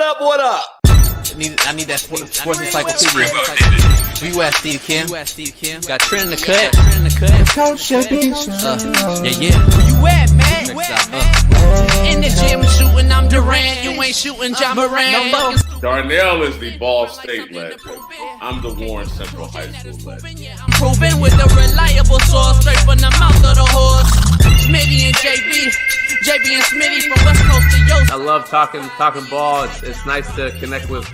up, what up? I need that sports encyclopedia. We at Steve Kim. Got Trent in the cut. Coach JB. Yeah. Where you at, man? In the gym shooting, I'm Durant. You ain't shooting John Moran. Darnell is the Ball State legend. I'm the Warren Central High School legend. I'm proving with a reliable source, straight from the mouth of the horse. Smitty and JB and Smitty from West Coast to Yost. I love talking ball. It's nice to connect with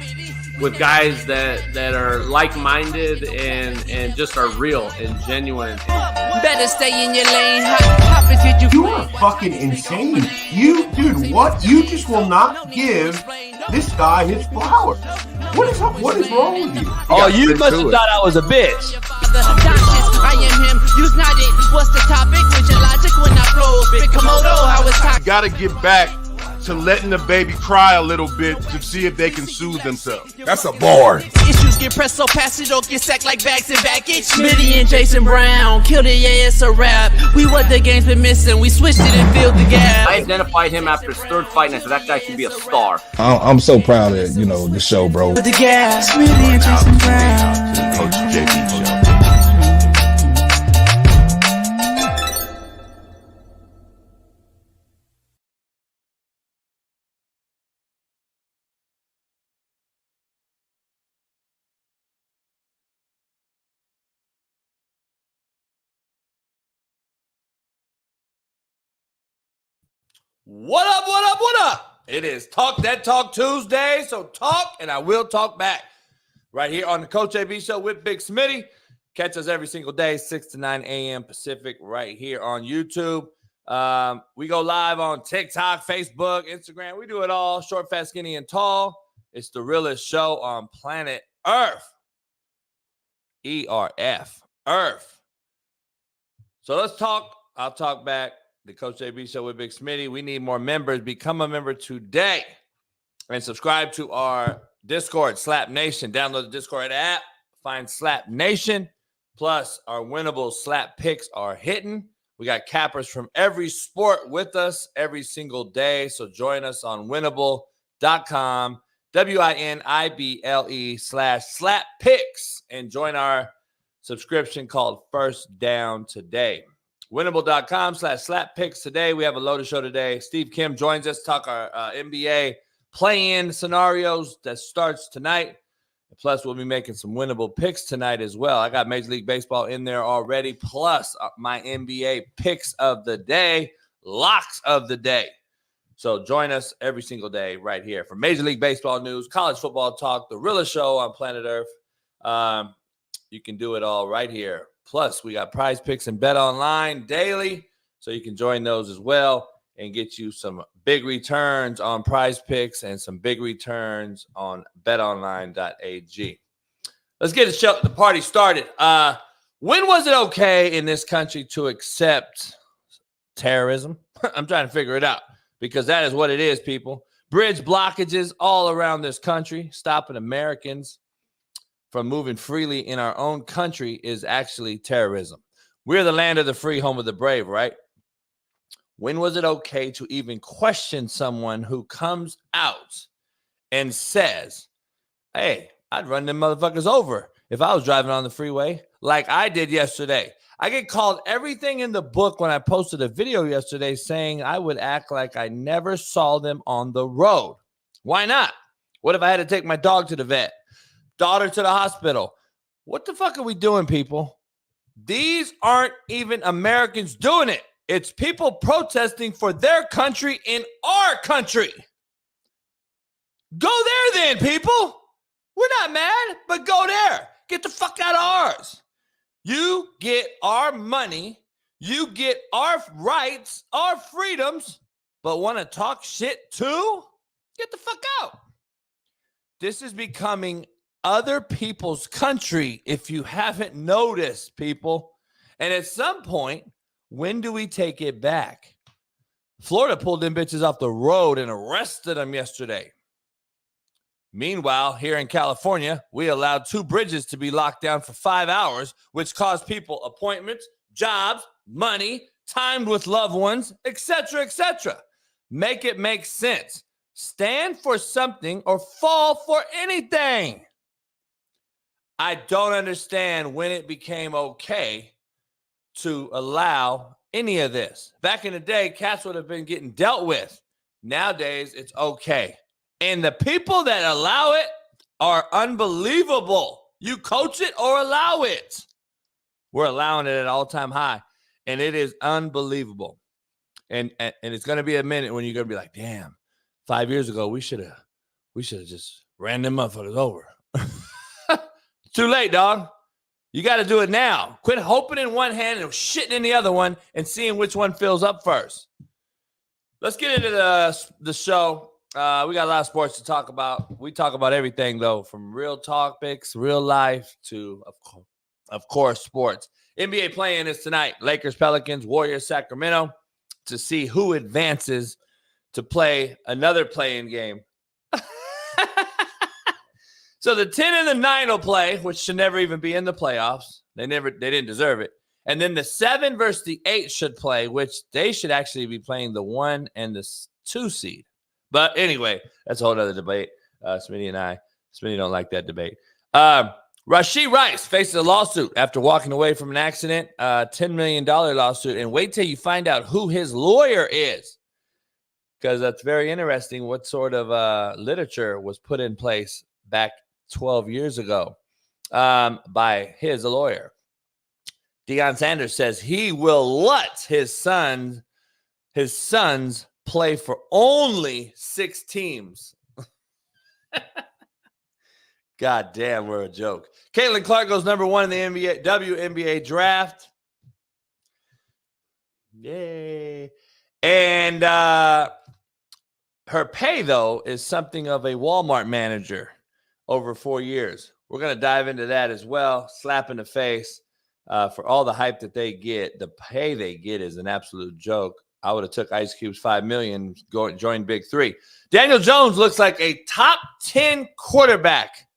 guys that are like-minded and just are real and genuine. Better stay in your lane. Hop into You are fucking insane. Dude, what? You just will not give this guy his flowers. What is wrong with you? Oh, you must have thought I was a bitch. I am him. Use not it. What's the topic? With your logic when I flow. Big Komodo, how it's talking. Got to get back to letting the baby cry a little bit to see if they can soothe themselves. That's a bar. Issues get pressed so fast it don't get sacked like bags and baggage. Smitty and Jason Brown killed it, yeah, it's a rap. We what the game's been missing, we switched it and filled the gap. I identified him after his third fight, and I said that guy should be a star. I'm so proud of the show, bro. The gas, Smitty and Jason Brown. Coach JB Show. What up, what up, what up? It is Talk That Talk Tuesday, so talk and I will talk back. Right here on the Coach AB Show with Big Smitty. Catch us every single day, 6 to 9 a.m. Pacific, right here on YouTube. We go live on TikTok, Facebook, Instagram. We do it all, short, fast, skinny, and tall. It's the realest show on Planet ERF. ERF. ERF. So let's talk. I'll talk back. The Coach JB Show with Big Smitty. We need more members. Become a member today and subscribe to our Discord, Slap Nation. Download the Discord app. Find Slap Nation. Plus, our winnable slap picks are hitting. We got cappers from every sport with us every single day. So join us on winnable.com, WINIBLE/slap picks, and join our subscription called First Down Today. Winnable.com/slap picks today. We have a loaded show today. Steve Kim joins us, talk our NBA play-in scenarios that starts tonight. Plus, we'll be making some winnable picks tonight as well. I got Major League Baseball in there already, plus my NBA picks of the day, locks of the day. So join us every single day right here for Major League Baseball news, college football talk, the realest show on planet Earth. You can do it all right here. Plus, we got prize picks and bet online daily, so you can join those as well and get you some big returns on prize picks and some big returns on betonline.ag. Let's get the party started. When was it okay in this country to accept terrorism? I'm trying to figure it out because that is what it is, people. Bridge blockages all around this country, stopping Americans from moving freely in our own country is actually terrorism. We're the land of the free, home of the brave, right? When was it okay to even question someone who comes out and says, hey, I'd run them motherfuckers over if I was driving on the freeway like I did yesterday? I get called everything in the book when I posted a video yesterday saying I would act like I never saw them on the road. Why not? What if I had to take my dog to the vet? Daughter to the hospital? What the fuck are we doing, people? These aren't even Americans doing it. It's people protesting for their country in our country. Go there then, people. We're not mad, but go there. Get the fuck out of ours. You get our money. You get our rights, our freedoms, but want to talk shit too? Get the fuck out. This is becoming other people's country, if you haven't noticed, people. And at some point, when do we take it back? Florida pulled them bitches off the road and arrested them yesterday. Meanwhile, here in California, we allowed 2 bridges to be locked down for 5 hours, which caused people appointments, jobs, money, time with loved ones, etc., etc. Make it make sense. stand for something, or fall for anything. I don't understand when it became okay to allow any of this. Back in the day, cats would have been getting dealt with. Nowadays, it's okay. And the people that allow it are unbelievable. You coach it or allow it. We're allowing it at an all-time high, and it is unbelievable. And it's going to be a minute when you're going to be like, damn, 5 years ago, we should have just ran them motherfuckers over. Too late, dog. You got to do it now. Quit hoping in one hand and shitting in the other one and seeing which one fills up first. Let's get into the show. We got a lot of sports to talk about. We talk about everything, though, from real topics, real life, to, of course, sports. NBA play-in is tonight. Lakers, Pelicans, Warriors, Sacramento, to see who advances to play another play-in game. So the 10 and the 9 will play, which should never even be in the playoffs. They didn't deserve it. And then the 7 versus the 8 should play, which they should actually be playing the 1 and the 2 seed. But anyway, that's a whole other debate. Smitty don't like that debate. Rashee Rice faces a lawsuit after walking away from an accident, $10 million lawsuit. And wait till you find out who his lawyer is, because that's very interesting what sort of literature was put in place back 12 years ago by his lawyer. Dion Sanders says he will let his sons play for only 6 teams. God damn, we're a joke. Caitlin Clark goes number 1 in the WNBA draft. Yay. And her pay, though, is something of a Walmart manager over 4 years. We're going to dive into that as well. Slap in the face for all the hype that they get. The pay they get is an absolute joke. I would have took Ice Cube's $5 million, join Big 3. Daniel Jones looks like a top 10 quarterback.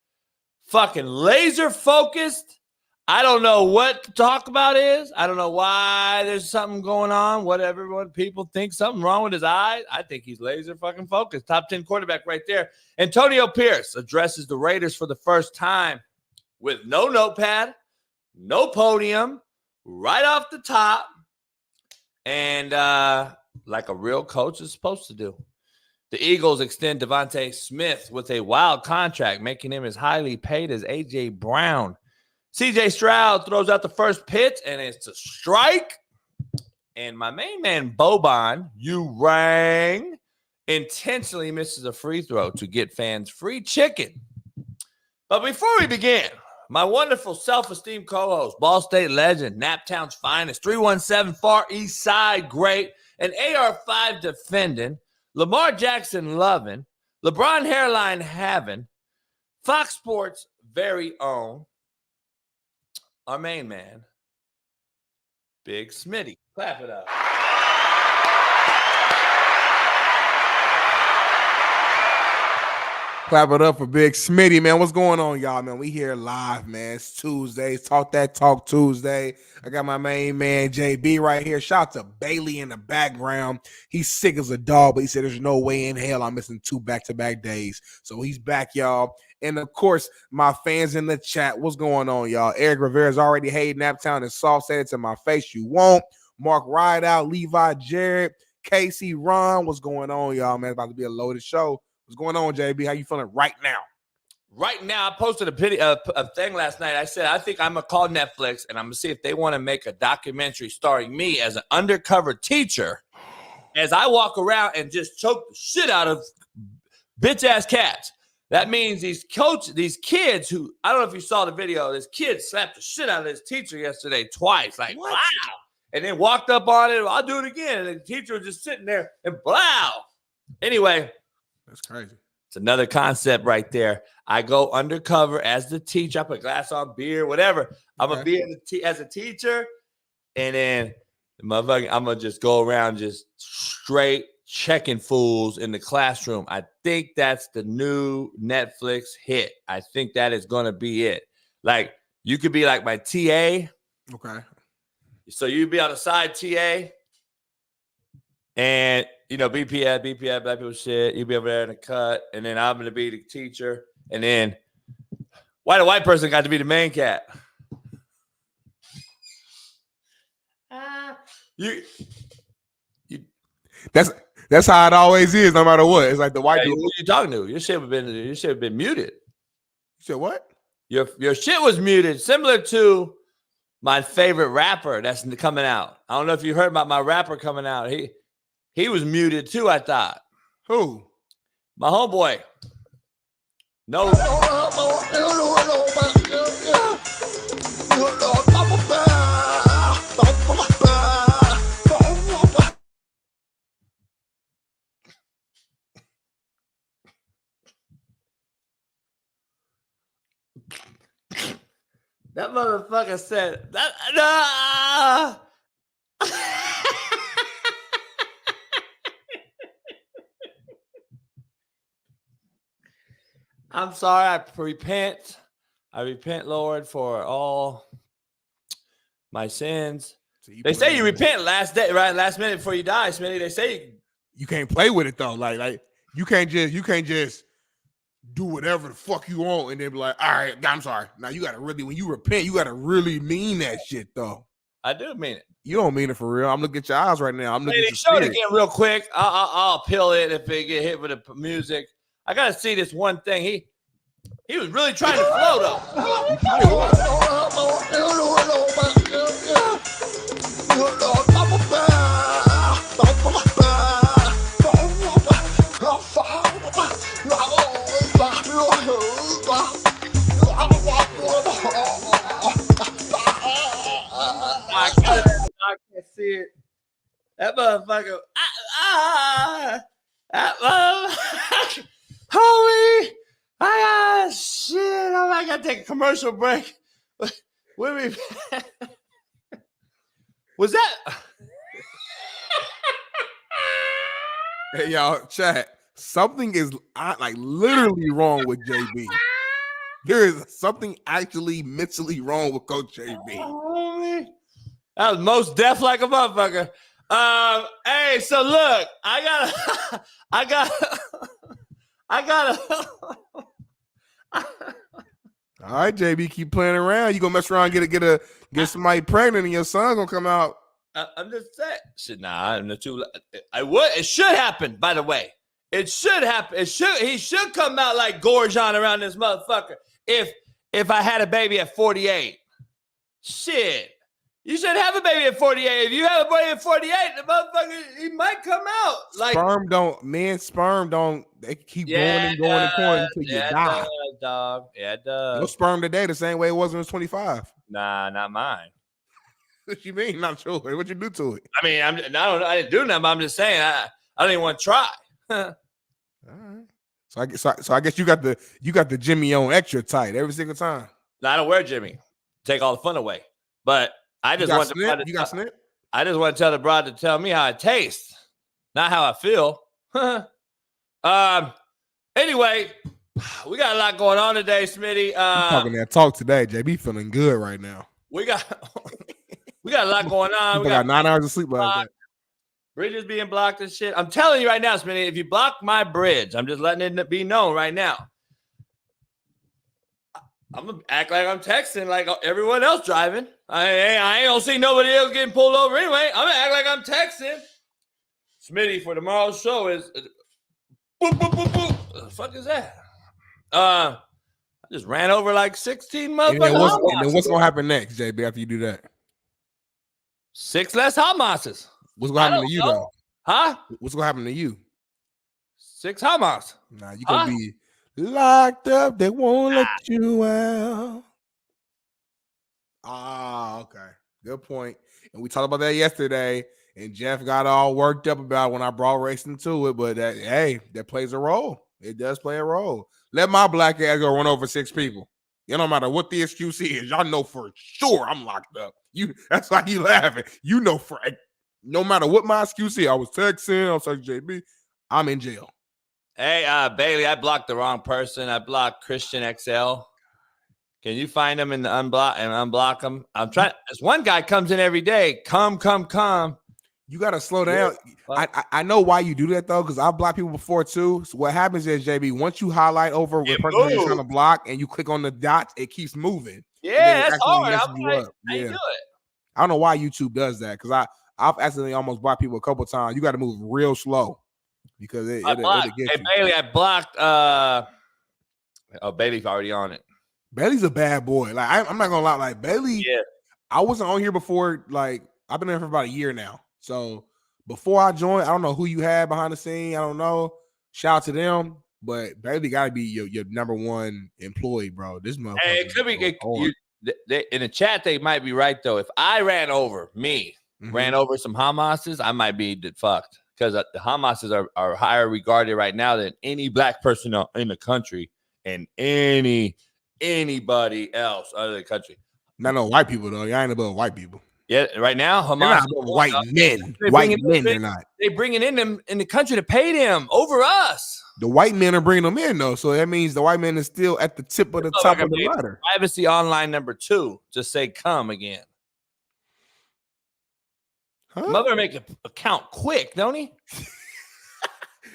Fucking laser focused. I don't know what to talk about is. I don't know why there's something going on. What everyone people think something wrong with his eyes. I think he's laser fucking focused. Top 10 quarterback right there. Antonio Pierce addresses the Raiders for the first time with no notepad, no podium, right off the top, and like a real coach is supposed to do. The Eagles extend Devontae Smith with a wild contract, making him as highly paid as A.J. Brown. C.J. Stroud throws out the first pitch, and it's a strike. And my main man, Boban, intentionally misses a free throw to get fans free chicken. But before we begin, my wonderful self-esteemed co-host, Ball State legend, Naptown's finest, 317 Far East Side great, an AR-5 defendant, Lamar Jackson loving, LeBron hairline having, Fox Sports' very own, our main man, Big Smitty. Clap it up. Clap it up for Big Smitty, man. What's going on, y'all, man? We here live, man. It's Tuesday. Talk That Talk Tuesday. I got my main man, JB, right here. Shout out to Bailey in the background. He's sick as a dog, but he said there's no way in hell I'm missing 2 back-to-back days. So he's back, y'all. And, of course, my fans in the chat, what's going on, y'all? Eric Rivera's already hated Naptown and soft said it to my face. You won't. Mark Rideout, Levi Jarrett, Casey Ron. What's going on, y'all, man? It's about to be a loaded show. What's going on, JB? How you feeling right now? Right now, I posted a thing last night. I said, I think I'm going to call Netflix, and I'm going to see if they want to make a documentary starring me as an undercover teacher as I walk around and just choke the shit out of bitch-ass cats. That means these kids who, I don't know if you saw the video, this kid slapped the shit out of his teacher yesterday twice. Like, what? Wow. And then walked up on it. I'll do it again. And the teacher was just sitting there and blow. Anyway. That's crazy. It's another concept right there. I go undercover as the teacher. I put glass on, beer, whatever. I'm going to be as a teacher. And then I'm going to just go around just straight checking fools in the classroom. I think that's the new Netflix hit. I think that is going to be it. Like, you could be like my TA. Okay. So you'd be on the side TA. And, BPF, black people shit. You be over there in the cut. And then I'm going to be the teacher. And then why the white person got to be the main cat? That's how it always is, no matter what. It's like the white people. Who you talking to? Your shit have been muted. You said what? Your shit was muted, similar to my favorite rapper that's coming out. I don't know if you heard about my rapper coming out. He was muted too, I thought. Who? My homeboy. No. That motherfucker said that. I'm sorry. I repent. I repent, Lord, for all my sins. So they say you repent last minute before you die, Smitty. They say you can't play with it though. Like you can't just do whatever the fuck you want and then be like, all right, I'm sorry. Now you gotta really, when you repent, you gotta really mean that shit though. I do mean it. You don't mean it for real. I'm looking at your eyes right now. I'm looking at show it again real quick. I'll peel it if it get hit with the music. I gotta see this one thing. He was really trying to flow though. I can't see it. That motherfucker. That motherfucker. Homie. Shit. I gotta take a commercial break. Was that? Hey, y'all, chat. Something is like literally wrong with JB. There is something actually mentally wrong with Coach JB. That was most deaf like a motherfucker. Hey, so look, I gotta. All right, JB, keep playing around. You gonna mess around, get somebody pregnant, and your son gonna come out. I'm just saying. Shit, nah, I'm not too. It should happen. By the way, it should happen. He should come out like Gorgon around this motherfucker. If I had a baby at 48, shit. You should have a baby at 48. If you have a baby at 48, the motherfucker, he might come out. Like sperm don't. They keep going and until you die. It does, dog. Yeah, it does. No sperm today the same way it was when it was 25. Nah, not mine. What you mean? Not sure. What you do to it? I mean, I don't know. I didn't do nothing. But I'm just saying. I don't even want to try. All right. So I guess you got the Jimmy on extra tight every single time. No, I don't wear Jimmy. Take all the fun away. But I just want to. I just want to tell the broad to tell me how it tastes, not how I feel. Anyway, we got a lot going on today, Smitty. Talking that talk today, JB feeling good right now. We got a lot going on. We got 9 hours of sleep last night. Bridges being blocked and shit. I'm telling you right now, Smitty, if you block my bridge, I'm just letting it be known right now. I'm gonna act like I'm texting like everyone else driving. I ain't gonna see nobody else getting pulled over anyway. I'm gonna act like I'm texting. Smitty for tomorrow's show is boop, boop, boop, boop. What the fuck is that? I just ran over like 16 motherfuckers. And then what's gonna happen next, JB, after you do that? 6 less Hamas's. What's gonna happen to you though? Huh? What's gonna happen to you? 6 Hamas. Nah, you gonna be locked up. They won't let you out. Okay. Good point. And we talked about that yesterday. And Jeff got all worked up about when I brought racing to it. But that plays a role. It does play a role. Let my black ass go run over 6 people. It don't matter what the excuse is. Y'all know for sure I'm locked up. That's why you laughing. You know for no matter what my excuse is. I was texting. I was like, JB, I'm in jail. Hey, Bailey, I blocked the wrong person. I blocked Christian XL. Can you find him and unblock them? I'm trying. This one guy comes in every day. Come. You got to slow down. I know why you do that, though, because I've blocked people before, too. So what happens is, JB, once you highlight over the person that you're trying to block and you click on the dots, it keeps moving. Yeah, that's hard. I'm like, how you do it? I don't know why YouTube does that, because I've accidentally almost blocked people a couple of times. You got to move real slow because it'll get you. Bailey, I blocked. Bailey's already on it. Bailey's a bad boy. Like I'm not gonna lie. Like Bailey, I wasn't on here before. Like I've been there for about a year now. So before I joined, I don't know who you had behind the scene. I don't know. Shout out to them, but Bailey got to be your number one employee, bro. This motherfucker. Hey, it could be. In the chat, they might be right though. If I ran over some Hamases, I might be fucked because the Hamases are higher regarded right now than any black person in the country and anybody else other than the country. Not no white people though. Y'all ain't above white people. Yeah, right now, Hamas white men. White men, they're not. They bringing in them in the country to pay them over us. The white men are bringing them in though, so that means the white man is still at the tip of the top of the ladder. Privacy online number 2. Just say come again. Huh? Mother make a count quick, don't he?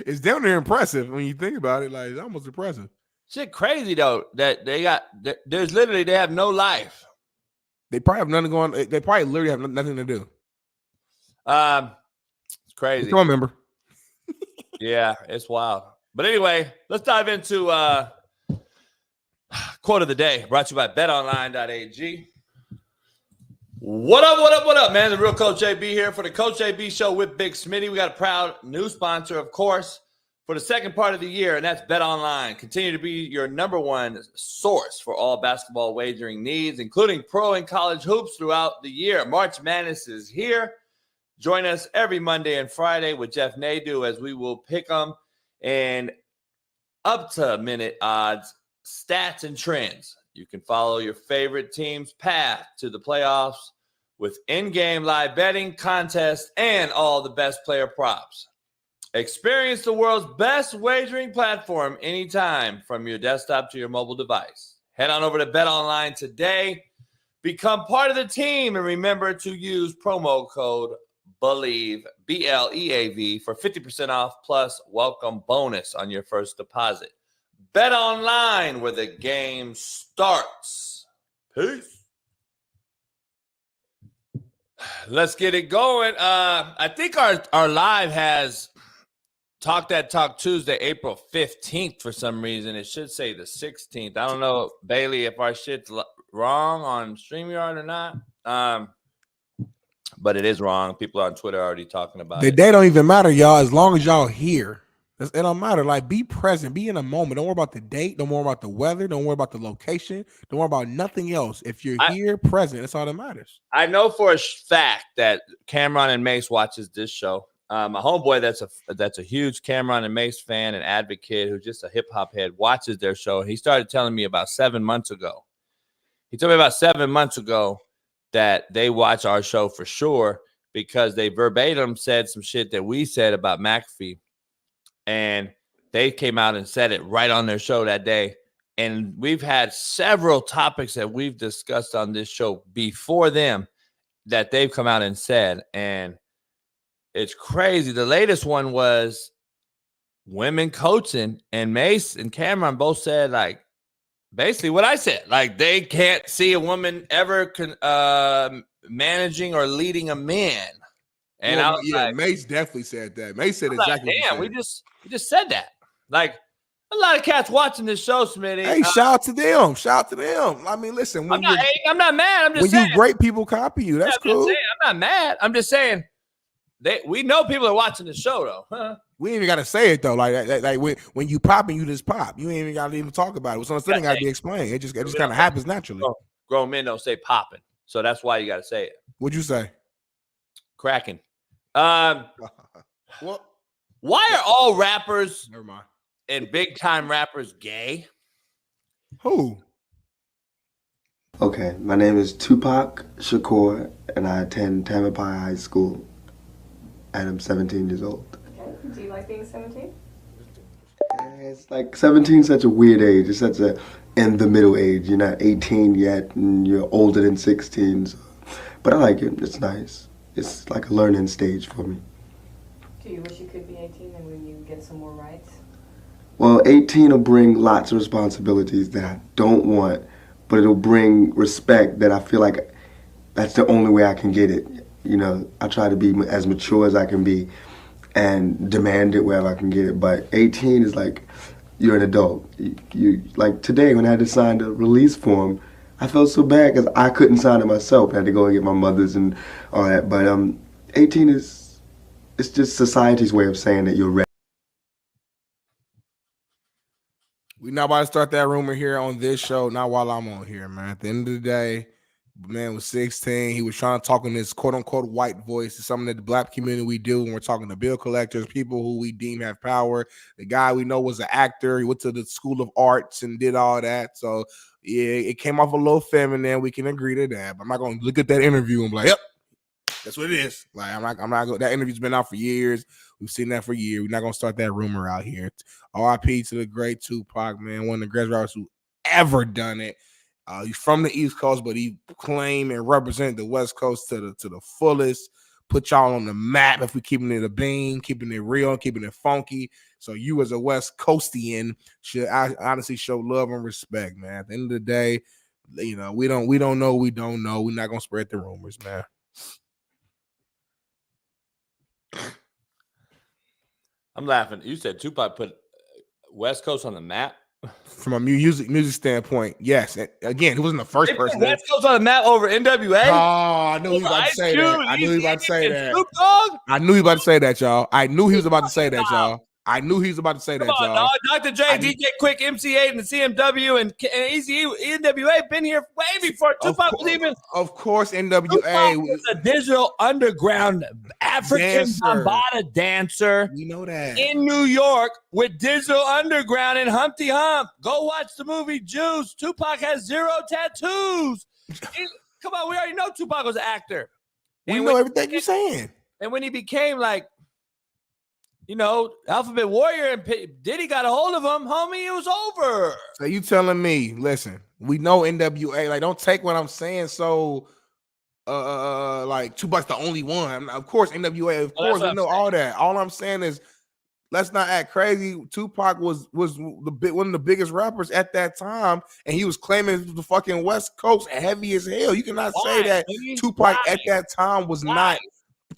It's down there impressive when you think about it. Like it's almost impressive. Shit, crazy though that they have no life. They probably have nothing going. They probably literally have nothing to do. It's crazy. Come on, member. Yeah, it's wild. But anyway, let's dive into quote of the day. Brought to you by BetOnline.ag. What up, man? The real Coach JB here for the Coach JB Show with Big Smitty. We got a proud new sponsor, of course, for the second part of the year, and that's BetOnline. Continue to be your number one source for all basketball wagering needs, including pro and college hoops throughout the year. March Madness is here. Join us every Monday and Friday with Jeff Nadu as we will pick them and up-to-minute odds, stats, and trends. You can follow your favorite team's path to the playoffs with in-game live betting, contests, and all the best player props. Experience the world's best wagering platform anytime from your desktop to your mobile device. Head on over to BetOnline today. Become part of the team and remember to use promo code BELIEVE, BLEAV, for 50% off plus welcome bonus on your first deposit. BetOnline, where the game starts. Peace. Let's get it going. I think our live has Talk That Talk Tuesday, April 15th for some reason. It should say the 16th. I don't know, Bailey, if our shit's wrong on StreamYard or not. But it is wrong. People on Twitter are already talking about it. The day don't even matter, y'all, as long as y'all here. It don't matter. Like, be present. Be in a moment. Don't worry about the date. Don't worry about the weather. Don't worry about the location. Don't worry about nothing else. If you're here, present, that's all that matters. I know for a fact that Cameron and Mace watches this show. My homeboy that's a huge Cameron and Mace fan and advocate who's just a hip-hop head watches their show. He started telling me about 7 months ago. He told me about 7 months ago that they watch our show for sure because they verbatim said some shit that we said about McAfee. And they came out and said it right on their show that day. And we've had several topics that we've discussed on this show before them that they've come out and said. And it's crazy. The latest one was women coaching, and Mace and Cameron both said, like, basically what I said. Like, they can't see a woman ever managing or leading a man. And well, I was like, Mace definitely said that. Mace said exactly like, damn, what we just said that. Like, a lot of cats watching this show, Smitty. Hey, shout out to them. Shout out to them. I mean, listen, I'm not mad. I'm just saying. When you great people copy you, that's cool. I'm not mad. I'm just saying we know people are watching the show though. Huh? We ain't even gotta say it though. Like when you popping, you just pop. You ain't even gotta even talk about it. Something gotta be explained. It just kind of happens naturally. Grown men don't say popping, so that's why you gotta say it. What'd you say? Cracking. What? Why are all rappers Never mind. and big time rappers gay? Who? Okay, my name is Tupac Shakur, and I attend Tamalpais High School, and I'm 17 years old. Okay. Do you like being 17? It's like 17 is such a weird age. It's such a in the middle age. You're not 18 yet, and you're older than 16. So. But I like it. It's nice. it's like a learning stage for me. Do you wish you could be 18 and when you get some more rights? Well, 18 will bring lots of responsibilities that I don't want, but it'll bring respect that I feel like that's the only way I can get it. You know, I try to be as mature as I can be and demand it wherever I can get it. But 18 is like, you're an adult. You like today when I had to sign the release form, I felt so bad because I couldn't sign it myself. I had to go and get my mother's and all that. But 18 it's just society's way of saying that you're ready. We're not about to start that rumor here on this show, not while I'm on here, man. At the end of the day, the man was 16. He was trying to talk in this quote-unquote white voice. It's something that the black community we do when we're talking to bill collectors, people who we deem have power. The guy we know was an actor. He went to the School of Arts and did all that. So, yeah, it came off a little feminine. We can agree to that. But I'm not going to look at that interview and be like, yep, that's what it is. Like, I'm not. That interview's been out for years. We've seen that for years. We're not going to start that rumor out here. R.I.P. to the great Tupac, man, one of the greatest rappers who ever done it. He's from the East Coast, but he claimed and represented the West Coast to the fullest. Put y'all on the map if we're keeping it a bean, keeping it real, keeping it funky. So you as a West Coastian should honestly show love and respect, man. At the end of the day, you know, we don't know. We don't know. We're not gonna spread the rumors, man. I'm laughing. You said Tupac put West Coast on the map. From a music standpoint, yes. Again, he wasn't the first person. West Coast on the map over NWA. Oh, I knew he was about to say that. I knew he was about to say that. I knew he was about to say that, y'all. I knew he was about to say that, y'all. I knew he was about to say that, y'all. No, Dr. J, DJ Quick, MC8, and the CMW, and Easy NWA been here way before Tupac was even. Of course, NWA was a digital underground African Bambaataa dancer. You know that in New York with Digital Underground and Humpty Hump. Go watch the movie Juice. Tupac has 0 tattoos. Come on, we already know Tupac was an actor. We know everything you're saying. And when he became like, you know, Alphabet Warrior and Diddy got a hold of him, homie, it was over. So you telling me, listen, we know NWA, like, don't take what I'm saying so like Tupac's the only one. Of course, NWA, of course, we know all that. All I'm saying is let's not act crazy. Tupac was one of the biggest rappers at that time, and he was claiming the fucking West Coast heavy as hell. You cannot say that Tupac at that time was not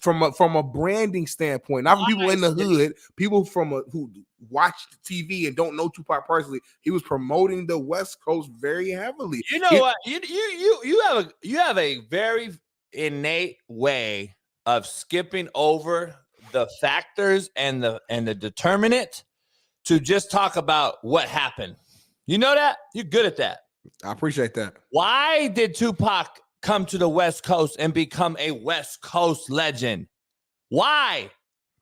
from a branding standpoint, not from people in the hood, people who watch TV and don't know Tupac personally. He was promoting the West Coast very heavily. You know what? You have a very innate way of skipping over the factors and the determinant to just talk about what happened. You know that? You're good at that. I appreciate that. Why did Tupac come to the West Coast and become a West Coast legend? Why?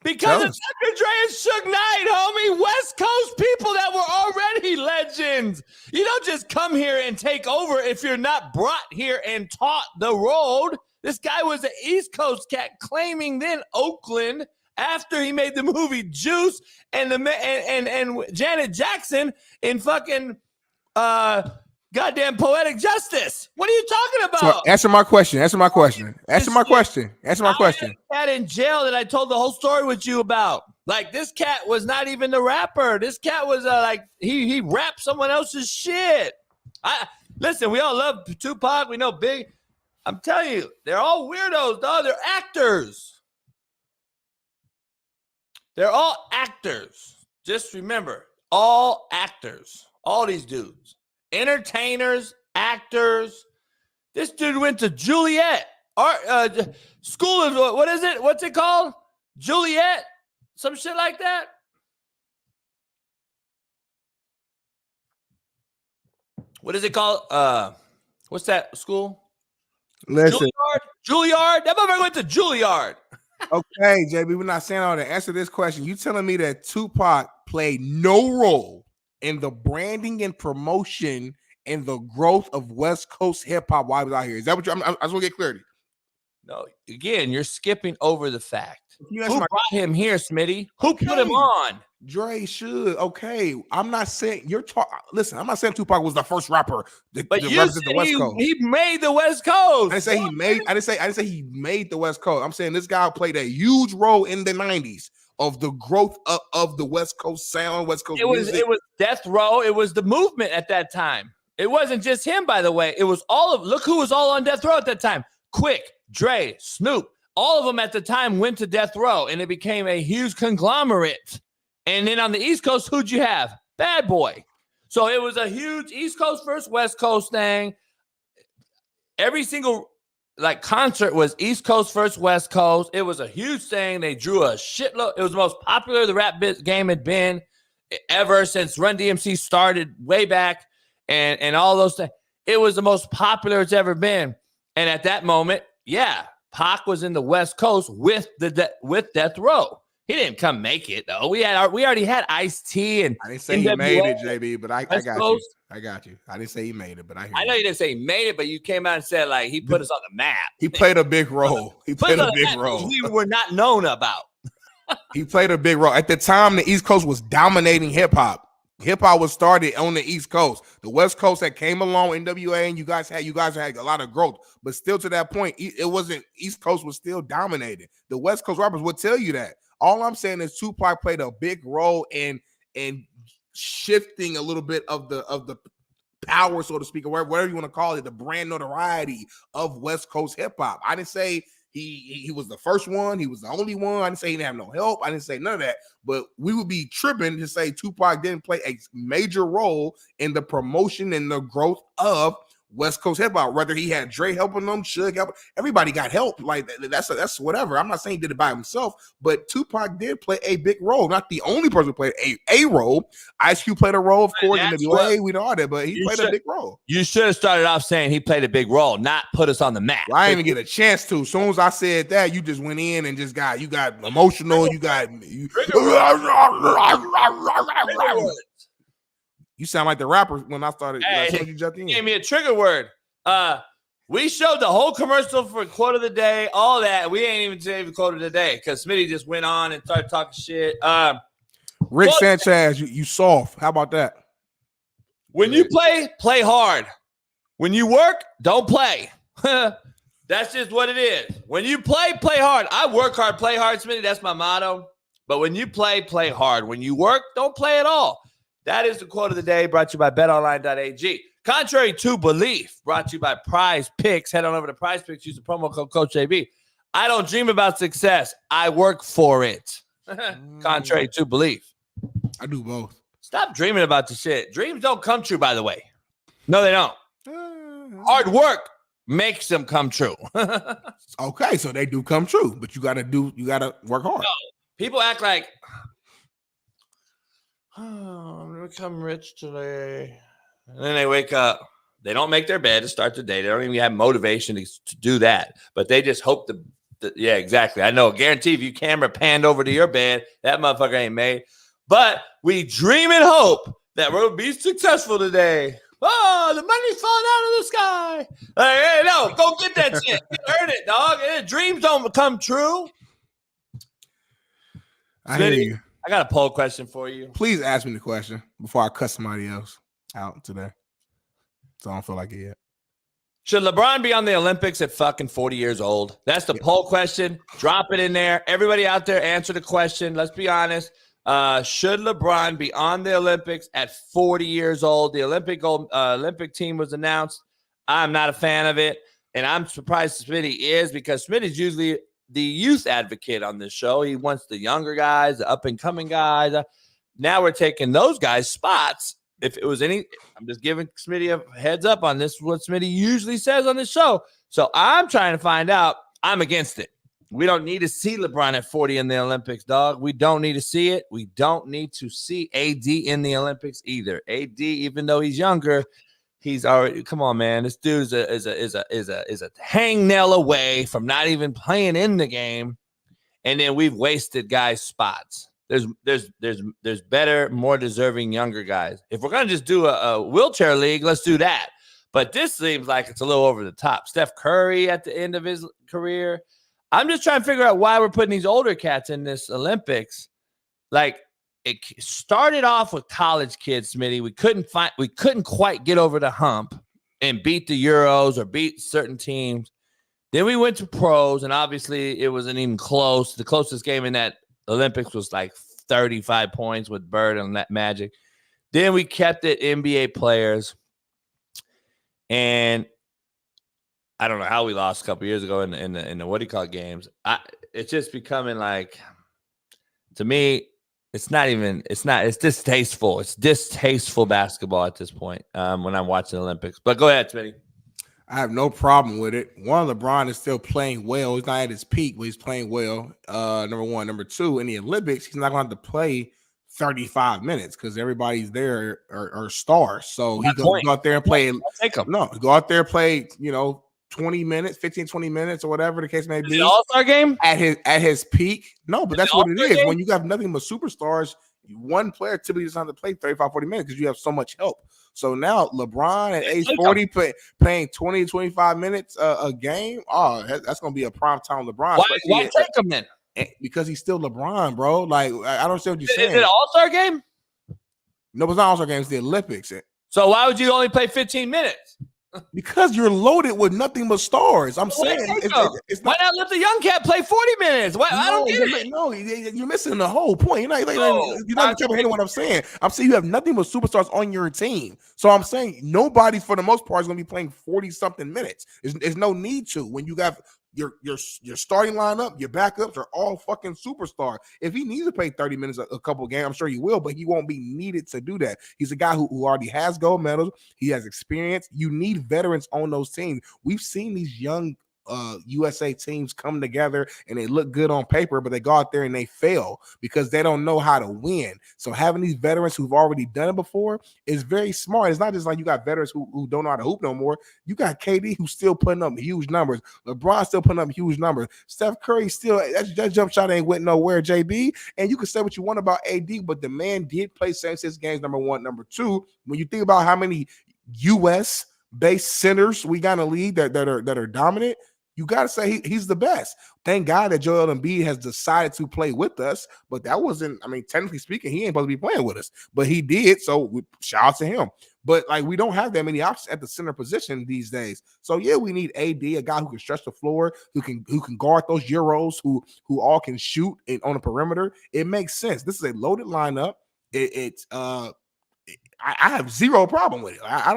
Because of Dr. Dre and Suge Knight, homie. West Coast people that were already legends. You don't just come here and take over if you're not brought here and taught the road. This guy was an East Coast cat claiming then Oakland after he made the movie Juice and Janet Jackson in fucking goddamn Poetic Justice. What are you talking about? So answer my question. Answer my question. Cat in jail that I told the whole story with you about. Like, this cat was not even the rapper. This cat was like he rapped someone else's shit. Listen, we all love Tupac. We know Big. I'm telling you, they're all weirdos, dog. They're actors. They're all actors. Just remember, all actors. All these dudes. Entertainers, actors. This dude went to Juliet school of what is it? What's it called? Juliet, some shit like that. What is it called? What's that school? Listen, Juilliard. That motherfucker went to Juilliard. Okay, JB, we're not saying all that. Answer this question. You telling me that Tupac played no role in the branding and promotion and the growth of West Coast hip hop while I was out here? Is that what I just want to get clarity? No, again, you're skipping over the fact. Who brought him here, Smitty? Who put him on? Dre should. Okay, I'm not saying you're talking. Listen, I'm not saying Tupac was the first rapper to represent the West Coast. He made the West Coast. I didn't say he made. I didn't say he made the West Coast. I'm saying this guy played a huge role in the '90s of the growth of the West Coast sound, West Coast music. It was Death Row. It was the movement at that time. It wasn't just him, by the way. It was all of. Look who was all on Death Row at that time. Quick, Dre, Snoop. All of them at the time went to Death Row, and it became a huge conglomerate. And then on the East Coast, who'd you have? Bad Boy. So it was a huge East Coast versus West Coast thing. Every single concert was East Coast versus West Coast. It was a huge thing. They drew a shitload. It was the most popular the rap game had been ever since Run DMC started way back, and all those things. It was the most popular it's ever been. And at that moment, yeah, Pac was in the West Coast with Death Row. He didn't come make it though. We already had Ice-T and I didn't say he made it, JB, but I got you. I got you. I didn't say he made it, but I know you didn't say he made it, but you came out and said he put us on the map. He played a big role. He played a big role. We were not known about. He played a big role. At the time, the East Coast was dominating hip hop. Hip hop was started on the East Coast. The West Coast that came along, NWA, and you guys had a lot of growth. But still, to that point, it wasn't. East Coast was still dominated. The West Coast rappers would tell you that. All I'm saying is Tupac played a big role in shifting a little bit of the power, so to speak, or whatever you want to call it, the brand notoriety of West Coast hip hop. I didn't say he was the first one. He was the only one. I didn't say he didn't have no help. I didn't say none of that. But we would be tripping to say Tupac didn't play a major role in the promotion and the growth of West Coast hip hop. Whether he had Dre helping them, Suge helping, everybody got help. Like that's whatever. I'm not saying he did it by himself, but Tupac did play a big role. Not the only person who played a role. Ice Cube played a role, of course, in the WNBA. We know that, but he played a big role. You should have started off saying he played a big role, not put us on the map. Well, I didn't even get a chance to. As soon as I said that, you just went in and just got emotional. You sound like the rapper when I started. You gave me a trigger word. We showed the whole commercial for quote of the day, all that. We ain't even say the quote of the day because Smitty just went on and started talking shit. Rick Sanchez, you soft. How about that? When you play hard. When you work, don't play. That's just what it is. When you play hard. I work hard, play hard, Smitty. That's my motto. But when you play hard. When you work, don't play at all. That is the quote of the day, brought to you by betonline.ag. Contrary to belief, brought to you by Prize Picks. Head on over to Prize Picks. Use the promo code Coach AB. I don't dream about success. I work for it. Contrary to belief. I do both. Stop dreaming about the shit. Dreams don't come true, by the way. No, they don't. Hard work makes them come true. Okay, so they do come true, but you gotta work hard. No, people act like, I'm gonna become rich today. And then they wake up. They don't make their bed to start the day. They don't even have motivation to do that. But they just hope yeah, exactly. I know. Guarantee if you camera panned over to your bed, that motherfucker ain't made. But we dream and hope that we'll be successful today. Oh, the money's falling out of the sky. Hey, no, go get that shit. You heard it, dog. Dreams don't become true. I hear you. I got a poll question for you. Please ask me the question before I cut somebody else out today. So I don't feel like it yet. Should LeBron be on the Olympics at fucking 40 years old? That's the poll question. Drop it in there. Everybody out there, answer the question. Let's be honest. Should LeBron be on the Olympics at 40 years old? The Olympic team was announced. I'm not a fan of it. And I'm surprised Smitty is, because Smitty's usually the youth advocate on this show. He wants the younger guys, the up-and-coming guys. Now we're taking those guys' spots. If it was I'm just giving Smitty a heads up on this, what Smitty usually says on the show. So I'm trying to find out. I'm against it. We don't need to see LeBron at 40 in the Olympics, dog. We don't need to see it. We don't need to see AD in the Olympics either. AD, even though he's younger, he's already. Come on, man. This dude is a hangnail away from not even playing in the game, and then we've wasted guys' spots. There's better, more deserving younger guys. If we're gonna just do a wheelchair league, let's do that. But this seems like it's a little over the top. Steph Curry at the end of his career. I'm just trying to figure out why we're putting these older cats in this Olympics. Like, it started off with college kids, Smitty. We couldn't quite get over the hump and beat the Euros or beat certain teams. Then we went to pros, and obviously it wasn't even close. The closest game in that Olympics was like 35 points with Bird and that Magic. Then we kept it NBA players, and I don't know how we lost a couple years ago in the what do you call it games. It's just becoming like, to me, it's distasteful. It's distasteful basketball at this point when I'm watching the Olympics. But go ahead, Smitty. I have no problem with it. One, LeBron is still playing well. He's not at his peak, but he's playing well. Number one. Number two, in the Olympics, he's not going to have to play 35 minutes because everybody's there are stars. So he can go out there and play. Go out there and play, 20 minutes, 15, 20 minutes or whatever the case may be. The All-Star game? At his peak? No, but that's what it is. Game? When you have nothing but superstars, one player typically doesn't have to play 35, 40 minutes because you have so much help. So now LeBron at age 40 playing 20 to 25 minutes a game, that's going to be a primetime LeBron. Why take him then? Because he's still LeBron, bro. Like, I don't understand what you're saying. Is it an All-Star game? No, it's not All-Star game. It's the Olympics. So why would you only play 15 minutes? Because you're loaded with nothing but stars. I'm saying it's why not let the young cat play 40 minutes? I don't get it. No, you're missing the whole point. You're not interpreting what I'm saying. I'm saying you have nothing but superstars on your team. So I'm saying nobody, for the most part, is going to be playing 40-something minutes. There's no need to when you got your starting lineup, your backups are all fucking superstar. If he needs to play 30 minutes a couple of games, I'm sure he will, but he won't be needed to do that. He's a guy who already has gold medals. He has experience. You need veterans on those teams. We've seen these young USA teams come together and they look good on paper, but they go out there and they fail because they don't know how to win. So having these veterans who've already done it before is very smart. It's not just like you got veterans who don't know how to hoop no more. You got KD who's still putting up huge numbers. LeBron still putting up huge numbers. Steph Curry still, that jump shot ain't went nowhere, JB. And you can say what you want about AD, but the man did play 76 games, number one. Number two, when you think about how many US-based centers we got in the league that are dominant, you got to say he's the best. Thank God that Joel Embiid has decided to play with us, but that wasn't, technically speaking, he ain't supposed to be playing with us, but he did, so shout out to him. But, we don't have that many options at the center position these days. So, yeah, we need AD, a guy who can stretch the floor, who can guard those Euros, who all can shoot on the perimeter. It makes sense. This is a loaded lineup. I have zero problem with it. I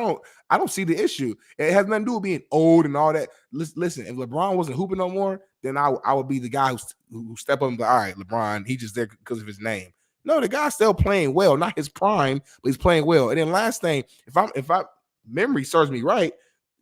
don't see the issue. It has nothing to do with being old and all that. Listen, if LeBron wasn't hooping no more, then I would be the guy who step up and be all right, LeBron, he's just there because of his name. No, the guy's still playing well, not his prime, but he's playing well. And then last thing, if I memory serves me right,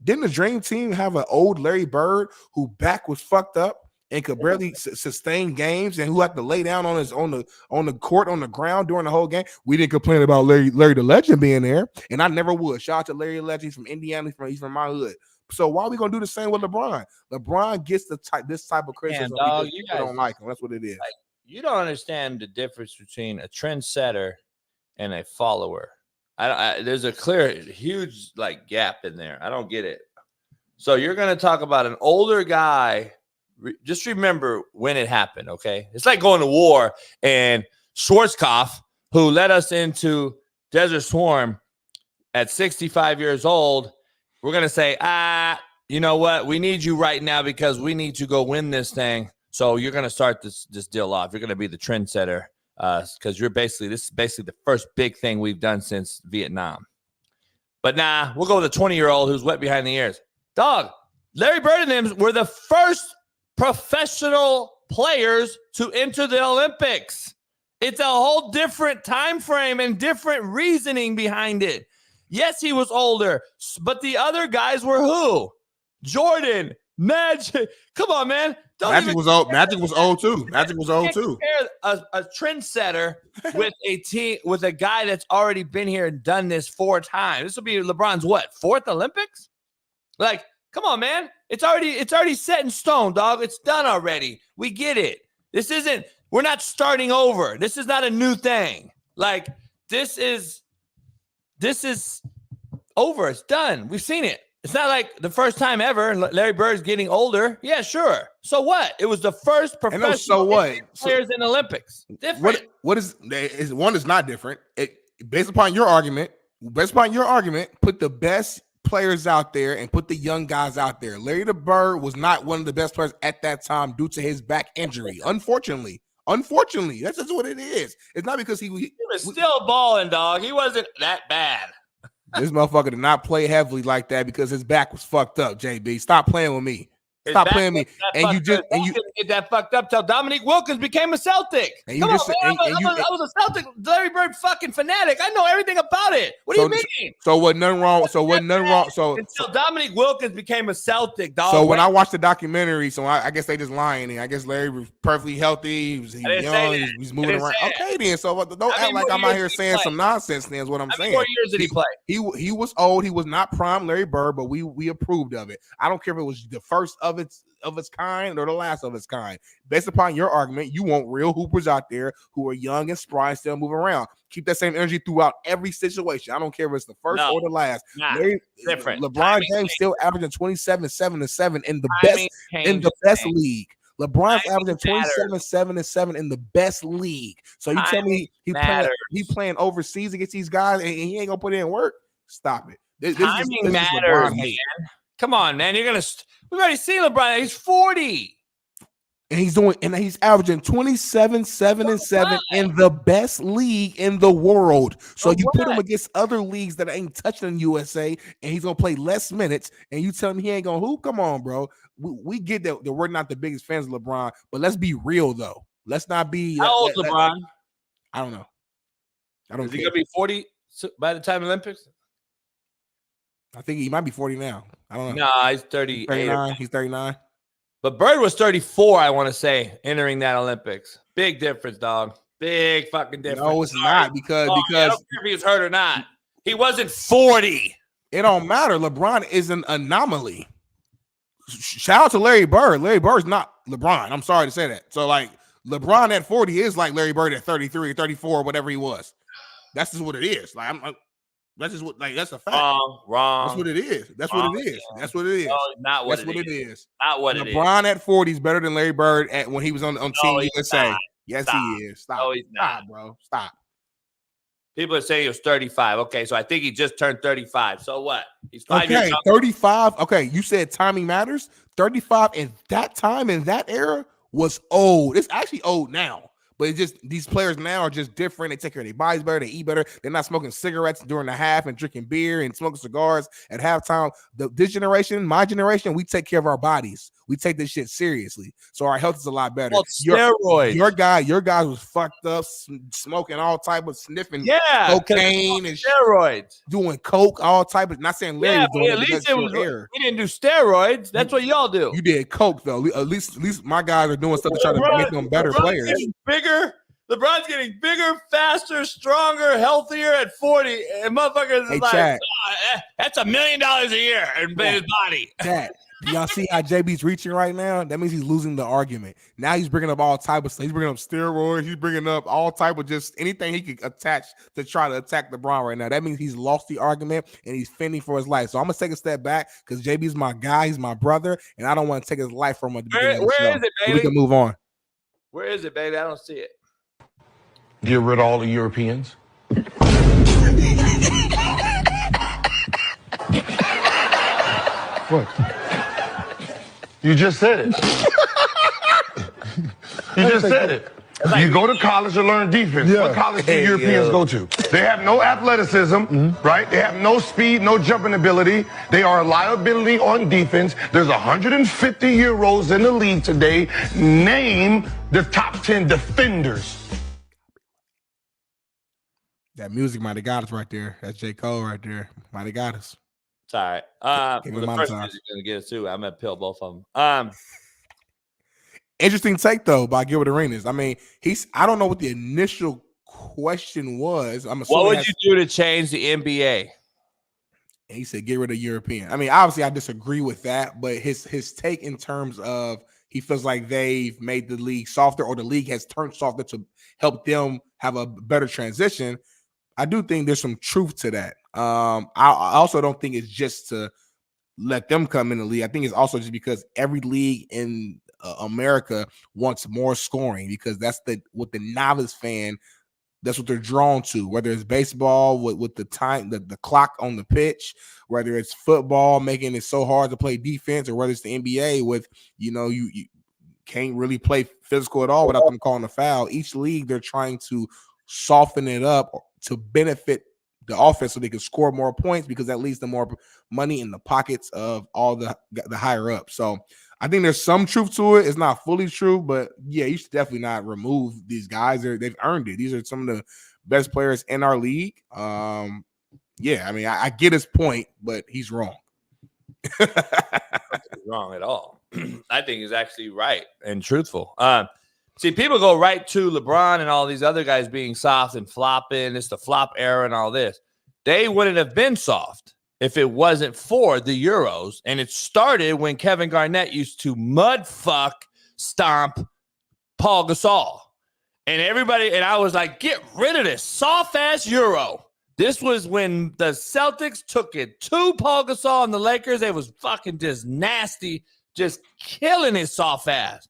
didn't the Dream Team have an old Larry Bird who back was fucked up and could barely sustain games, and who had to lay down on the court on the ground during the whole game? We didn't complain about Larry the Legend being there, and I never would. Shout out to Larry the Legend. He's from Indiana. He's from my hood. So why are we gonna do the same with LeBron? LeBron gets this type of criticism because people don't like him. That's what it is. You don't understand the difference between a trendsetter and a follower. There's a clear, huge gap in there. I don't get it. So you're gonna talk about an older guy. Just remember when it happened, okay? It's like going to war, and Schwarzkopf, who led us into Desert Swarm at 65 years old, we're going to say, you know what? We need you right now because we need to go win this thing. So you're going to start this deal off. You're going to be the trendsetter because this is basically the first big thing we've done since Vietnam. But we'll go with a 20-year-old who's wet behind the ears. Dog, Larry Bird and them were the first professional players to enter the Olympics. It's a whole different time frame and different reasoning behind it. Yes, he was older, but the other guys were who? Jordan, Magic. Come on, man. Magic was old. Magic was old too. Magic was old too. A trendsetter with a team with a guy that's already been here and done this 4 times. This will be LeBron's 4th Olympics? Come on, man. It's already set in stone, dog. It's done already. We get it. We're not starting over. This is not a new thing. This is over. It's done. We've seen it. It's not like the first time ever. Larry Bird's getting older. Yeah, sure. So what? It was the first professional players in the Olympics. Different. What is one is not different. Based upon your argument, put the best players out there and put the young guys out there. Larry Bird was not one of the best players at that time due to his back injury. Unfortunately, that's just what it is. It's not because he was still balling, dog. He wasn't that bad. This motherfucker did not play heavily like that because his back was fucked up. JB, stop playing with me. Stop playing with me. And you didn't get that fucked up till Dominique Wilkins became a Celtic. I was a Celtic, Larry Bird fucking fanatic. I know everything about it. What do you mean? So what? Nothing wrong. So what? Nothing wrong. So until Dominique Wilkins became a Celtic, dog. So when I watched the documentary, I guess they just lying. And I guess Larry was perfectly healthy. He was young. He's moving around. Okay, then. So don't act like I'm out here saying some nonsense. Then is what I'm saying. How many more years did he play? He was old. He was not prime Larry Bird, but we approved of it. I don't care if it was the first of its kind or the last of its kind. Based upon your argument, you want real hoopers out there who are young and spry and still move around. Keep that same energy throughout every situation. I don't care if it's the first or the last. Different. LeBron James still averaging 27, 7, and 7 in the best league. LeBron's averaging 27, 7, and 7 in the best league. So you tell me he playing overseas against these guys and he ain't gonna put in work? Stop it. This matters, man. Come on, man. We've already seen LeBron. He's 40. And he's averaging 27, 7, and 7 in the best league in the world. So you put him against other leagues that ain't touching in USA, and he's gonna play less minutes, and you tell him he ain't gonna hoop? Come on, bro. We get that we're not the biggest fans of LeBron, but let's be real though. Let's not be. How old's LeBron? I don't know. Is he gonna be 40 by the time Olympics? I think he might be 40 now. I don't know. No, he's 38. 39. He's 39. But Bird was 34, I want to say, entering that Olympics. Big difference, dog. Big fucking difference. No, it's not because I don't care if he was hurt or not. He wasn't 40. It don't matter. LeBron is an anomaly. Shout out to Larry Bird. Larry Bird's not LeBron. I'm sorry to say that. So, like, LeBron at 40 is like Larry Bird at 33 or 34 or whatever he was. That's just what it is. Like, that's just what, like, that's a fact. Wrong. That's what it is. That's what it is. That's what it is. No, not what that's what it is. Not what it is. LeBron at 40 is better than Larry Bird when he was on Team USA. Not. Yes, Stop. he is. Stop. No, he's not. Stop, bro. Stop. People are saying he was 35. Okay, so I think he just turned 35. So what? He's 5 years younger. 35. Okay, you said timing matters. 35 in that time, in that era, was old. It's actually old now. But it's just these players now are just different. They take care of their bodies better. They eat better. They're not smoking cigarettes during the half and drinking beer and smoking cigars at halftime. This generation, my generation, we take care of our bodies. We take this shit seriously. So our health is a lot better. Well, steroids. Your guy was fucked up, smoking all type of sniffing cocaine and steroids, doing coke, all type of. Not saying Larry was doing at least it was. We didn't do steroids. That's what y'all do. You did coke though. At least my guys are doing stuff to try to make them better players. LeBron's getting bigger, faster, stronger, healthier at 40. And motherfuckers is like, that's $1 million a year in his body. Chat. Do y'all see how JB's reaching right now? That means he's losing the argument. Now he's bringing up all type of stuff. He's bringing up steroids. He's bringing up all type of just anything he could attach to try to attack LeBron right now. That means he's lost the argument and he's fending for his life. So I'm going to take a step back because JB's my guy. He's my brother. And I don't want to take his life from him. Where is it, baby? So we can move on. Where is it, baby? I don't see it. Get rid of all the Europeans. What? You just said it. You just said it. You go to college to learn defense. Yeah. What college do Europeans go to? They have no athleticism, right? They have no speed, no jumping ability. They are a liability on defense. There's 150-year-olds in the league today. Name the top 10 defenders. That music might have got us right there. That's J. Cole right there. Might have got us. It's all right. The first music going to get us too. I'm going to pill both of them. Interesting take though by Gilbert Arenas. I mean, I don't know what the initial question was. What would you do to change the NBA? And he said, get rid of European. I mean, obviously I disagree with that, but his take in terms of he feels like they've made the league softer or the league has turned softer to help them have a better transition. I do think there's some truth to that. I also don't think it's just to let them come in the league. I think it's also just because every league in America wants more scoring, because that's what the novice fan, that's what they're drawn to, whether it's baseball with the time, the clock on the pitch, whether it's football making it so hard to play defense, or whether it's the NBA with, you can't really play physical at all without them calling a foul. Each league, they're trying to soften it up to benefit the offense so they can score more points, because that leads to more money in the pockets of all the higher up. So I think there's some truth to it. It's not fully true, but yeah, you should definitely not remove these guys. They've earned it. These are some of the best players in our league. Yeah, I mean, I get his point, but he's wrong. He's wrong at all. I think he's actually right and truthful. See, people go right to LeBron and all these other guys being soft and flopping. It's the flop era and all this. They wouldn't have been soft if it wasn't for the Euros. And it started when Kevin Garnett used to mudfuck stomp Paul Gasol. And everybody, and I was like, get rid of this soft-ass Euro. This was when the Celtics took it to Paul Gasol and the Lakers. It was fucking just nasty, just killing his soft ass.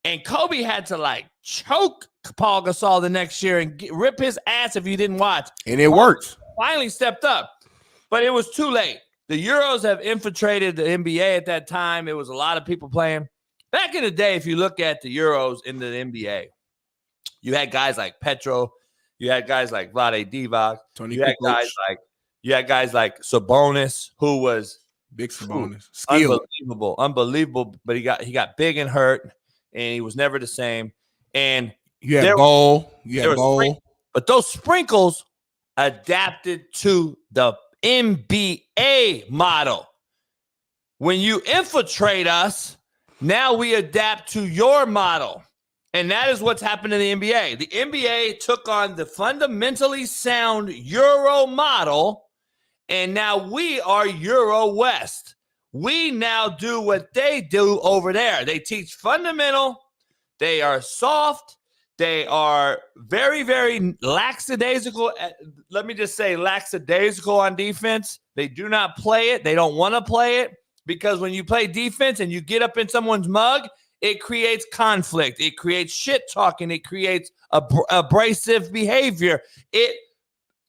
And Kobe had to like choke Paul Gasol the next year and rip his ass if you didn't watch. And it worked. Finally stepped up, but it was too late. The Euros have infiltrated the NBA at that time. It was a lot of people playing. Back in the day, if you look at the Euros in the NBA, you had guys like Petro, you had guys like Vlade Divac, you had guys like Sabonis, who was big Sabonis, unbelievable. But he got big and hurt. And he was never the same. And you had Bowl. But those sprinkles adapted to the NBA model. When you infiltrate us, now we adapt to your model. And that is what's happened in the NBA. The NBA took on the fundamentally sound Euro model, and now we are Euro West. We now do what they do over there. They teach fundamental. They are soft. They are very, very lackadaisical. Let me just say lackadaisical on defense. They do not play it. They don't want to play it, because when you play defense and you get up in someone's mug, it creates conflict. It creates shit talking. It creates abrasive behavior. It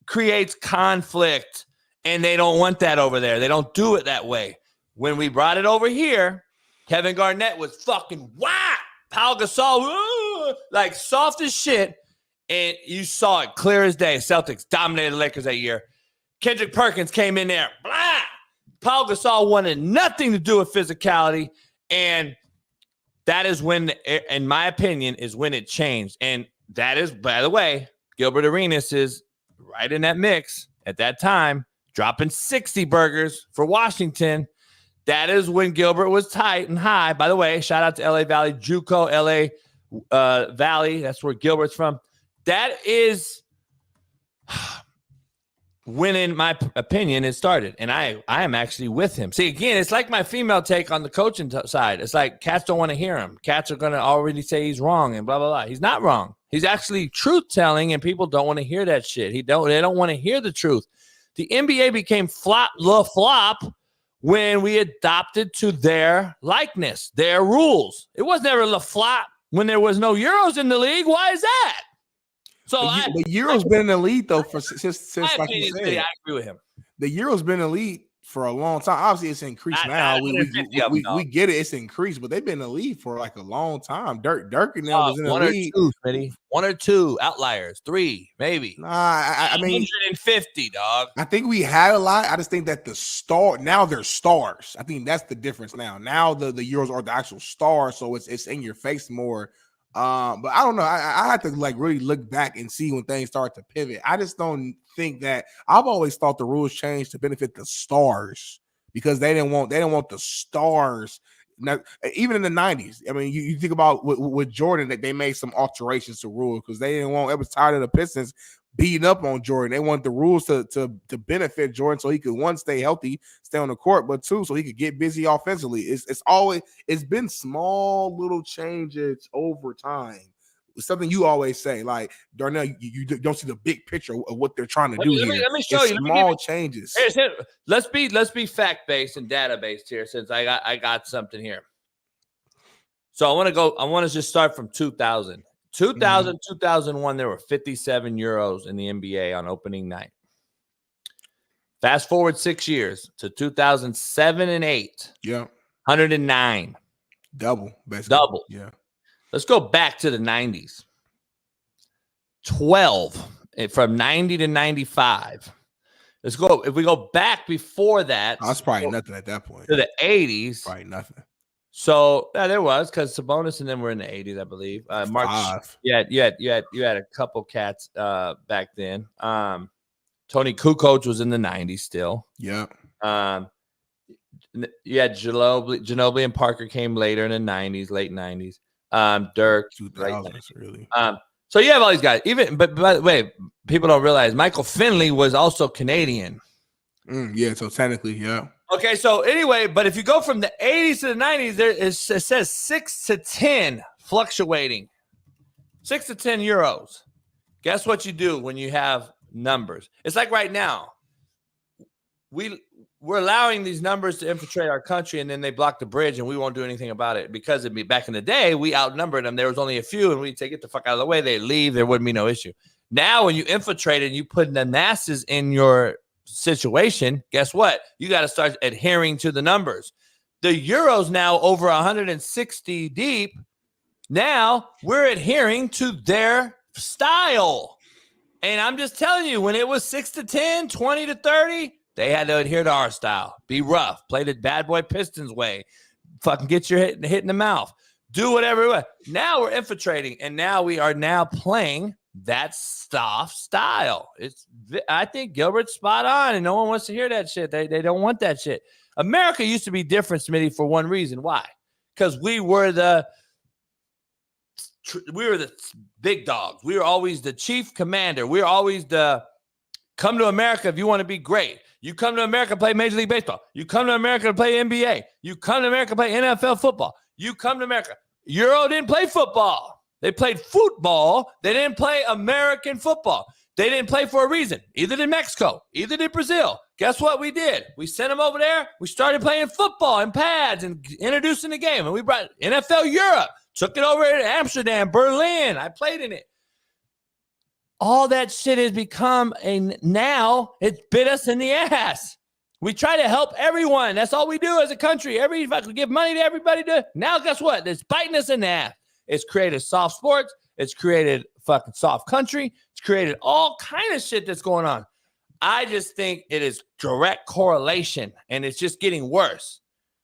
creates conflict, and they don't want that over there. They don't do it that way. When we brought it over here, Kevin Garnett was fucking whack. Paul Gasol, like soft as shit. And you saw it clear as day. Celtics dominated the Lakers that year. Kendrick Perkins came in there. Blah. Paul Gasol wanted nothing to do with physicality. And that is when, in my opinion, is when it changed. And that is, by the way, Gilbert Arenas is right in that mix at that time, dropping 60 burgers for Washington. That is when Gilbert was tight and high. By the way, shout out to LA Valley, JUCO, LA Valley. That's where Gilbert's from. That is when, in my opinion, it started. And I am actually with him. See, again, it's like my female take on the coaching side. It's like cats don't want to hear him. Cats are going to already say he's wrong and blah, blah, blah. He's not wrong. He's actually truth-telling, and people don't want to hear that shit. They don't want to hear the truth. The NBA became flop when we adopted to their likeness, their rules. It was never the flop when there was no Euros in the league. Why is that? So the Euro's been in the league though since like you said. I agree with him. The Euro's been in the league for a long time. Obviously, it's increased now. We get it. It's increased, but they've been in the league for like a long time. Dirk and them was in the league. One or two outliers, 3 maybe. Nah, I mean 150, dog. I think we had a lot. I just think that now they're stars. I think that's the difference now. Now the Euros are the actual stars, so it's in your face more. But I don't know. I have to like really look back and see when things start to pivot. I just don't think that. I've always thought the rules changed to benefit the stars, because they didn't want the stars. Now, even in the 90s, I mean, you think about with Jordan, that they made some alterations to rules because they didn't want. It was tired of the Pistons beating up on Jordan. They wanted the rules to benefit Jordan so he could, 1, stay healthy, stay on the court, but 2, so he could get busy offensively. It's been small little changes over time. something you always say, like Darnell, you don't see the big picture of what they're trying to do here. Let me show it's you small changes. Let's be fact based and data based here, since I got something here. So I want to just start from 2000. 2001, there were 57 Euros in the NBA on opening night. Fast forward 6 years to 2007 and 8. Yeah. 109. Double, basically. Double. Yeah. Let's go back to the 90s. 12 from 90 to 95. Let's go. If we go back before that. That's probably nothing at that point. To the 80s. Probably nothing. So there was, because Sabonis and them were in the 80s, I believe. Mark, you had a couple cats back then. Tony Kukoc was in the 90s still. Yeah. You had Ginobili and Parker came later in the 90s, late 90s. Dirk, 2000s, really. So you have all these guys. But by the way, people don't realize Michael Finley was also Canadian. Yeah, so technically, yeah. Okay, so anyway, but if you go from the 80s to the 90s, it says 6 to 10 fluctuating. 6 to 10 Euros. Guess what you do when you have numbers? It's like right now. We're allowing these numbers to infiltrate our country, and then they block the bridge, and we won't do anything about it, because it'd be back in the day, we outnumbered them. There was only a few, and we'd say, get the fuck out of the way. They leave. There wouldn't be no issue. Now, when you infiltrate and you put the masses in your situation, guess what? You got to start adhering to the numbers. The Euros now over 160 deep. Now we're adhering to their style. And I'm just telling you, when it was 6 to 10, 20 to 30, they had to adhere to our style. Be rough. Play the bad boy Pistons way. Fucking get your hit in the mouth. Do whatever. Now we're infiltrating, and now we are now playing that soft style. I think Gilbert's spot on, and no one wants to hear that shit. They don't want that shit. America used to be different, Smitty, for one reason. Why? Because we were the big dogs. We were always the chief commander. We were always the come to America if you want to be great. You come to America to play Major League Baseball. You come to America to play NBA. You come to America to play NFL football. You come to America. Euro didn't play football. They played football. They didn't play American football. They didn't play for a reason. Either did Mexico. Either did Brazil. Guess what we did? We sent them over there. We started playing football in pads and introducing the game. And we brought NFL Europe. Took it over to Amsterdam, Berlin. I played in it. All that shit has become now it bit us in the ass. We try to help everyone. That's all we do as a country. We give money to everybody. Now guess what? It's biting us in the ass. It's created soft sports. It's created fucking soft country. It's created all kind of shit that's going on. I just think it is direct correlation, and it's just getting worse.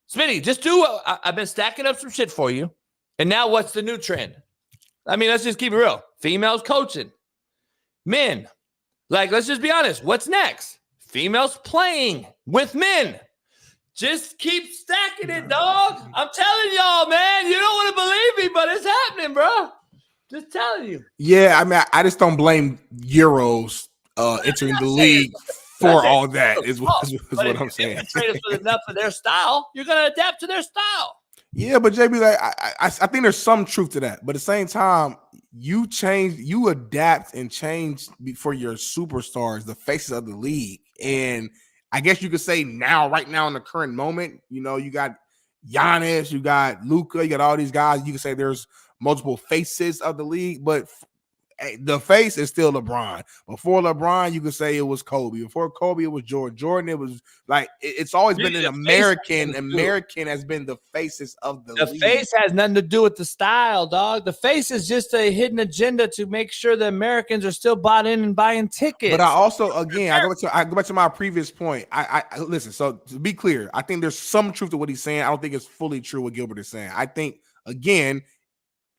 Smitty, just do I've been stacking up some shit for you. And now what's the new trend? I mean, let's just keep it real. Females coaching. Men. Like, let's just be honest. What's next? Females playing with men. Just keep stacking it, dog. I'm telling y'all, man. You don't want to believe me, but it's happening, bro. Just telling you. Yeah, I mean, I just don't blame Euros entering the league for all that. Is what I'm saying. If you trade us with enough of their style, you're gonna adapt to their style. Yeah, but JB, like I think there's some truth to that. But at the same time, you adapt and change for your superstars, the faces of the league. And I guess you could say right now in the current moment, you got Giannis, you got Luka, you got all these guys. You can say there's multiple faces of the league, but the face is still LeBron. Before LeBron, you could say it was Kobe. Before Kobe, it was Jordan. Jordan, it was like it's always been an American. American has been the faces of the league. Face has nothing to do with the style, dog. The face is just a hidden agenda to make sure the Americans are still bought in and buying tickets. But I also, again, I go back to my previous point. I listen. So to be clear, I think there's some truth to what he's saying. I don't think it's fully true what Gilbert is saying. I think again,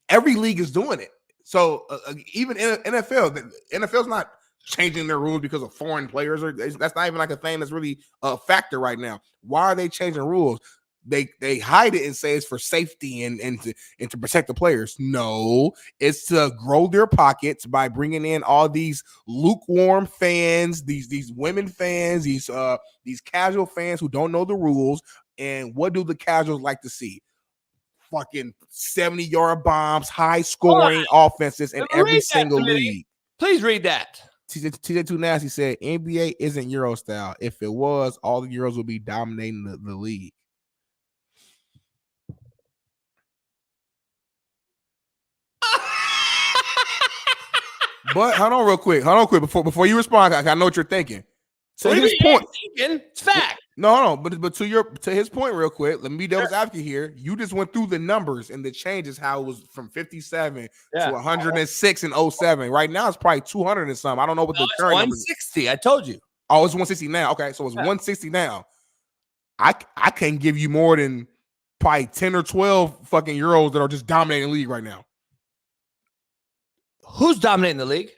every league is doing it. So even in NFL, the NFL's not changing their rules because of foreign players, or that's not even like a thing that's really a factor right now. Why are they changing rules? They hide it and say it's for safety and to protect the players. No, it's to grow their pockets by bringing in all these lukewarm fans, these women fans, these casual fans who don't know the rules. And what do the casuals like to see? fucking 70-yard bombs, high scoring offenses in every single league. Please read that. TJ Too Nasty said NBA isn't Euro style. If it was, all the Euros would be dominating the league. But hold on real quick. Before you respond, I know what you're thinking. To his point, it's fact. No, but to his point, real quick. Let me be devil's advocate here. You just went through the numbers and the changes. How it was from 57 to 106 in 07. Right now, it's probably 200 and something. I don't know what the current 160. I told you. Oh, it's 160 now. Okay, so it's 160 now. I can't give you more than probably 10 or 12 fucking Euros that are just dominating the league right now. Who's dominating the league?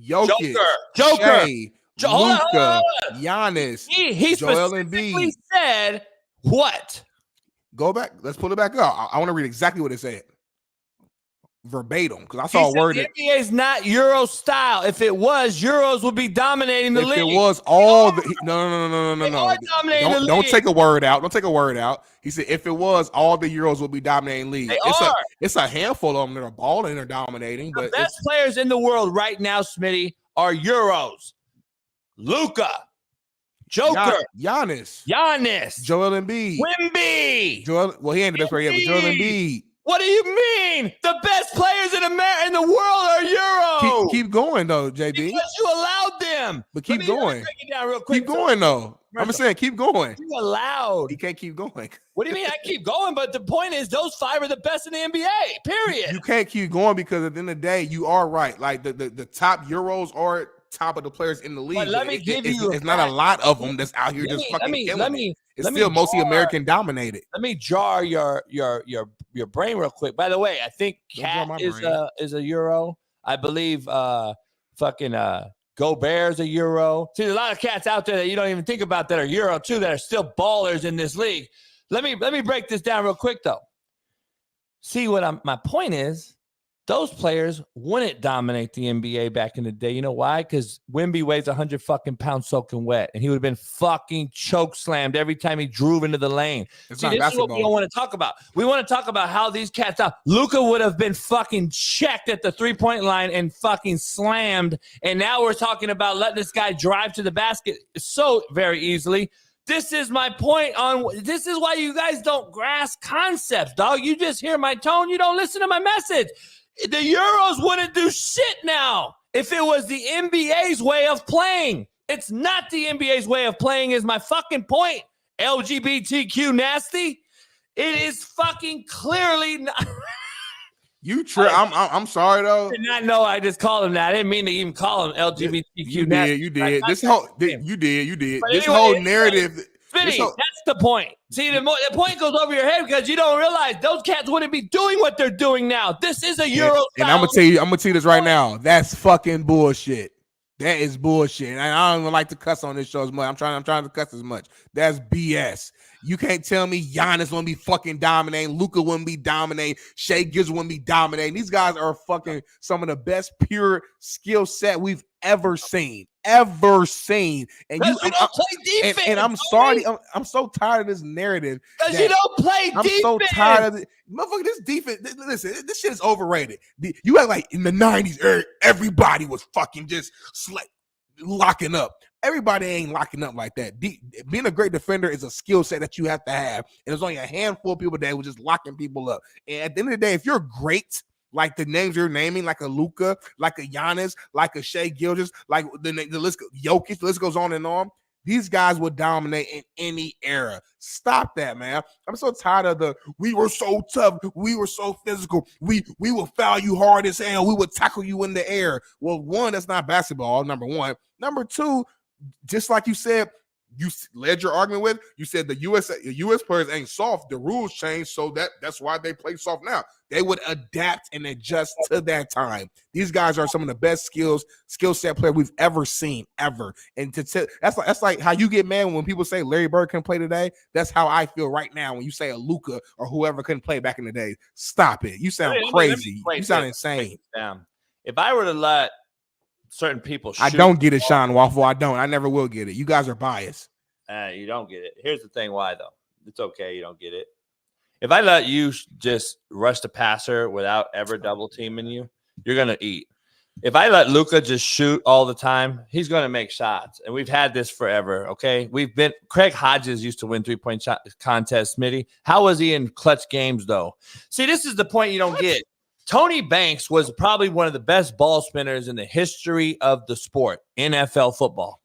Jokic, Joker, Shea, Luka, Giannis, he Joel specifically Embiid. said what? Go back. Let's pull it back up. I want to read exactly what it said. Verbatim, because I saw a word the NBA is not Euro style. If it was, Euros would be dominating the league. If it was all the no. Don't take a word out. Don't take a word out. He said if it was, all the Euros would be dominating league. It's a handful of them that are balling and are dominating. The But best players in the world right now, Smitty, are Euros. Luka, Joker, Giannis, Joel Embiid, Wemby. Well, he ain't the best player yet, but Joel Embiid. What do you mean? The best players in the world are Euros. Keep going though, JB. Because you allowed them. But keep going. Break it down real quick. Keep going though. I'm just saying, keep going. You allowed. He can't keep going. What do you mean? I keep going, but the point is, those five are the best in the NBA. Period. You can't keep going because at the end of the day, you are right. Like the top Euros are top of the players in the league. But let me give you. It's not a lot of them that's out here just fucking killing it. It's still mostly American dominated. Let me jar your brain real quick. By the way, I think Cat is a Euro. I believe Go Bears a Euro. See, there's a lot of cats out there that you don't even think about that are Euro too, that are still ballers in this league. Let me break this down real quick though. See what my point is. Those players wouldn't dominate the NBA back in the day. You know why? Because Wemby weighs 100 fucking pounds soaking wet, and he would have been fucking choke slammed every time he drove into the lane. See, this is what we don't want to talk about. We want to talk about how these cats out. Luka would have been fucking checked at the 3-point line and fucking slammed, and now we're talking about letting this guy drive to the basket so very easily. This is my point this is why you guys don't grasp concepts, dog. You just hear my tone. You don't listen to my message. The Euros wouldn't do shit now if it was the NBA's way of playing. It's not the NBA's way of playing is my fucking point. LGBTQ nasty. It is fucking clearly not. I'm sorry though. I did not know I just called him that. I didn't mean to even call him LGBTQ nasty. You did. You did. This whole narrative. Smitty, that's the point. See, the point goes over your head because you don't realize those cats wouldn't be doing what they're doing now. This is a Euro. And I'm gonna tell you this right now. That's fucking bullshit. That is bullshit. And I don't even like to cuss on this show as much. I'm trying to cuss as much. That's BS. You can't tell me Giannis wouldn't be fucking dominating. Luka wouldn't be dominating. Shea Gilgeous wouldn't be dominating. These guys are fucking some of the best pure skill set we've ever seen. And you don't play defense. And I'm sorry. I'm so tired of this narrative. Because you don't play defense. I'm so tired of it. Motherfucker, this defense. Listen, this shit is overrated. You act like in the 90s, everybody was fucking just locking up. Everybody ain't locking up like that. Being a great defender is a skill set that you have to have. And there's only a handful of people that were just locking people up. And at the end of the day, if you're great, like the names you're naming, like a Luka, like a Giannis, like a Shea Gilgeous, like the list, Jokic, the list goes on and on. These guys would dominate in any era. Stop that, man. I'm so tired of we were so tough, we were so physical, we will foul you hard as hell, we would tackle you in the air. Well, one, that's not basketball, number one. Number two, just like you said, you led your argument with, you said the U.S. players ain't soft. The rules changed, so that's why they play soft now. They would adapt and adjust to that time. These guys are some of the best skill set players we've ever seen, ever. And that's like how you get mad when people say Larry Bird couldn't play today. That's how I feel right now when you say a Luka or whoever couldn't play back in the day. Stop it. You sound crazy. You sound insane. If I were to let certain people shoot, I don't get it, Shaun Waffle. I don't. I never will get it. You guys are biased. You don't get it. Here's the thing why, though. It's okay you don't get it. If I let you just rush the passer without ever double teaming you, you're going to eat. If I let Luka just shoot all the time, he's going to make shots. And we've had this forever, okay? Craig Hodges used to win three-point shot contests, Smitty. How was he in clutch games, though? See, this is the point you don't get. Tony Banks was probably one of the best ball spinners in the history of the sport, NFL football.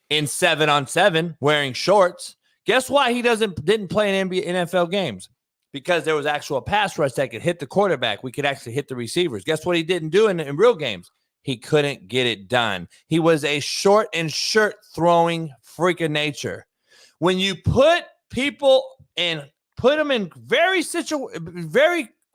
In 7-on-7, wearing shorts. Guess why he didn't play in NFL games? Because there was actual pass rush that could hit the quarterback. We could actually hit the receivers. Guess what he didn't do in real games? He couldn't get it done. He was a short and shirt throwing freak of nature. When you put people and put them in very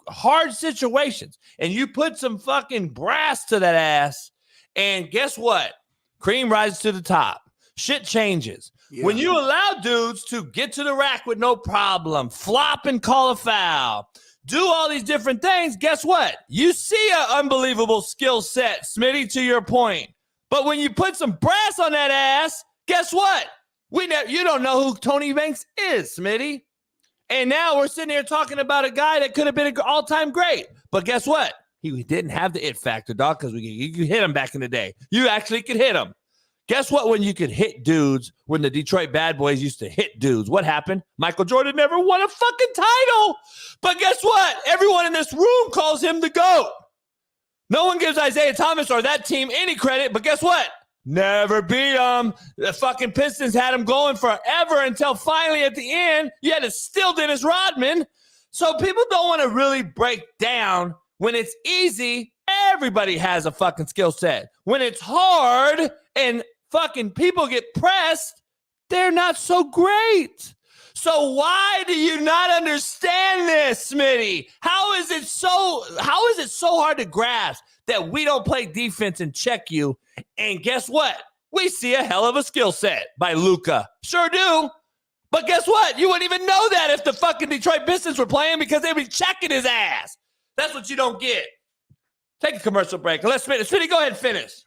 hard situations, and you put some fucking brass to that ass, and guess what? Cream rises to the top. Shit changes. Yeah. When you allow dudes to get to the rack with no problem, flop and call a foul, do all these different things, guess what? You see an unbelievable skill set, Smitty, to your point. But when you put some brass on that ass, guess what? You don't know who Tony Banks is, Smitty. And now we're sitting here talking about a guy that could have been an all-time great. But guess what? He didn't have the it factor, dog, because you could hit him back in the day. You actually could hit him. Guess what? When you could hit dudes, when the Detroit Bad Boys used to hit dudes, what happened? Michael Jordan never won a fucking title. But guess what? Everyone in this room calls him the GOAT. No one gives Isaiah Thomas or that team any credit, but guess what? Never beat them. The fucking Pistons had him going forever until finally at the end, you had to steal Dennis Rodman. So people don't want to really break down when it's easy. Everybody has a fucking skill set. When it's hard and fucking people get pressed, they're not so great. So why do you not understand this, Smitty? How is it so hard to grasp that we don't play defense and check you? And guess what? We see a hell of a skill set by Luka. Sure do. But guess what? You wouldn't even know that if the fucking Detroit Pistons were playing because they'd be checking his ass. That's what you don't get. Take a commercial break. Let's finish. Smitty, go ahead and finish.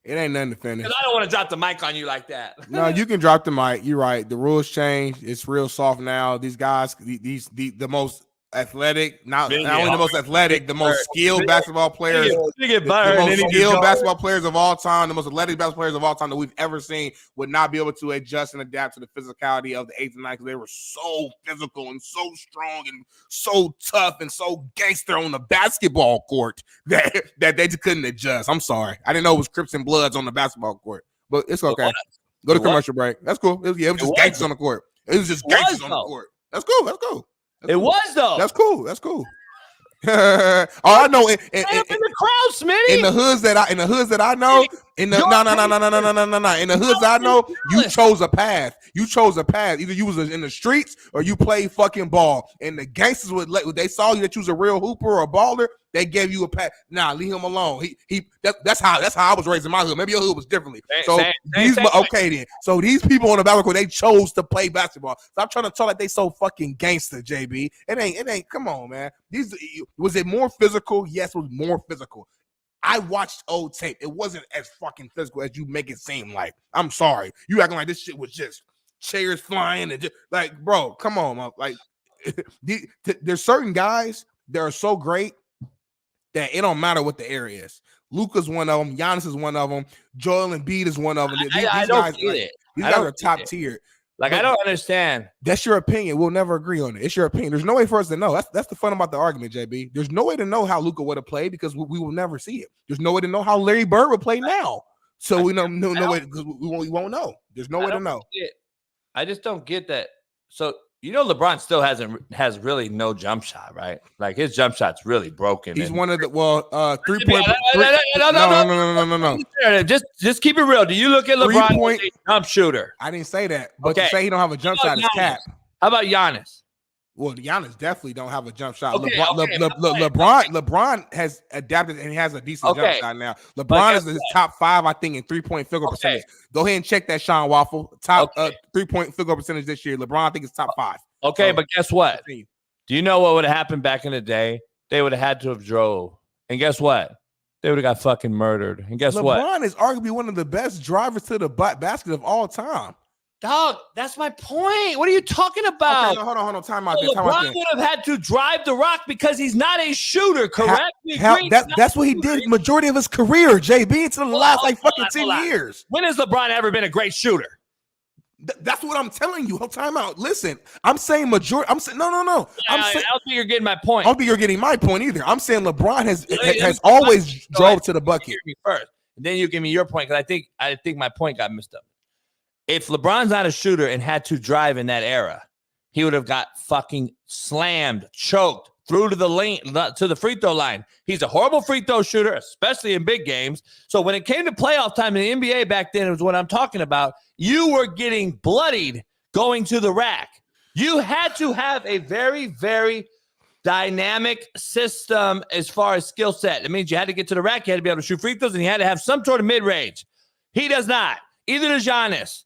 It ain't nothing to finish. Because I don't want to drop the mic on you like that. No, you can drop the mic. You're right. The rules changed. It's real soft now. These guys, the most athletic, not only the most athletic, the most skilled basketball players, the most skilled basketball players of all time, the most athletic basketball players of all time that we've ever seen would not be able to adjust and adapt to the physicality of the 8th and 9th because they were so physical and so strong and so tough and so gangster on the basketball court that they just couldn't adjust. I'm sorry. I didn't know it was Crips and Bloods on the basketball court, but it's okay. Go to commercial break. That's cool. It was just gangsters on the court. It was just gangsters on the court. That's cool. That's cool. It was though. That's cool. That's cool. All I know in the crowd, Smitty. In the hoods that I know, in the no. In the hoods I know, you chose a path. You chose a path. Either you was in the streets or you played fucking ball. And the gangsters they saw you that you was a real hooper or a baller. They gave you a path. Nah, leave him alone. That's how I was raised in my hood. Maybe your hood was differently. Okay then. So these people on the basketball court, they chose to play basketball. So I'm trying to talk like they so fucking gangster, JB. It ain't. Come on, man. Was it more physical? Yes, it was more physical. I watched old tape. It wasn't as fucking physical as you make it seem like. I'm sorry. You acting like this shit was just chairs flying and just like, bro, come on, man. Like there's certain guys that are so great that it don't matter what the area is. Luka's one of them. Giannis is one of them. Joel Embiid is one of them. I don't get it. These guys are top tier. Like, I don't understand. That's your opinion. We'll never agree on it. It's your opinion. There's no way for us to know. That's the fun about the argument, JB. There's no way to know how Luka would have played because we will never see it. There's no way to know how Larry Bird would play now. So we know no way because we won't know. There's no way to know. I just don't get that. So LeBron still has really no jump shot, right? Like his jump shot's really broken. He's one of the 3-point. No. Just keep it real. Do you look at LeBron as a jump shooter? I didn't say that, but to say he don't have a jump shot is cap. How about Giannis? Well, Giannis definitely don't have a jump shot. LeBron has adapted and he has a decent jump shot now. LeBron is his top 5, I think, in 3-point field goal percentage. Go ahead and check that, Shaun Waffle. Top 3-point field goal percentage this year. LeBron, I think, is top 5. Okay, but guess what? Do you know what would have happened back in the day? They would have had to have drove. And guess what? They would have got fucking murdered. And guess what? LeBron is arguably one of the best drivers to the basket of all time. Dog, that's my point. What are you talking about? Okay, no, hold on. Time out. So LeBron would have had to drive the rock because he's not a shooter, correct? That's what he did majority of his career, JB, until the last fucking 10 years. When has LeBron ever been a great shooter? That's what I'm telling you. Time out. Listen, I'm saying majority. I'm saying no. I don't think you're getting my point. I don't think you're getting my point either. I'm saying LeBron has always drove to the bucket. Hear me first, and then you give me your point because I think my point got messed up. If LeBron's not a shooter and had to drive in that era, he would have got fucking slammed, choked, through to the lane, to the free throw line. He's a horrible free throw shooter, especially in big games. So when it came to playoff time in the NBA back then, it was what I'm talking about. You were getting bloodied going to the rack. You had to have a very, very dynamic system as far as skill set. It means you had to get to the rack, you had to be able to shoot free throws, and you had to have some sort of mid-range. He does not. Either does Giannis.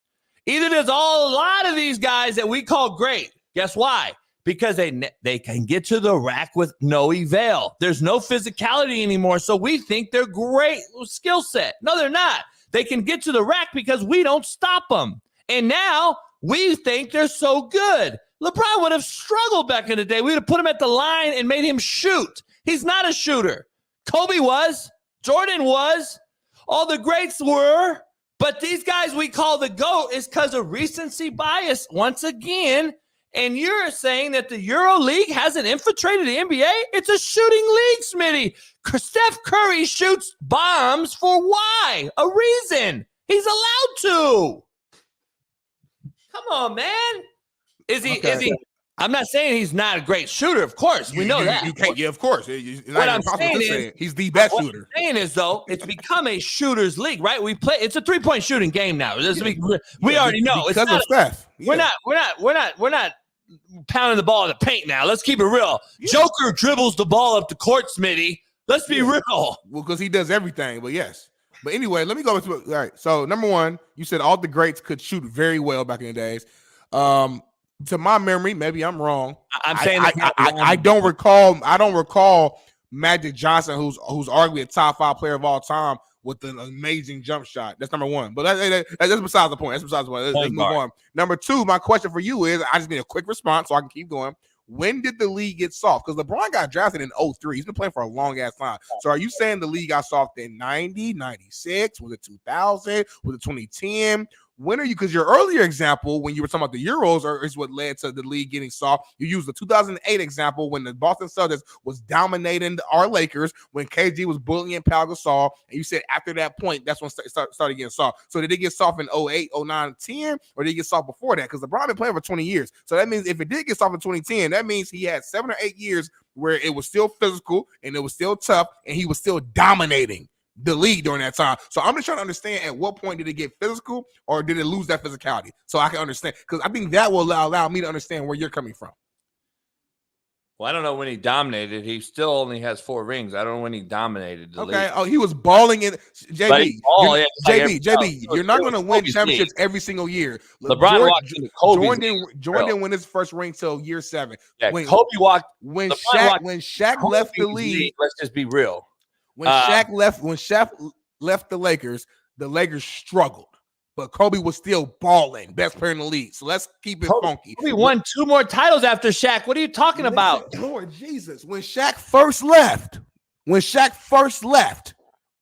Either does a lot of these guys that we call great. Guess why? Because they can get to the rack with no eval. There's no physicality anymore, so we think they're great skill set. No, they're not. They can get to the rack because we don't stop them. And now we think they're so good. LeBron would have struggled back in the day. We would have put him at the line and made him shoot. He's not a shooter. Kobe was. Jordan was. All the greats were. But these guys we call the GOAT is because of recency bias once again. And you're saying that the Euro League hasn't infiltrated the NBA? It's a shooting league, Smitty. Steph Curry shoots bombs for why? A reason. He's allowed to. Come on, man. Is he? I'm not saying he's not a great shooter. Of course, we know that. You can't. Yeah, of course. What I'm saying is, he's the best shooter. What I'm saying is, though, it's become a shooter's league, right? It's a 3-point shooting game now. We already know because of Steph. Yeah. We're not pounding the ball in the paint now. Let's keep it real. Yeah. Joker dribbles the ball up the court, Smitty. Let's be real. Well, because he does everything. But yes. But anyway, let me go to it. All right. So number one, you said all the greats could shoot very well back in the days. To my memory, maybe I'm wrong. I'm saying I don't recall Magic Johnson, who's arguably a top 5 player of all time, with an amazing jump shot. That's number one. But that's besides the point. That's besides the point. Let's move on. Number two, my question for you is, I just need a quick response so I can keep going. When did the league get soft? Because LeBron got drafted in 2003. He's been playing for a long-ass time. So are you saying the league got soft in 90, 96? Was it 2000? Was it 2010? When are you? Because your earlier example, when you were talking about the Euros, is what led to the league getting soft. You used the 2008 example when the Boston Celtics was dominating our Lakers, when KG was bullying Pau Gasol, and you said after that point, that's when it started getting soft. So did it get soft in 08, 09, 10, or did it get soft before that? Because LeBron been playing for 20 years. So that means if it did get soft in 2010, that means he had 7 or 8 years where it was still physical and it was still tough and he was still dominating the league during that time. So I'm just trying to understand, at what point did it get physical or did it lose that physicality? So I can understand, because I think that will allow me to understand where you're coming from. Well, I don't know when he dominated. He still only has 4 rings. I don't know when he dominated the league. Oh, he was balling in JB. You're not going to win championships every single year. LeBron walked into Kobe's Jordan didn't win his first ring till year 7. Yeah, Kobe walked when Shaq left the league. Let's just be real. When Shaq left the Lakers struggled, but Kobe was still balling, best player in the league. So let's keep it funky. Kobe won 2 more titles after Shaq. What are you talking about? Lord Jesus, when Shaq first left,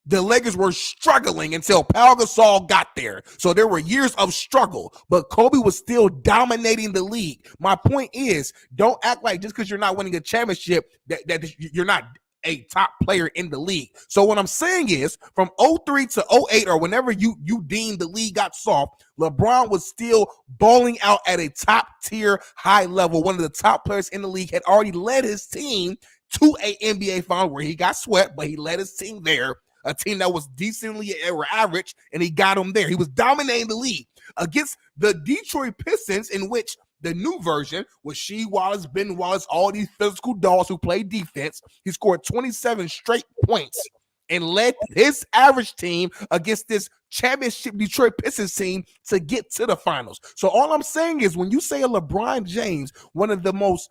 the Lakers were struggling until Pau Gasol got there. So there were years of struggle, but Kobe was still dominating the league. My point is, don't act like just because you're not winning a championship that you're not a top player in the league. So what I'm saying is, from 03 to 08, or whenever you deem the league got soft, LeBron was still balling out at a top tier high level. One of the top players in the league, had already led his team to a NBA final where he got swept, but he led his team there, a team that was decently average, and he got them there. He was dominating the league against the Detroit Pistons, in which the new version was Shea Wallace, Ben Wallace, all these physical dogs who play defense. He scored 27 straight points and led his average team against this championship Detroit Pistons team to get to the finals. So all I'm saying is, when you say a LeBron James, one of the most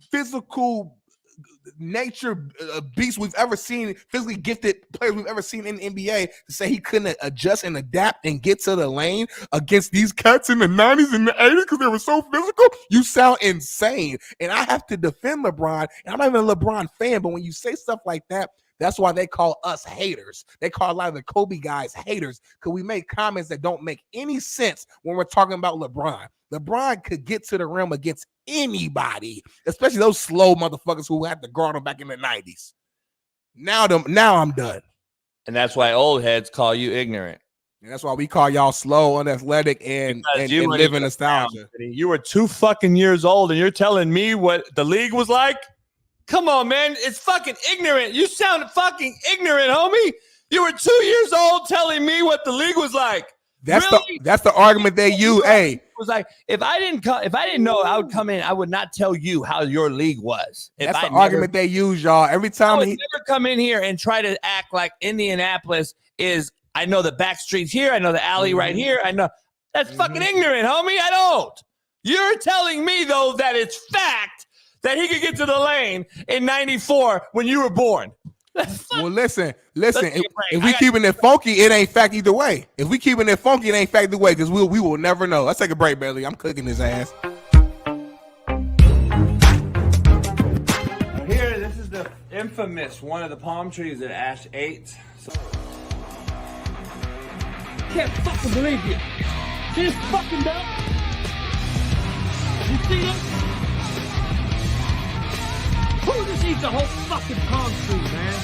physical nature beasts we've ever seen, physically gifted players we've ever seen in the NBA, to say he couldn't adjust and adapt and get to the lane against these cats in the 90s and the 80s because they were so physical? You sound insane. And I have to defend LeBron, and I'm not even a LeBron fan, but when you say stuff like that, that's why they call us haters. They call a lot of the Kobe guys haters, because we make comments that don't make any sense when we're talking about LeBron. LeBron could get to the rim against anybody, especially those slow motherfuckers who had to guard him back in the 90s. Now I'm done. And that's why old heads call you ignorant. And that's why we call y'all slow, unathletic, and live in nostalgia. You were 2 fucking years old, and you're telling me what the league was like? Come on, man. It's fucking ignorant. You sound fucking ignorant, homie. You were 2 years old telling me what the league was like. That's the argument they use. Hey, it was like, if I didn't know I would come in, I would not tell you how your league was. That's the argument they use, y'all. Every time I would never come in here and try to act like Indianapolis is. I know the back streets here. I know the alley right here. I know that's fucking ignorant, homie. I don't. You're telling me though that it's fact that he could get to the lane in '94 when you were born. Well, listen. If we keeping it funky, it ain't fact either way. If we keeping it funky, it ain't fact either way, because we will never know. Let's take a break, Bailey. I'm cooking his ass. Here, this is the infamous one of the palm trees at Ash 8. Can't fucking believe you. See this fucking belt? You see this? Who just eats a whole fucking palm tree, man?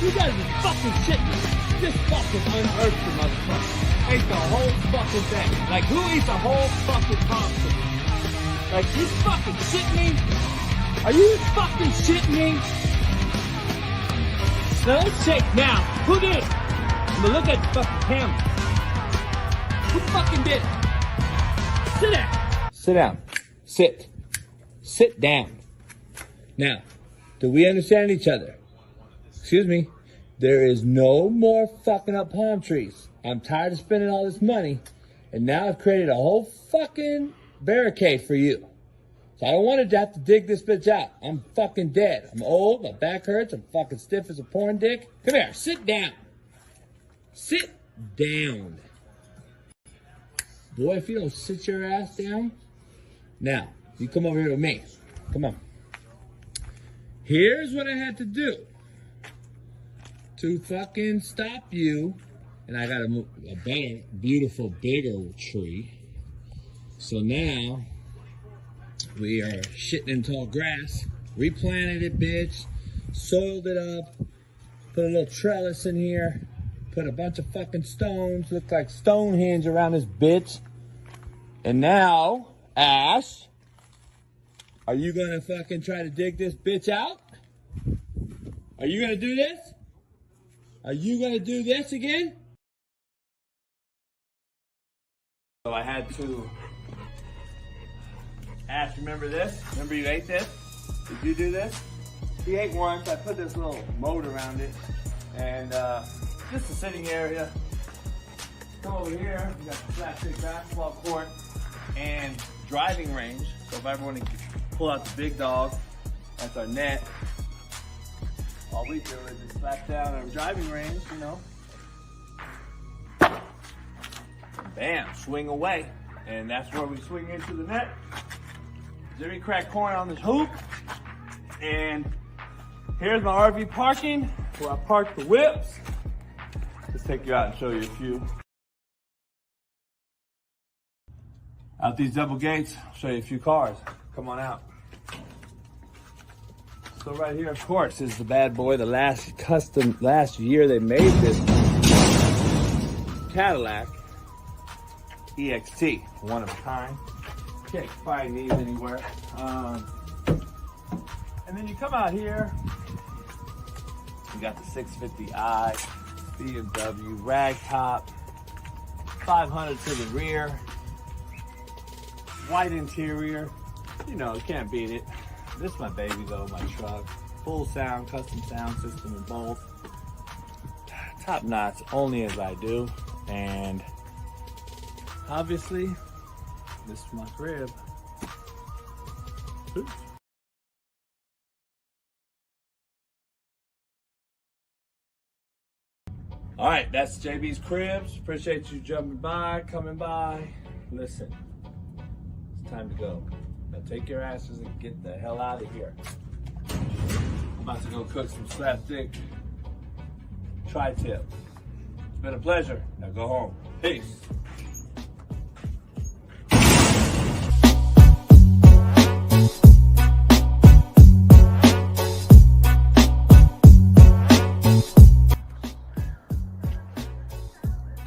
You guys are fucking shitting. Just fucking unearthed the motherfucker. Ate the whole fucking thing. Like, who eats a whole fucking palm tree? Like, you fucking shitting me? Are you fucking shitting me? Now, let's check now. Who did it? I'm gonna look at the fucking camera. Who fucking did it? Sit down. Sit down. Sit. Sit down. Now, do we understand each other? Excuse me. There is no more fucking up palm trees. I'm tired of spending all this money, and now I've created a whole fucking barricade for you. So I don't want to have to dig this bitch out. I'm fucking dead. I'm old. My back hurts. I'm fucking stiff as a porn dick. Come here. Sit down. Sit down. Boy, if you don't sit your ass down. Now, you come over here with me. Come on. Here's what I had to do to fucking stop you. And I got a better, beautiful, bigger tree. So now we are shitting in tall grass. Replanted it, bitch. Soiled it up. Put a little trellis in here. Put a bunch of fucking stones. Look like Stonehenge around this bitch. And now, Ash, are you gonna fucking try to dig this bitch out? Are you gonna do this? Are you gonna do this again? So I had to. Ash, remember this? Remember you ate this? Did you do this? He ate once. I put this little moat around it. And just a sitting area. Come over here. We got the flat stick basketball court and driving range. So if everyone can pull out the big dog, that's our net. All we do is just slap down our driving range, you know. Bam, swing away. And that's where we swing into the net. Jimmy crack corn on this hoop. And here's my RV parking where I park the whips. Let's take you out and show you a few. Out these double gates, I'll show you a few cars. Come on out. So right here, of course, is the bad boy. The last year they made this Cadillac EXT, one of a kind. Can't find these anywhere. And then you come out here, you got the 650i, BMW, rag top, 500 to the rear, white interior. You know, you can't beat it. This is my baby though, my truck. Full sound, custom sound system in both. Top notch, only as I do. And obviously, this is my crib. Oops. All right, that's JB's Cribs. Appreciate you coming by. Listen, it's time to go. Now take your asses and get the hell out of here. I'm about to go cook some slapstick tri-tip. It's been a pleasure. Now go home. Peace.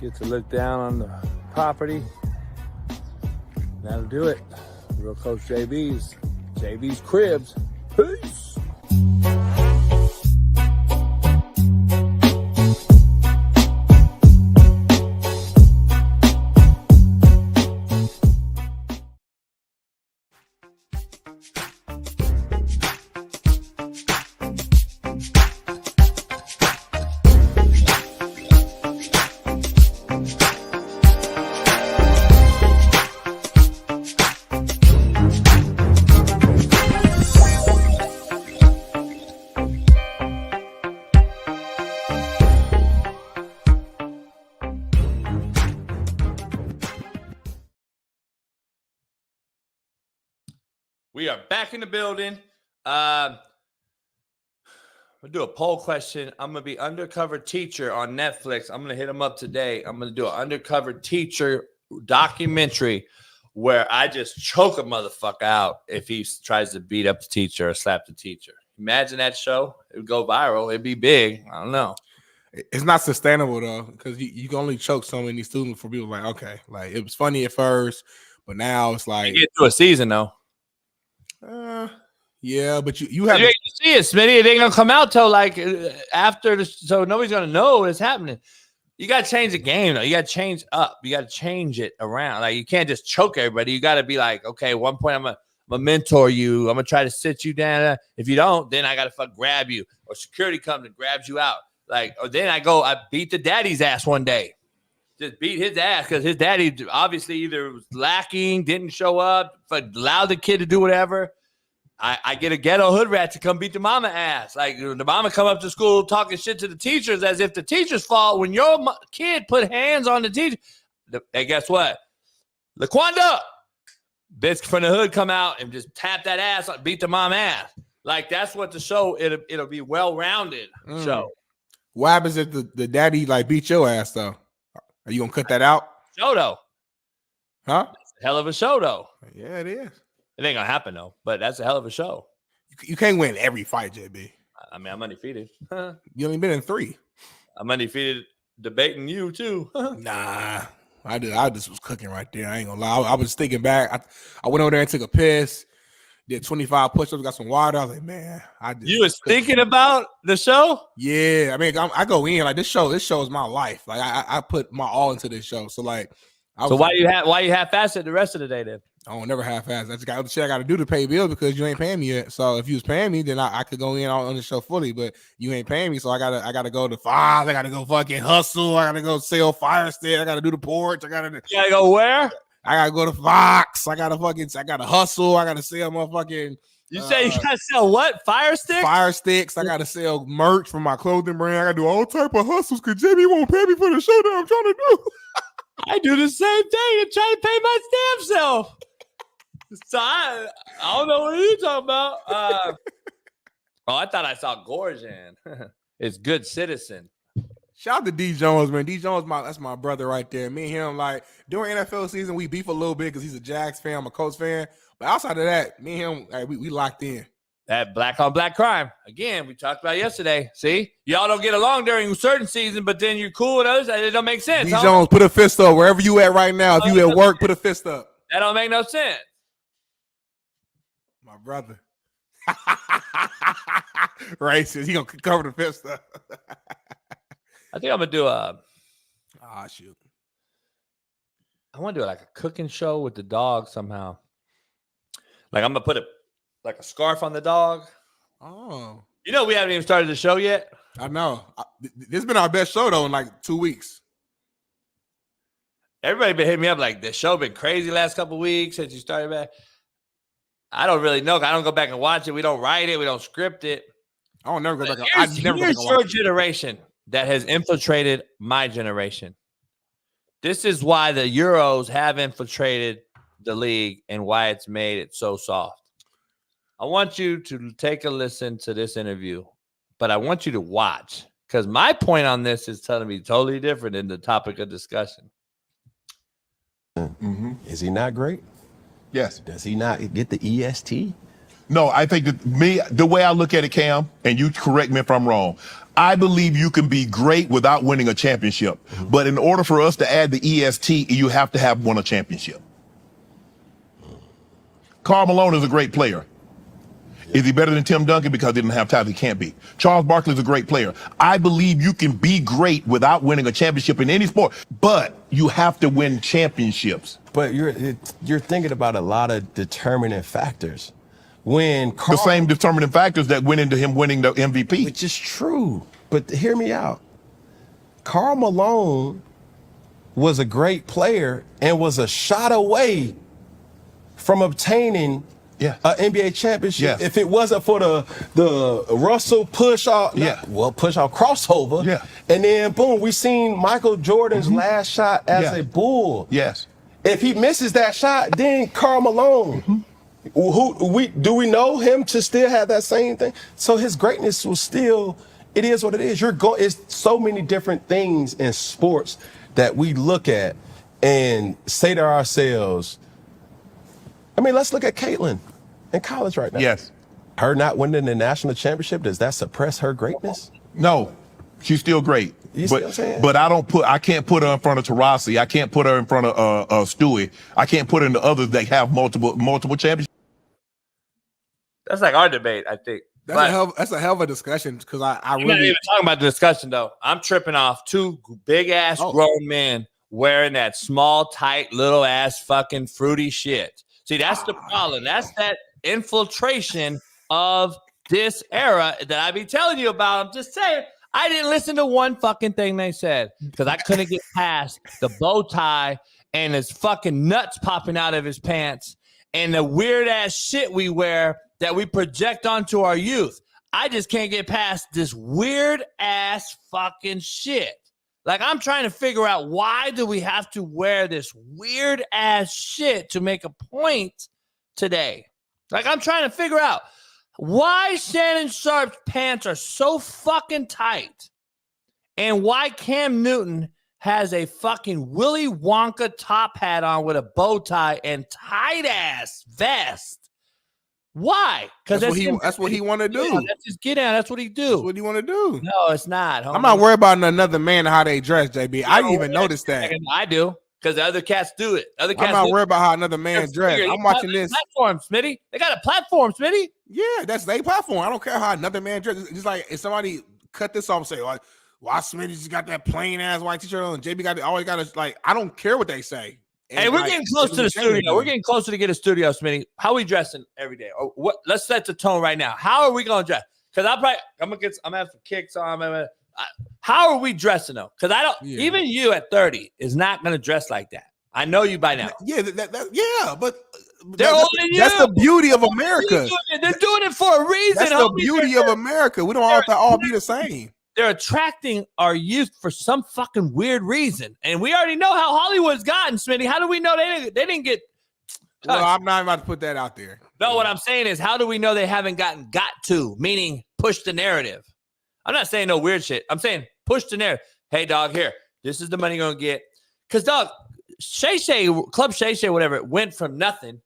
Get to look down on the property. That'll do it. Real Coach JB's Cribs. Peace. We are back in the building. I'm going to do a poll question. I'm going to be undercover teacher on Netflix. I'm going to hit them up today. I'm going to do an undercover teacher documentary where I just choke a motherfucker out if he tries to beat up the teacher or slap the teacher. Imagine that show. It would go viral. It'd be big. I don't know. It's not sustainable, though, because you can only choke so many students for people like, okay, like it was funny at first, but now it's like. You get through a season, though. Yeah, but you have to see it, Smitty. It ain't gonna come out till like after the, so nobody's gonna know what's happening. You gotta change the game though. You gotta change up. You gotta change it around. Like you can't just choke everybody. You gotta be like, okay, at one point I'm gonna mentor you. I'm gonna try to sit you down. If you don't, then I gotta grab you, or security comes and grabs you out. Like, or then I beat the daddy's ass one day. Just beat his ass because his daddy obviously either was lacking, didn't show up, allowed the kid to do whatever. I get a ghetto hood rat to come beat the mama ass. Like the mama come up to school talking shit to the teachers as if the teacher's fault when your kid put hands on the teacher. And guess what? Laquanda, bitch from the hood come out and just tap that ass, beat the mom ass. Like that's what the show. It'll be well-rounded show. What happens if the daddy like beat your ass though? Are you gonna cut that out? Show though, huh? That's a hell of a show though. Yeah, it is. It ain't gonna happen though, but that's a hell of a show. You can't win every fight, JB. I mean, I'm undefeated. You only been in 3. I'm undefeated debating you too. Nah, I just was cooking right there. I ain't gonna lie. I was thinking back. I went over there and took a piss. Did 25 push-ups. Got some water. I was like, man, You was thinking about the show? Yeah, I mean, I go in like this show is my life. Like I put my all into this show. So like, why you half-assed the rest of the day then? I don't never half-ass. That's the shit I got to do to pay bills because you ain't paying me yet. So if you was paying me, then I could go in on the show fully. But you ain't paying me, so I gotta go to Fox. I gotta go fucking hustle. I gotta go sell fire stick. I gotta do the porch. You gotta go where? I gotta go to Fox. I gotta hustle. I gotta sell motherfucking. You say you gotta sell what? Fire sticks? Fire sticks. I gotta sell merch from my clothing brand. I gotta do all type of hustles because Jimmy won't pay me for the show that I'm trying to do. I do the same thing and try to pay my damn self. So I don't know what you're talking about. I thought I saw Gorgon. It's Good Citizen. Shout out to D Jones, man. D Jones, that's my brother right there. Me and him, like during NFL season, we beef a little bit because he's a Jags fan, I'm a Colts fan. But outside of that, me and him, like, we locked in. That black on black crime. Again, we talked about yesterday. See? Y'all don't get along during certain season, but then you're cool with others. It don't make sense. D Jones, put a fist up wherever you at right now. If you at work, put a fist up. That don't make no sense. My brother. Racist. He gonna cover the fist up. I think I'm gonna do shoot. I want to do like a cooking show with the dog somehow. Like I'm gonna put a scarf on the dog. Oh. You know we haven't even started the show yet. I know. This has been our best show though in like 2 weeks. Everybody been hitting me up like the show been crazy last couple of weeks since you started back. I don't really know. I don't go back and watch it. We don't write it. We don't script it. I don't never go back. Here's your generation. that has infiltrated my generation. This is why the Euros have infiltrated the league and why it's made it so soft. I want you to take a listen to this interview, but I want you to watch because my point on this is telling me totally different than the topic of discussion. Mm-hmm. Is he not great? Yes. Does he not get the EST? No, I think that the way I look at it, Cam, and you correct me if I'm wrong, I believe you can be great without winning a championship. Mm-hmm. But in order for us to add the EST, you have to have won a championship. Karl Malone is a great player. Is he better than Tim Duncan because he didn't have time? He can't be. Charles Barkley is a great player. I believe you can be great without winning a championship in any sport, but you have to win championships. But you're thinking about a lot of determining factors. The same determining factors that went into him winning the MVP. Which is true. But hear me out. Karl Malone was a great player and was a shot away from obtaining an NBA championship. If it wasn't for the Russell push off, push off crossover. Yeah. And then boom, we seen Michael Jordan's last shot as a Bull. Yes. If he misses that shot, then Karl Malone. Do we know him to still have that same thing? So his greatness was still, it is what it is. It's so many different things in sports that we look at and say to ourselves, I mean, let's look at Caitlin in college right now. Yes. Her not winning the national championship, does that suppress her greatness? No, she's still great. You see what I'm saying? But I can't put her in front of Taurasi. I can't put her in front of Stewie. I can't put her in the others that have multiple championships. That's like our debate, I think. That's a hell of a discussion because I'm not even talking about the discussion though. I'm tripping off two big ass grown men wearing that small, tight, little ass fucking fruity shit. See, that's the problem. That's that infiltration of this era that I be telling you about. I'm just saying, I didn't listen to one fucking thing they said because I couldn't get past the bow tie and his fucking nuts popping out of his pants and the weird ass shit we wear that we project onto our youth. I just can't get past this weird ass fucking shit. Like, I'm trying to figure out why do we have to wear this weird ass shit to make a point today? Like, I'm trying to figure out why Shannon Sharp's pants are so fucking tight and why Cam Newton has a fucking Willy Wonka top hat on with a bow tie and tight ass vest. Why? Because that's what he want to do. Yeah, that's just get out. That's what he do. That's what he want to do. No, it's not. Homie. I'm not worried about another man and how they dress, JB. I didn't even notice that. I do because the other cats do it. I'm not worried about how another man dress. I'm watching this platform, Smitty. They got a platform, Smitty. Yeah, that's their platform. I don't care how another man dresses. It's just like if somebody cut this off and say, like, why Smitty just got that plain ass white t-shirt on and JB always got to, like, I don't care what they say. And hey, we're getting close to the studio. We're getting closer to get a studio, Smitty. How are we dressing every day? Or what? Let's set the tone right now. How are we gonna dress? Because I'm gonna have some kicks on. How are we dressing though? Because I don't. Yeah. Even you at 30 is not gonna dress like that. I know you by now. Yeah, but they're older than you. That's the beauty of America. They're doing it for a reason. That's the beauty of America. We don't have to all be the same. They're attracting our youth for some fucking weird reason. And we already know how Hollywood's gotten, Smitty. How do we know they didn't get touched? Well, I'm not about to put that out there. No, what I'm saying is, how do we know they haven't got to, meaning push the narrative? I'm not saying no weird shit. I'm saying push the narrative. Hey, dog, here. This is the money you're going to get. Because, dog, Club Shay Shay, whatever, it went from nothing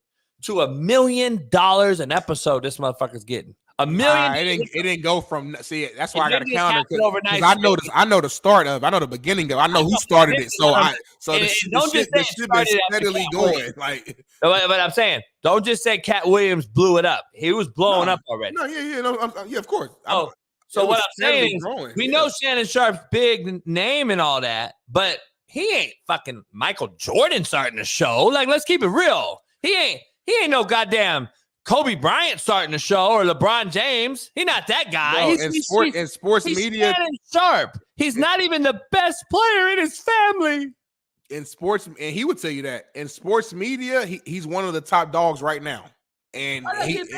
to $1 million an episode this motherfucker's getting. $1 million. It didn't go from. See, that's why I got to counter because I know the start of. I know the beginning of. I know who started it. So the shit is steadily going. Like, but I'm saying, don't just say Cat Williams blew it up. He was blowing up already. No, yeah, of course. So what I'm saying is, we know Shannon Sharp's big name and all that, but he ain't fucking Michael Jordan starting the show. Like, let's keep it real. He ain't no goddamn Kobe Bryant starting the show or LeBron James. He's not that guy. No, in sports media, Shannon Sharp. He's not even the best player in his family. In sports, and he would tell you that in sports media, he's one of the top dogs right now, and he's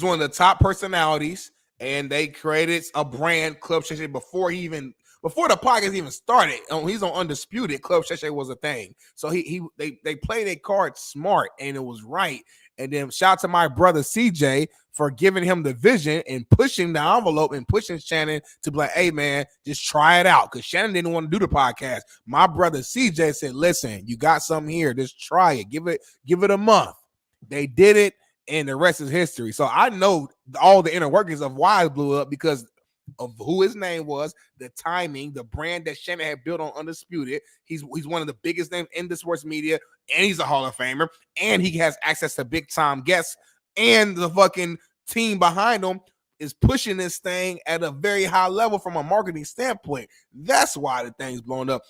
one of the top personalities. and they created a brand, Club Shay Shay, before the podcast even started. He's on Undisputed. Club Shay Shay was a thing. So they played their card smart, and it was right. And then shout out to my brother CJ for giving him the vision and pushing the envelope and pushing Shannon to be like, hey, man, just try it out. Because Shannon didn't want to do the podcast. My brother CJ said, listen, you got something here. Just try it. Give it a month. They did it, and the rest is history. So I know all the inner workings of why it blew up because of who his name was, the timing, the brand that Shannon had built on Undisputed. He's one of the biggest names in the sports media, and he's a Hall of Famer, and he has access to big time guests, and the fucking team behind him is pushing this thing at a very high level from a marketing standpoint. That's why the thing's blown up.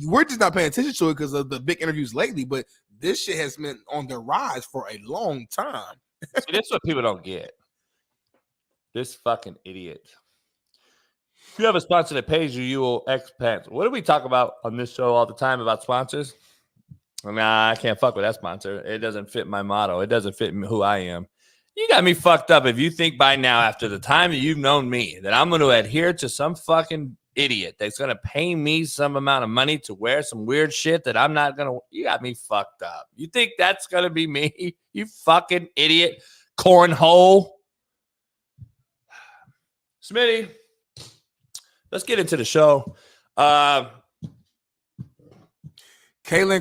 We're just not paying attention to it because of the big interviews lately, but this shit has been on the rise for a long time. See, this is what people don't get. This fucking idiot. If you have a sponsor that pays you, you will expand. What do we talk about on this show all the time about sponsors? Nah, I can't fuck with that sponsor. It doesn't fit my motto. It doesn't fit who I am. You got me fucked up if you think by now, after the time that you've known me, that I'm going to adhere to some fucking idiot that's going to pay me some amount of money to wear some weird shit that I'm not going to. You got me fucked up. You think that's going to be me? You fucking idiot. Cornhole. Smitty. Let's get into the show. Caitlin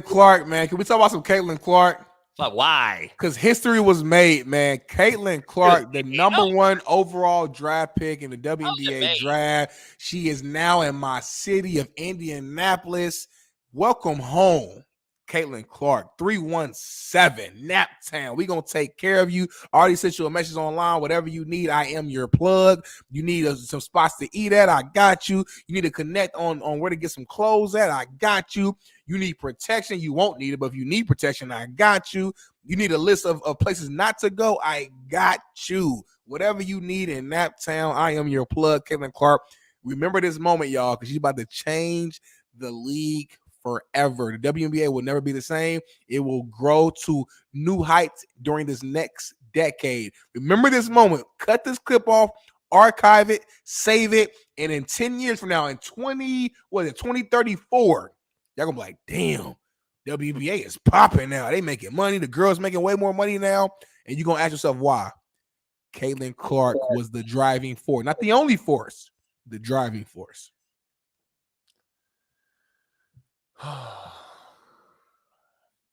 Clark, man. Can we talk about some Caitlin Clark? But why? Because history was made, man. Caitlin Clark, the number one overall draft pick in the WNBA draft. She is now in my city of Indianapolis. Welcome home, Caitlin Clark. 317 Naptown. We're going to take care of you. Already sent you a message online. Whatever you need, I am your plug. You need some spots to eat at, I got you. You need to connect on where to get some clothes at, I got you. You need protection. You won't need it, but if you need protection, I got you. You need a list of places not to go, I got you. Whatever you need in Naptown, I am your plug, Caitlin Clark. Remember this moment, y'all, because she's about to change the league forever. The WNBA will never be the same. It will grow to new heights during this next decade. Remember this moment. Cut this clip off, archive it, save it, and in 10 years from now, in 2034, y'all gonna be like, damn, WNBA is popping now. They making money. The girls making way more money now. And you're gonna ask yourself why. Caitlin Clark was the driving force. Not the only force, the driving force.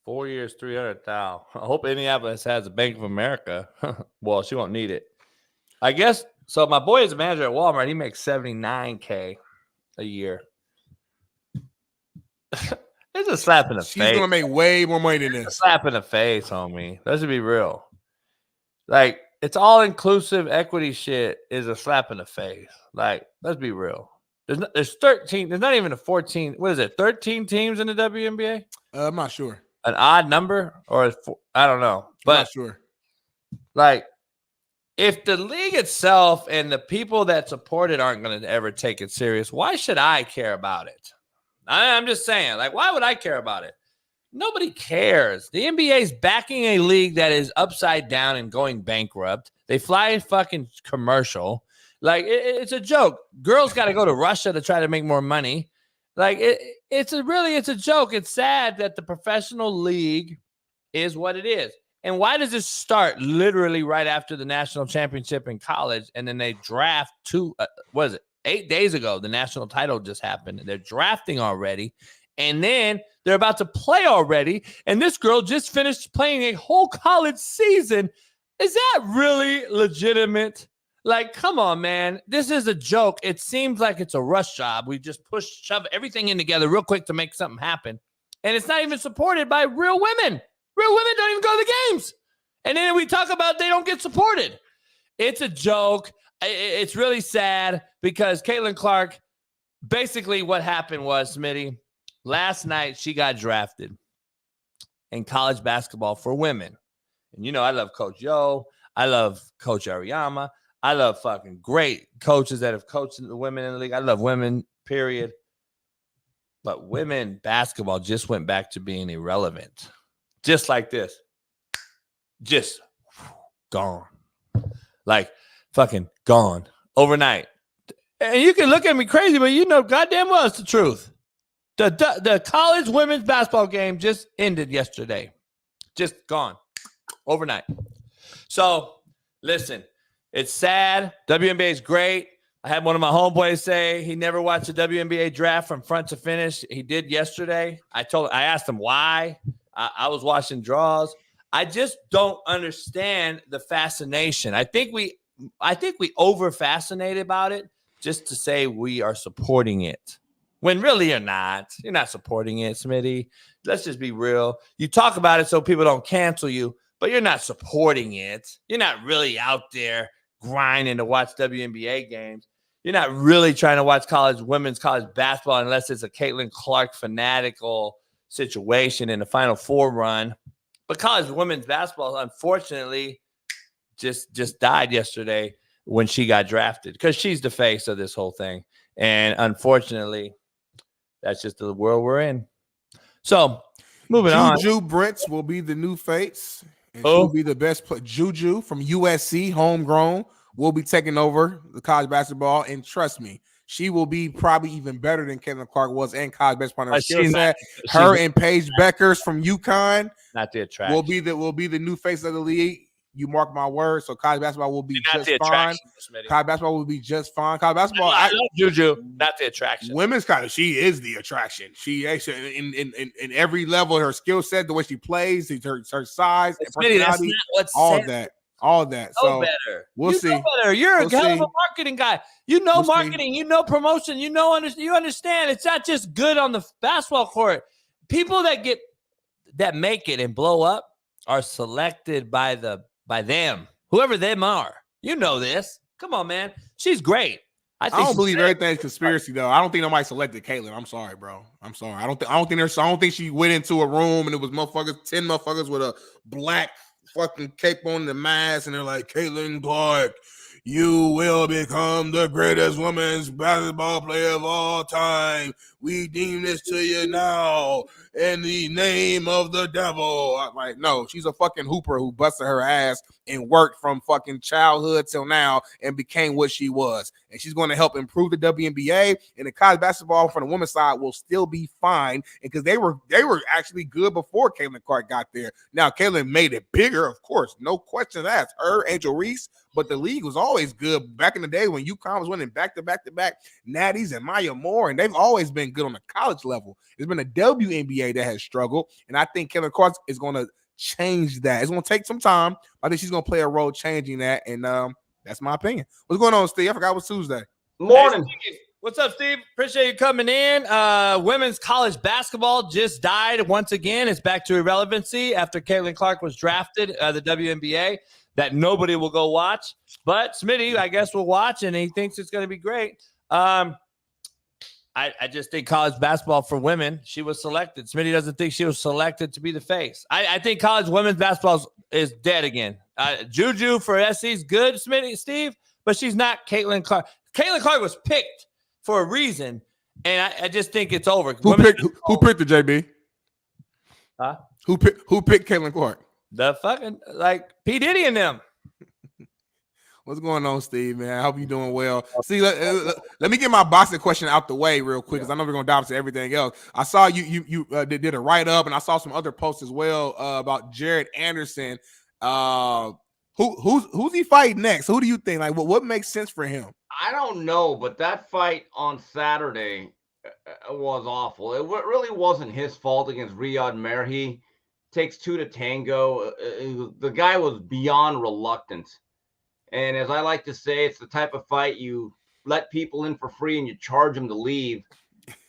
4 years, 300,000. I hope Indianapolis has a Bank of America. Well, she won't need it. I guess. So my boy is a manager at Walmart. He makes $79K a year. It's a slap in the face. She's gonna make way more money than this. A slap in the face, homie. Let's be real. Like, it's all inclusive equity shit is a slap in the face. Like, let's be real. There's 13. There's not even a 14. What is it? 13 teams in the WNBA? I'm not sure. An odd number or I don't know. But I'm not sure. Like, if the league itself and the people that support it aren't going to ever take it serious, why should I care about it? I'm just saying, like, why would I care about it? Nobody cares. The NBA is backing a league that is upside down and going bankrupt. They fly a fucking commercial. Like, it's a joke. Girls got to go to Russia to try to make more money. Like, it's a joke. It's sad that the professional league is what it is. And why does this start literally right after the national championship in college? And then they draft 8 days ago, the national title just happened. They're drafting already. And then they're about to play already. And this girl just finished playing a whole college season. Is that really legitimate? Like, come on, man. This is a joke. It seems like it's a rush job. We just shove everything in together real quick to make something happen. And it's not even supported by real women. Real women don't even go to the games. And then we talk about they don't get supported. It's a joke. It's really sad because Caitlin Clark, basically what happened was, Smitty, last night she got drafted in college basketball for women. And you know, I love Coach Yo. I love Coach Ariyama. I love fucking great coaches that have coached the women in the league. I love women, period. But women basketball just went back to being irrelevant. Just like this. Just gone. Like, fucking gone. overnight. And you can look at me crazy, but you know goddamn well it's the truth. The college women's basketball game just ended yesterday. Just gone overnight. So, listen, it's sad. WNBA is great. I had one of my homeboys say he never watched a WNBA draft from front to finish. He did yesterday. I asked him why. I was watching draws. I just don't understand the fascination. I think we over fascinated about it just to say we are supporting it. When really you're not. You're not supporting it, Smitty. Let's just be real. You talk about it so people don't cancel you, but you're not supporting it. You're not really out there grinding to watch WNBA games. You're not really trying to watch women's college basketball unless it's a Caitlin Clark fanatical situation in the Final Four run. But college women's basketball, unfortunately, just died yesterday when she got drafted because she's the face of this whole thing. And unfortunately, that's just the world we're in. So, moving on. Juju Brents will be the new face. And she'll be the best player. Juju from USC, homegrown, will be taking over the college basketball. And trust me, she will be probably even better than Caitlin Clark was in college basketball. Her and Paige Beckers from UConn not the attraction. will be the new face of the league. You mark my words. So college basketball will be just fine. College basketball will be just fine. College basketball. I love Juju, not the attraction. Women's college, she is the attraction. She actually in every level, her skill set, the way she plays, her size, and personality, all that. So better. We'll see. Better. You're a hell of a marketing guy. You know marketing. You know promotion. You understand. It's not just good on the basketball court. People that make it and blow up are selected by them, whoever them are. You know this. Come on, man. She's great. I don't believe everything's conspiracy though. I don't think nobody selected Caitlin. I'm sorry, bro. I'm sorry. I don't think she went into a room and it was 10 motherfuckers with a black fucking cape on the mask and they're like, Caitlin Clark, you will become the greatest women's basketball player of all time. We deem this to you now in the name of the devil. I'm like, no, she's a fucking hooper who busted her ass and worked from fucking childhood till now and became what she was. And she's going to help improve the WNBA, and the college basketball from the women's side will still be fine because they were actually good before Caitlin Clark got there. Now, Caitlin made it bigger, of course, no question asked. Her, Angel Reese, but the league was always good back in the day when UConn was winning back-to-back natties and Maya Moore, and they've always been good on the college level. It's been a WNBA that has struggled, and I think Caitlin Clark is going to change that. It's going to take some time. I think she's going to play a role changing that, and that's my opinion. What's going on, Steve? I forgot it was Tuesday. Morning. Hey, what's up, Steve? Appreciate you coming in. Women's college basketball just died once again. It's back to irrelevancy after Caitlin Clark was drafted, the WNBA, that nobody will go watch. But Smitty, I guess, will watch, and he thinks it's going to be great. I just think college basketball for women, she was selected. Smitty doesn't think she was selected to be the face. I think college women's basketball is dead again. Juju for SC is good, Smitty, Steve, but she's not Caitlin Clark. Caitlin Clark was picked for a reason, and I just think it's over. Who picked the JB? Huh? Who picked Caitlin Clark? The fucking P. Diddy and them. What's going on, Steve, man? I hope you're doing well. See, let me get my boxing question out the way real quick because I know we're going to dive into everything else. I saw you did a write-up, and I saw some other posts as well about Jared Anderson. Who's he fighting next? Who do you think? Like, what makes sense for him? I don't know, but that fight on Saturday was awful. It really wasn't his fault against Riyad Maher. He takes two to tango. The guy was beyond reluctant. And as I like to say, it's the type of fight you let people in for free and you charge them to leave.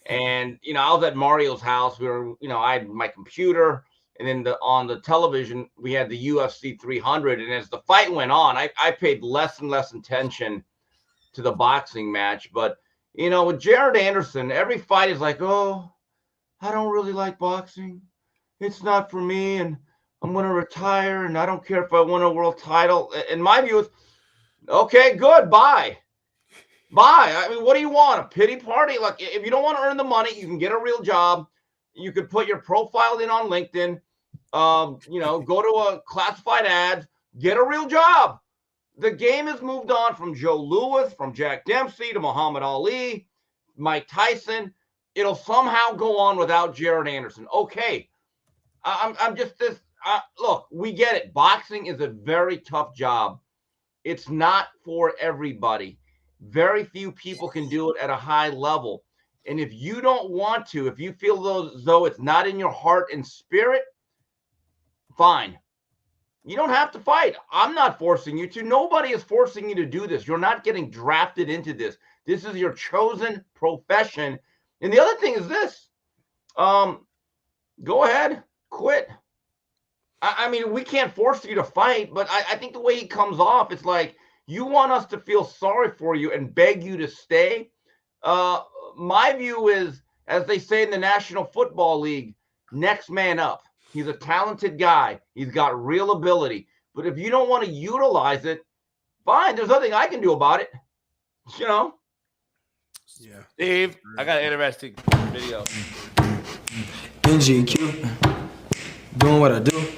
And, I was at Mario's house. I had my computer, and then on the television, we had the UFC 300. And as the fight went on, I paid less and less attention to the boxing match. But, with Jared Anderson, every fight is like, oh, I don't really like boxing. It's not for me. And I'm going to retire. And I don't care if I win a world title. And my view is, okay, good. Bye. I mean, what do you want? A pity party? Like, if you don't want to earn the money, you can get a real job. You could put your profile in on LinkedIn. Go to a classified ads, get a real job. the game has moved on from Joe Louis, from Jack Dempsey to Muhammad Ali, Mike Tyson. It'll somehow go on without Jared Anderson. Okay. I'm just this. Look, we get it. Boxing is a very tough job. It's not for everybody. Very few people can do it at a high level. And if you don't want to, if you feel as though it's not in your heart and spirit, fine. You don't have to fight. I'm not forcing you to. Nobody is forcing you to do this. You're not getting drafted into this. This is your chosen profession. And the other thing is this. Go ahead. Quit. I mean, we can't force you to fight, but I think the way he comes off, it's like you want us to feel sorry for you and beg you to stay. My view is, as they say in the National Football League, next man up. He's a talented guy. He's got real ability. But if you don't want to utilize it, fine. There's nothing I can do about it. You know? Yeah. Steve, I got an interesting video. NGQ. Doing what I do.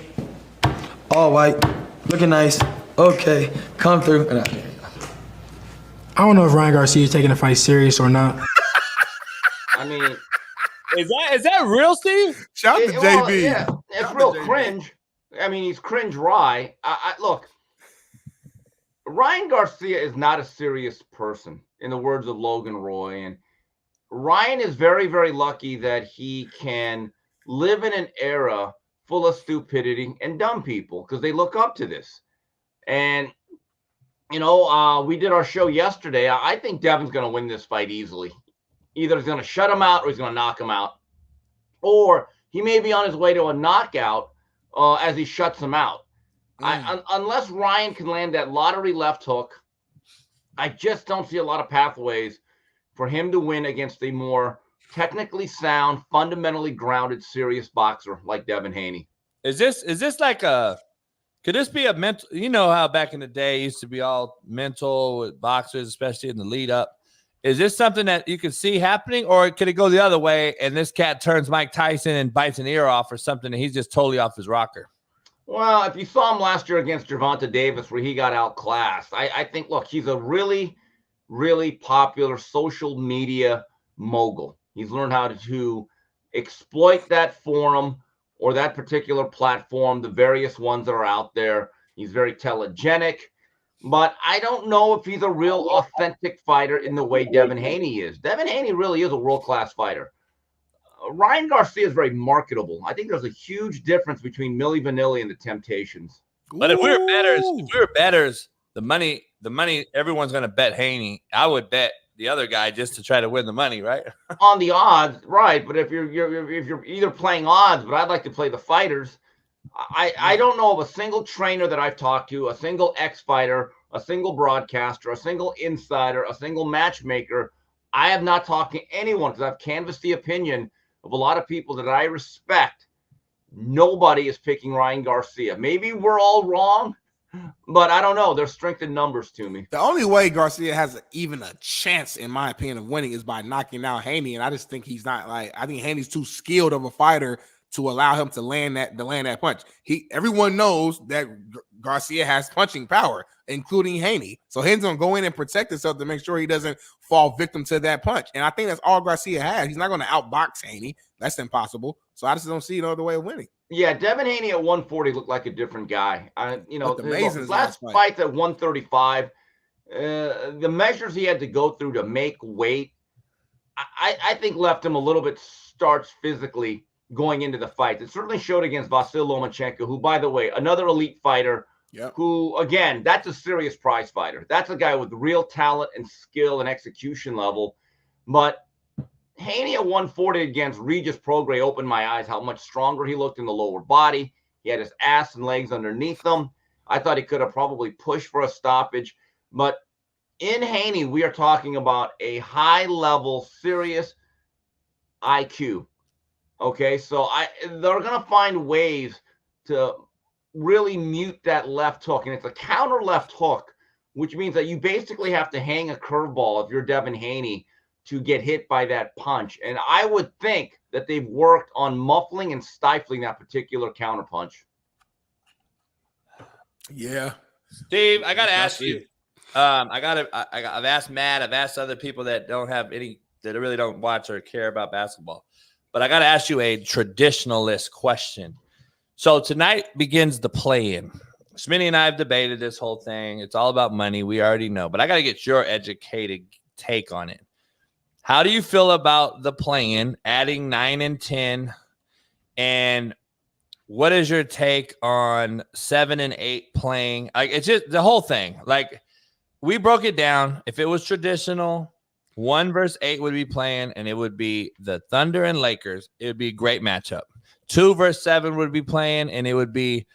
All white. Looking nice. Okay. Come through. I don't know if Ryan Garcia is taking the fight serious or not. I mean, is that real, Steve? Shout out to JB. Yeah, it's real cringe. I mean, he's cringe wry. Look, Ryan Garcia is not a serious person, in the words of Logan Roy. And Ryan is very, very lucky that he can live in an era full of stupidity and dumb people because they look up to this. And, you know, we did our show yesterday. I think Devin's going to win this fight easily. Either he's going to shut him out or he's going to knock him out. Or he may be on his way to a knockout as he shuts him out. Unless Ryan can land that lottery left hook, I just don't see a lot of pathways for him to win against a more technically sound, fundamentally grounded, serious boxer like Devin Haney. Is this like could this be a mental, you know how back in the day it used to be all mental with boxers, especially in the lead up. Is this something that you can see happening, or could it go the other way and this cat turns Mike Tyson and bites an ear off or something and he's just totally off his rocker? Well, if you saw him last year against Gervonta Davis where he got outclassed, I think, look, he's a really, really popular social media mogul. He's learned how to exploit that forum or that particular platform, the various ones that are out there. He's very telegenic. But I don't know if he's a real authentic fighter in the way Devin Haney is. Devin Haney really is a world-class fighter. Ryan Garcia is very marketable. I think there's a huge difference between Milli Vanilli and the Temptations. But if we were bettors, the money, everyone's going to bet Haney. I would bet the other guy just to try to win the money, right? On the odds, right? But if you're either playing odds, but I'd like to play the fighters. I don't know of a single trainer that I've talked to, a single ex-fighter, a single broadcaster, a single insider, a single matchmaker. I have not talked to anyone because I've canvassed the opinion of a lot of people that I respect. Nobody is picking Ryan Garcia. Maybe we're all wrong, but I don't know. There's strength in numbers to me. The only way Garcia has even a chance, in my opinion, of winning is by knocking out Haney. And I just think he's not I think Haney's too skilled of a fighter to allow him to land that punch. Everyone knows that Garcia has punching power, including Haney. So Haney's gonna go in and protect himself to make sure he doesn't fall victim to that punch. And I think that's all Garcia has. He's not going to outbox Haney. That's impossible. So I just don't see no other way of winning. Yeah, Devin Haney at 140 looked like a different guy. His last fight at 135, the measures he had to go through to make weight, I think left him a little bit starched physically going into the fight. It certainly showed against Vasyl Lomachenko, who, by the way, another elite fighter. Yep. Who, again, that's a serious prize fighter. That's a guy with real talent and skill and execution level. But Haney at 140 against Regis Prograis opened my eyes how much stronger he looked in the lower body. He had his ass and legs underneath him. I thought he could have probably pushed for a stoppage. But in Haney, we are talking about a high-level, serious IQ. Okay, so they're going to find ways to really mute that left hook, and it's a counter left hook, which means that you basically have to hang a curveball if you're Devin Haney to get hit by that punch. And I would think that they've worked on muffling and stifling that particular counter punch. Yeah. Steve, I gotta ask you. I've asked Matt. I've asked other people that really don't watch or care about basketball. But I gotta ask you a traditionalist question. So tonight begins the play-in. Smitty and I have debated this whole thing. It's all about money. We already know. But I gotta get your educated take on it. How do you feel about the play-in, adding 9 and 10, and what is your take on 7 and 8 playing? Like, it's just the whole thing. Like, we broke it down. If it was traditional, 1 versus 8 would be playing, and it would be the Thunder and Lakers. It would be a great matchup. 2 versus 7 would be playing, and it would be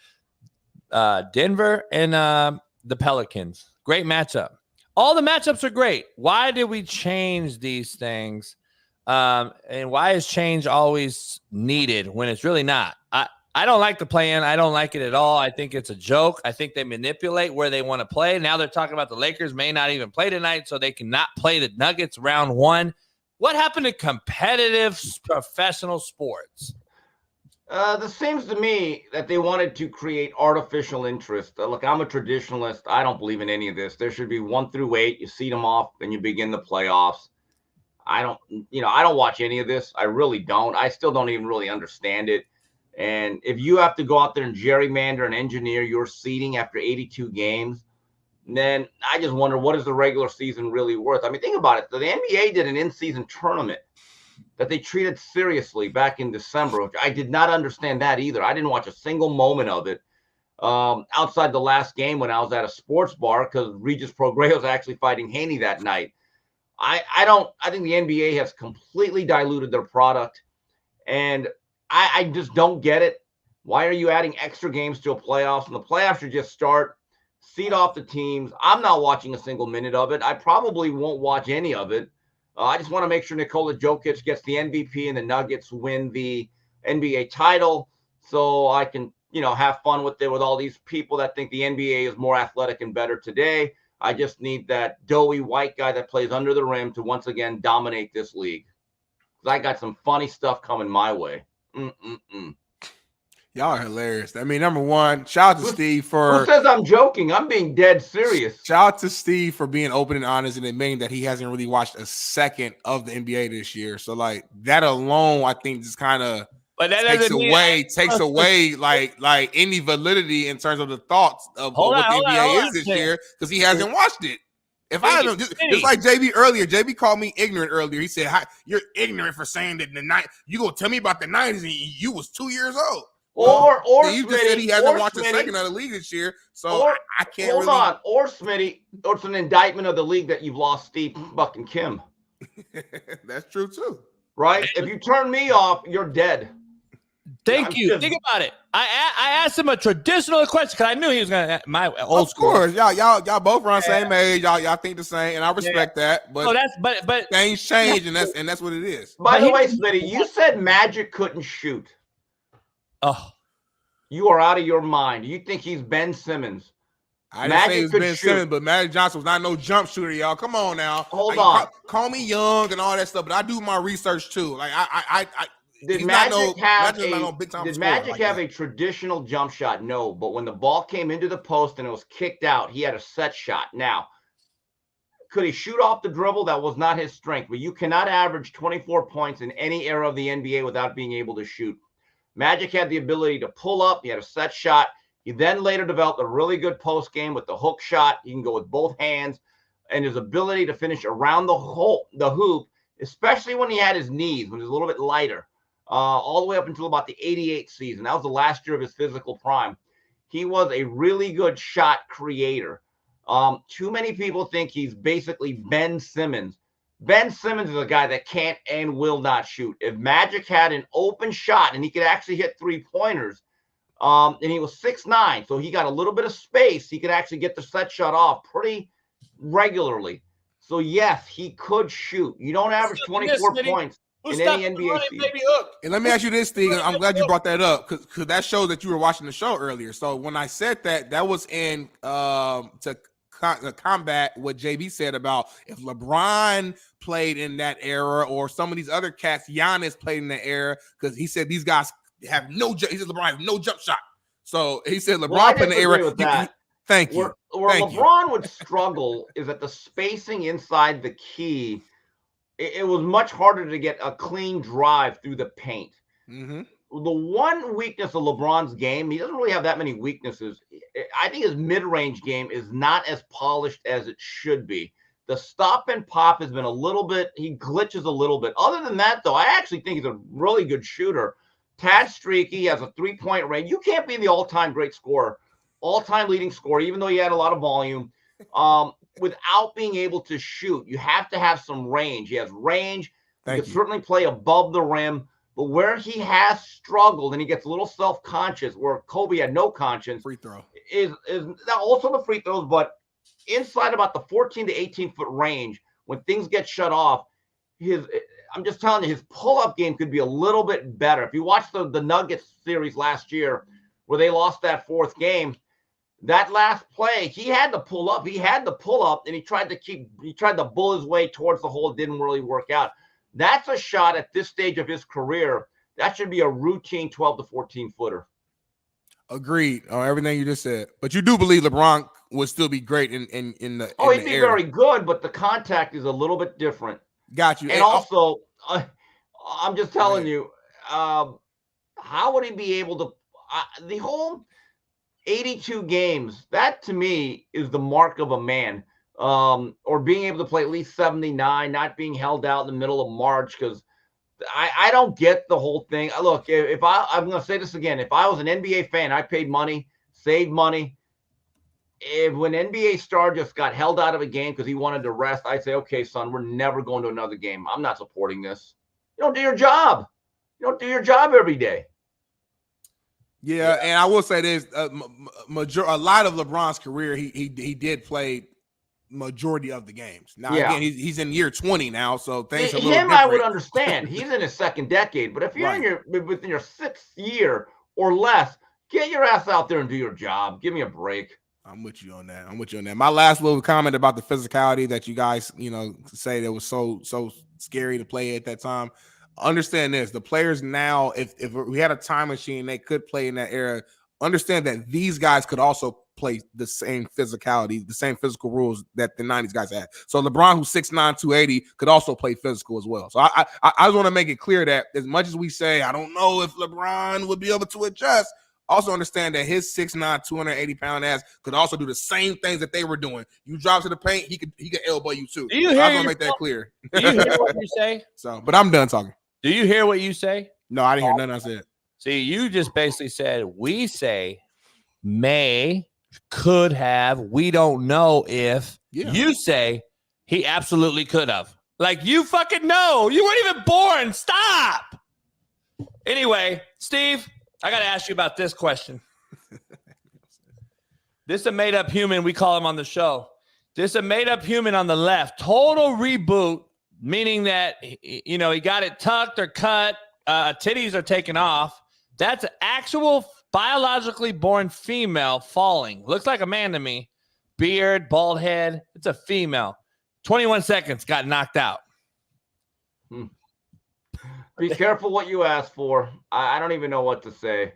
Denver and the Pelicans. Great matchup. All the matchups are great. Why did we change these things? And why is change always needed when it's really not? I don't like the play-in. I don't like it at all. I think it's a joke. I think they manipulate where they want to play. Now they're talking about the Lakers may not even play tonight, so they cannot play the Nuggets round 1. What happened to competitive professional sports? This seems to me that they wanted to create artificial interest. Look, I'm a traditionalist. I don't believe in any of this. There should be 1 through 8. You seed them off, and you begin the playoffs. I don't watch any of this. I really don't. I still don't even really understand it. And if you have to go out there and gerrymander and engineer your seeding after 82 games, then I just wonder, what is the regular season really worth? I mean, think about it. The NBA did an in-season tournament that they treated seriously back in December, which I did not understand that either. I didn't watch a single moment of it outside the last game when I was at a sports bar because Regis Prograis was actually fighting Haney that night. I think the NBA has completely diluted their product, and I just don't get it. Why are you adding extra games to a playoffs? And the playoffs should just start, seed off the teams. I'm not watching a single minute of it. I probably won't watch any of it. I just want to make sure Nikola Jokic gets the MVP and the Nuggets win the NBA title so I can, have fun with all these people that think the NBA is more athletic and better today. I just need that doughy white guy that plays under the rim to once again dominate this league. I got some funny stuff coming my way. Y'all are hilarious. I mean, number one, shout out to Steve for... Who says I'm joking? I'm being dead serious. Shout out to Steve for being open and honest and admitting that he hasn't really watched a second of the NBA this year. So, that alone, I think just kind of takes away like any validity in terms of the thoughts of what the NBA is this year because he hasn't watched it. If I don't, just like JB earlier, JB called me ignorant earlier. He said, "You're ignorant for saying that you gonna tell me about the 90s and you was 2 years old." Or you just said he hasn't watched a second of the league this year, so I can't. Hold on, or Smitty, it's an indictment of the league that you've lost Steve fucking Kim. That's true too, right? If you turn me off, you're dead. Thank you. Think about it. I asked him a traditional question because I knew he was gonna my old school. Of course, y'all both around the same age. Y'all think the same, and I respect that. But but things change, and that's what it is. By the way, Smitty, you said Magic couldn't shoot. Oh, you are out of your mind. You think he's Ben Simmons? I didn't say he was Ben Simmons, but Magic Johnson was not no jump shooter, y'all. Come on now. Hold on. Call me young and all that stuff, but I do my research too. Like Did Magic have a traditional jump shot? No, but when the ball came into the post and it was kicked out, he had a set shot. Now, could he shoot off the dribble? That was not his strength, but you cannot average 24 points in any era of the NBA without being able to shoot. Magic had the ability to pull up. He had a set shot. He then later developed a really good post game with the hook shot. He can go with both hands, and his ability to finish around the hoop, especially when he had his knees, when he was a little bit lighter. All the way up until about the 88 season. That was the last year of his physical prime. He was a really good shot creator. Too many people think he's basically Ben Simmons. Ben Simmons is a guy that can't and will not shoot. If Magic had an open shot and he could actually hit three-pointers, and he was 6'9", so he got a little bit of space, he could actually get the set shot off pretty regularly. So, yes, he could shoot. You don't average 24 points in any NBA season. And let me ask you this, Steve. I'm glad you brought that up because that shows that you were watching the show earlier. So when I said that was in to combat what JB said about if LeBron played in that era or some of these other cats, Giannis played in that era, because he said these guys have no. He said LeBron has no jump shot. So he said LeBron played in the era. Thank you. Where LeBron would struggle is that the spacing inside the key, it was much harder to get a clean drive through the paint. Mm-hmm. The one weakness of LeBron's game, he doesn't really have that many weaknesses. I think his mid-range game is not as polished as it should be. The stop and pop has been a little bit, he glitches a little bit. Other than that, though, I actually think he's a really good shooter. Tad streaky, has a three-point range. You can't be the all-time great scorer, all-time leading scorer, even though he had a lot of volume, without being able to shoot. You have to have some range. He has range. He can certainly play above the rim. But where he has struggled and he gets a little self-conscious, where Kobe had no conscience, free throw is also the free throws, but inside about the 14 to 18-foot range, when things get shut off, I'm just telling you, his pull-up game could be a little bit better. If you watch the Nuggets series last year, where they lost that fourth game, that last play, he had to pull up. He had to pull up, and he tried to bull his way towards the hole. It didn't really work out. That's a shot at this stage of his career. That should be a routine 12 to 14 footer. Agreed on everything you just said. But you do believe LeBron would still be great in the he'd be very good, but the contact is a little bit different. Got you. And also, I'm just telling you, how would he be able to the whole 82 games? That to me is the mark of a man. Or being able to play at least 79, not being held out in the middle of March, because I don't get the whole thing. Look, I'm going to say this again. If I was an NBA fan, I paid money, saved money. When NBA star just got held out of a game because he wanted to rest, I'd say, okay, son, we're never going to another game. I'm not supporting this. You don't do your job. You don't do your job every day. Yeah, and I will say this: a lot of LeBron's career, he did play majority of the games. Now again, he's in year 20 now, so things are a little different. I would understand. He's in his second decade, but if you're within your sixth year or less, get your ass out there and do your job. Give me a break. I'm with you on that. My last little comment about the physicality that you guys, say that was so scary to play at that time. Understand this: the players now, if we had a time machine, they could play in that era. Understand that these guys could also play the same physicality, the same physical rules that the 90s guys had. So LeBron, who's 6'9", 280, could also play physical as well. So I just want to make it clear that as much as we say, I don't know if LeBron would be able to adjust, also understand that his 6'9", 280-pound ass could also do the same things that they were doing. You drop to the paint, he could elbow you too. Do you hear I want to make that clear. Do you hear what you say? So, but I'm done talking. Do you hear what you say? No, I didn't hear nothing I said. See, you just basically said, we say, may, could have, we don't know if. You say he absolutely could have. Like, you fucking know. You weren't even born. Stop. Anyway, Steve, I got to ask you about this question. This is a made-up human. We call him on the show. This is a made-up human on the left. Total reboot, meaning that, he got it tucked or cut. Titties are taken off. That's an actual biologically born female falling. Looks like a man to me. Beard, bald head. It's a female. 21 seconds, got knocked out. Be careful what you ask for. I don't even know what to say.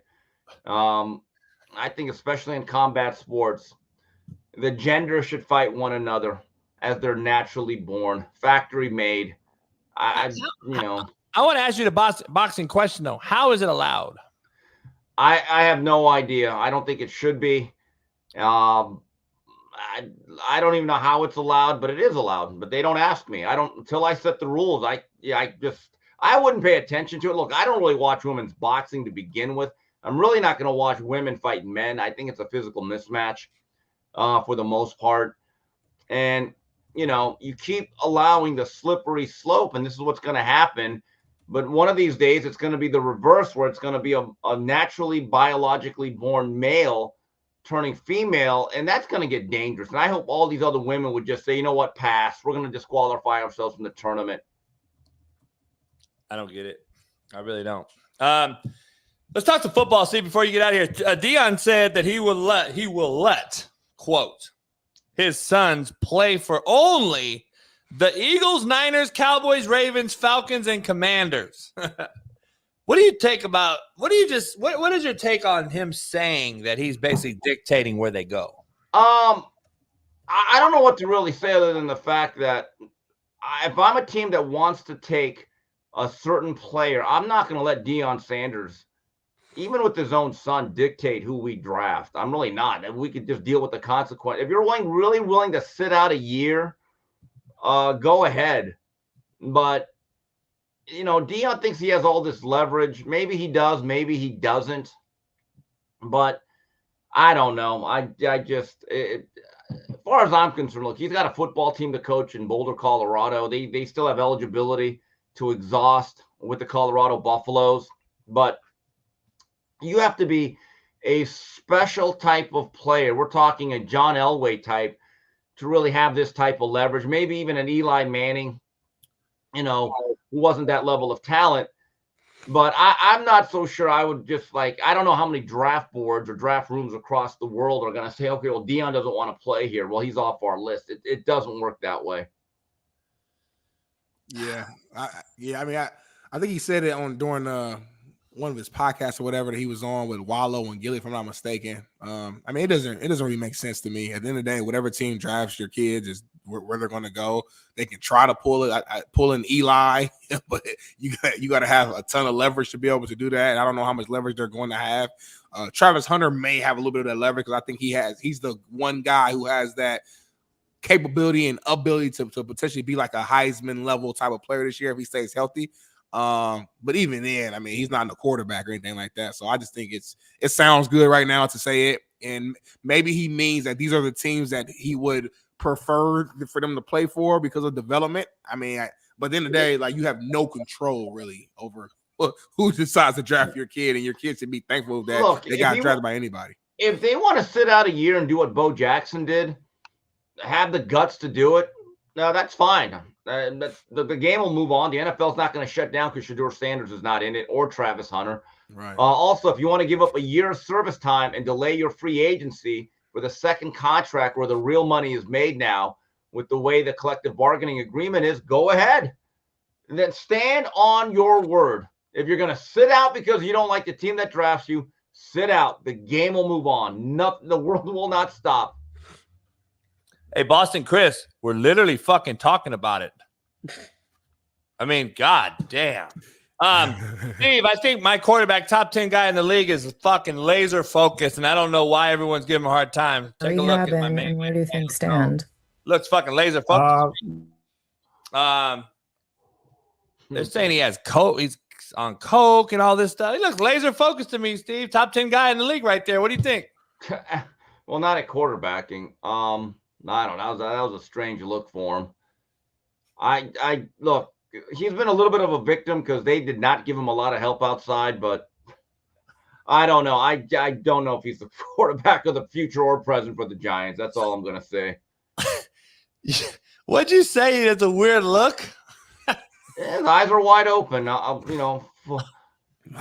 I think especially in combat sports, the genders should fight one another as they're naturally born, factory made. I want to ask you the boxing question, though. How is it allowed? I have no idea. I don't think it should be. I don't even know how it's allowed, but it is allowed. But they don't ask me. Until I set the rules. I wouldn't pay attention to it. Look, I don't really watch women's boxing to begin with. I'm really not going to watch women fight men. I think it's a physical mismatch for the most part. And, you keep allowing the slippery slope, and this is what's going to happen. But one of these days, it's going to be the reverse, where it's going to be a naturally, biologically born male turning female, and that's going to get dangerous. And I hope all these other women would just say, you know what, pass. We're going to disqualify ourselves from the tournament. I don't get it. I really don't. Let's talk to football, Steve, before you get out of here. Dion said that he will let, quote, his sons play for only the Eagles, Niners, Cowboys, Ravens, Falcons, and Commanders. What do you take about? What is your take on him saying that he's basically dictating where they go? I don't know what to really say other than the fact that if I'm a team that wants to take a certain player, I'm not going to let Dion Sanders, even with his own son, dictate who we draft. I'm really not. And we could just deal with the consequence. If you're really willing to sit out a year, go ahead. But, Dion thinks he has all this leverage. Maybe he does. Maybe he doesn't. But I don't know. As far as I'm concerned, look, he's got a football team to coach in Boulder, Colorado. They still have eligibility to exhaust with the Colorado Buffaloes. But you have to be a special type of player. We're talking a John Elway type to really have this type of leverage. Maybe even an Eli Manning, who wasn't that level of talent. But I'm not so sure I would just I don't know how many draft boards or draft rooms across the world are going to say, okay, well, Dion doesn't want to play here. Well, he's off our list. It doesn't work that way. Yeah. I think he said it during one of his podcasts or whatever that he was on with Wallow and Gilly, if I'm not mistaken. It doesn't really make sense to me. At the end of the day, whatever team drafts your kids is where they're going to go. They can try to pull it, pull in Eli, but you got to have a ton of leverage to be able to do that. I don't know how much leverage they're going to have. Travis Hunter may have a little bit of that leverage because I think he's the one guy who has that capability and ability to potentially be like a Heisman level type of player this year if he stays healthy. But even then, he's not a quarterback or anything like that. So I just think it sounds good right now to say it. And maybe he means that these are the teams that he would prefer for them to play for because of development. But at the end of the day, you have no control really over who decides to draft your kid, and your kid should be thankful that they got drafted by anybody. If they want to sit out a year and do what Bo Jackson did, have the guts to do it, no, that's fine. The game will move on. The NFL's not going to shut down because Shedeur Sanders is not in it or Travis Hunter. Right. Also, if you want to give up a year of service time and delay your free agency with a second contract where the real money is made now with the way the collective bargaining agreement is, go ahead. And then stand on your word. If you're going to sit out because you don't like the team that drafts you, sit out. The game will move on. The world will not stop. Hey, Boston Chris, we're literally fucking talking about it. God damn. Steve, I think my quarterback, top 10 guy in the league, is fucking laser focused, and I don't know why everyone's giving him a hard time. Take a look at my man. And where do things stand? Looks fucking laser focused. They're saying he has coke. He's on coke and all this stuff. He looks laser focused to me, Steve. Top 10 guy in the league right there. What do you think? Well, not at quarterbacking. I don't know. That was a strange look for him. I look, he's been a little bit of a victim because they did not give him a lot of help outside, but I don't know. I don't know if he's the quarterback of the future or present for the Giants. That's all I'm going to say. What'd you say? It's a weird look. His eyes are wide open.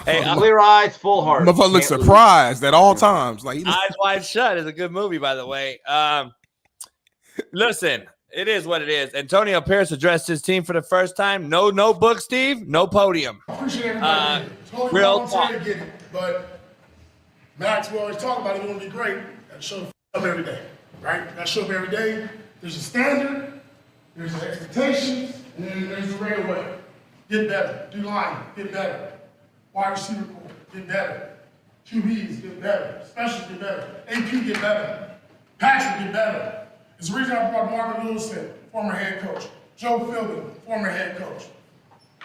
Clear eyes, full heart. Motherfucker looks surprised at all times. Eyes Wide Shut is a good movie, by the way. Listen, it is what it is. Antonio Pierce addressed his team for the first time. No notebook, Steve. No podium. I appreciate everybody. Real talk. But Max, we always talk about it. You want to be great. Got to show up every day, right? Got to show up every day. There's a standard. There's the expectations, and then there's the regular way. Get better. Do line. Get better. Wide receiver core. Get better. QBs get better. Specials get better. AP get better. Patrick get better. It's the reason I brought Marvin Lewis in, former head coach. Joe Philbin, former head coach.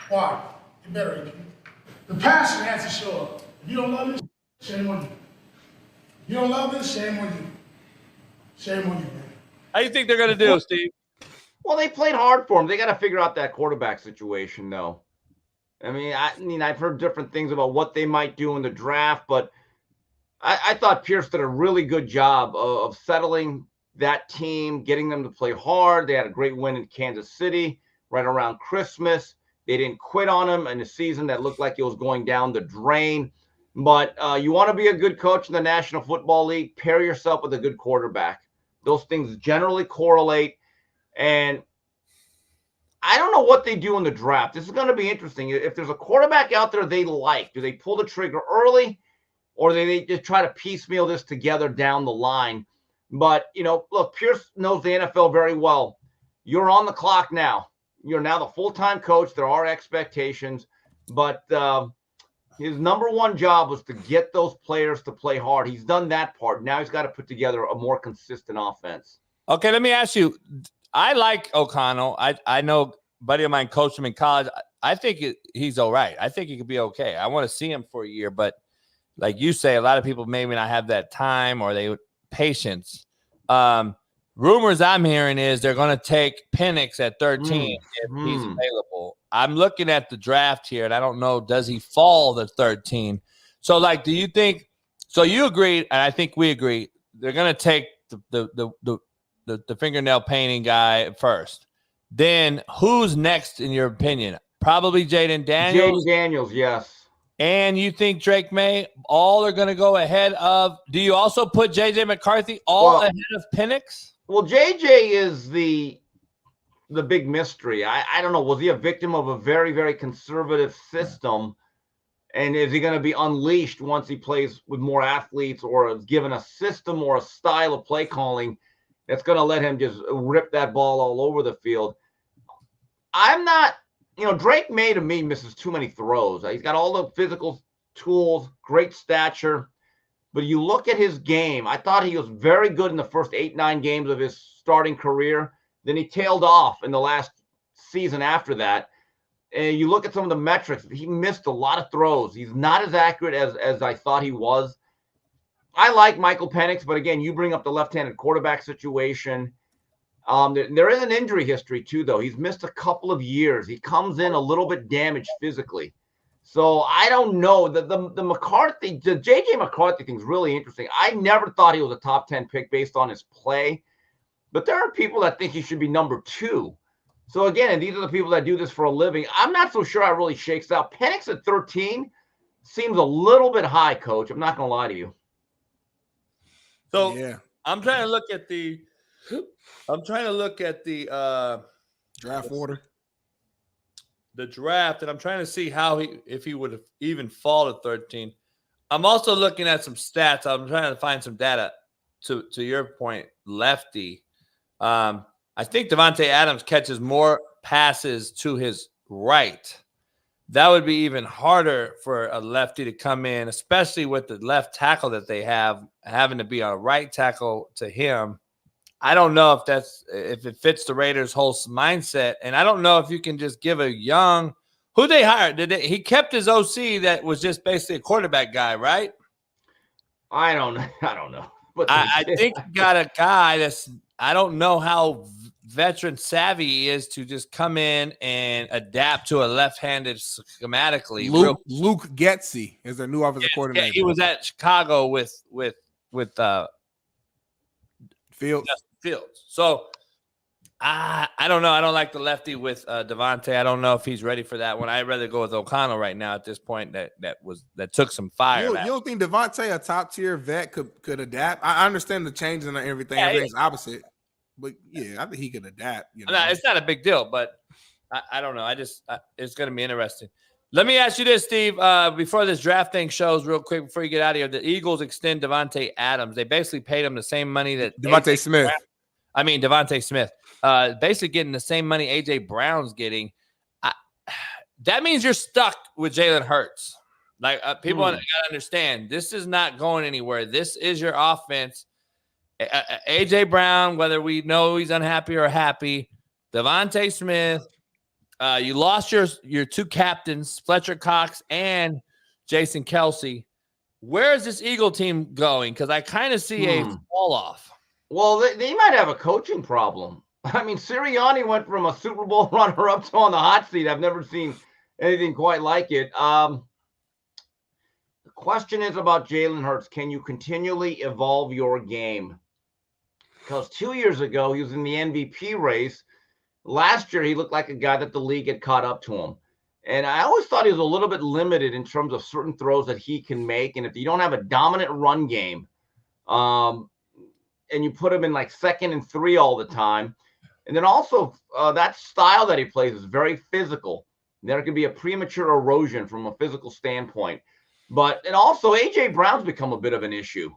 Why? Get better, AP. The passion has to show up. If you don't love this, shame on you. If you don't love this, shame on you. Shame on you, man. How do you think they're going to do, Steve? Well, they played hard for him. They got to figure out that quarterback situation, though. I've heard different things about what they might do in the draft, but I thought Pierce did a really good job of settling that team, getting them to play hard. They had a great win in Kansas City right around Christmas. They didn't quit on him in a season that looked like it was going down the drain. But you want to be a good coach in the National Football League, pair yourself with a good quarterback. Those things generally correlate. And I don't know what they do in the draft. This is going to be interesting. If there's a quarterback out there they like, do they pull the trigger early, or do they just try to piecemeal this together down the line? But, look, Pierce knows the NFL very well. You're on the clock now. You're now the full-time coach. There are expectations. But his number one job was to get those players to play hard. He's done that part. Now he's got to put together a more consistent offense. Okay, let me ask you. I like O'Connell. I know a buddy of mine coached him in college. I think he's all right. I think he could be okay. I want to see him for a year. But like you say, a lot of people maybe not have that time or patience. Rumors I'm hearing is they're going to take Penix at 13 if he's available. I'm looking at the draft here, and I don't know, does he fall to 13? So, do you think – so you agree, and I think we agree, they're going to take the fingernail painting guy first. Then who's next in your opinion? Probably Jaden Daniels? Jaden Daniels, yes. And you think Drake May, all are going to go ahead of – do you also put J.J. McCarthy ahead of Penix? Well, JJ is the big mystery. I don't know. Was he a victim of a very, very conservative system? And is he going to be unleashed once he plays with more athletes or is given a system or a style of play calling that's going to let him just rip that ball all over the field? I'm not, Drake May to me misses too many throws. He's got all the physical tools, great stature. But you look at his game, I thought he was very good in the first 8-9 games of his starting career. Then he tailed off in the last season after that. And you look at some of the metrics, he missed a lot of throws. He's not as accurate as I thought he was. I like Michael Penix, but again, you bring up the left-handed quarterback situation. There is an injury history too, though. He's missed a couple of years. He comes in a little bit damaged physically. So I don't know. The McCarthy, the J.J. McCarthy thing is really interesting. I never thought he was a top 10 pick based on his play. But there are people that think he should be number 2. So again, and these are the people that do this for a living. I'm not so sure how it really shakes out. Penix at 13 seems a little bit high, Coach. I'm not going to lie to you. So yeah. I'm trying to look at the draft order. The draft, and I'm trying to see if he would have even fall to 13. I'm also looking at some stats. I'm trying to find some data to your point, lefty. I think Davante Adams catches more passes to his right. That would be even harder for a lefty to come in, especially with the left tackle that they have, having to be a right tackle to him. I don't know if it fits the Raiders' whole mindset, and I don't know if you can just give a young who they hired. He kept his OC that was just basically a quarterback guy, right? I don't know. I think you got a guy that's I don't know how veteran savvy he is to just come in and adapt to a left-handed schematically. Luke Getsy is their new offensive coordinator. Yeah, he was at Chicago with Fields. So I don't know. I don't like the lefty with Davante. I don't know if he's ready for that one. I'd rather go with O'Connell right now at this point. That took some fire. You don't think Davante, a top tier vet, could adapt? I understand the changes and everything. Yeah, everything's opposite, but yeah, I think he could adapt. No, it's not a big deal, but I don't know. It's going to be interesting. Let me ask you this, Steve. Before this draft thing shows, real quick, before you get out of here, the Eagles extend Davante Adams. They basically paid him the same money that Devontae Smith. Devontae Smith. Basically getting the same money A.J. Brown's getting. That means you're stuck with Jalen Hurts. People got to understand, this is not going anywhere. This is your offense. A.J. Brown, whether we know he's unhappy or happy, Devontae Smith. You lost your two captains, Fletcher Cox and Jason Kelsey. Where is this Eagle team going? Because I kind of see a fall off. Well, they might have a coaching problem. I mean, Sirianni went from a Super Bowl runner-up to on the hot seat. I've never seen anything quite like it. The question is about Jalen Hurts. Can you continually evolve your game? Because 2 years ago, he was in the MVP race. Last year, he looked like a guy that the league had caught up to him. And I always thought he was a little bit limited in terms of certain throws that he can make. And if you don't have a dominant run game, and you put him in like 2nd and 3 all the time, and then also that style that he plays is very physical. There can be a premature erosion from a physical standpoint. And also A.J. Brown's become a bit of an issue.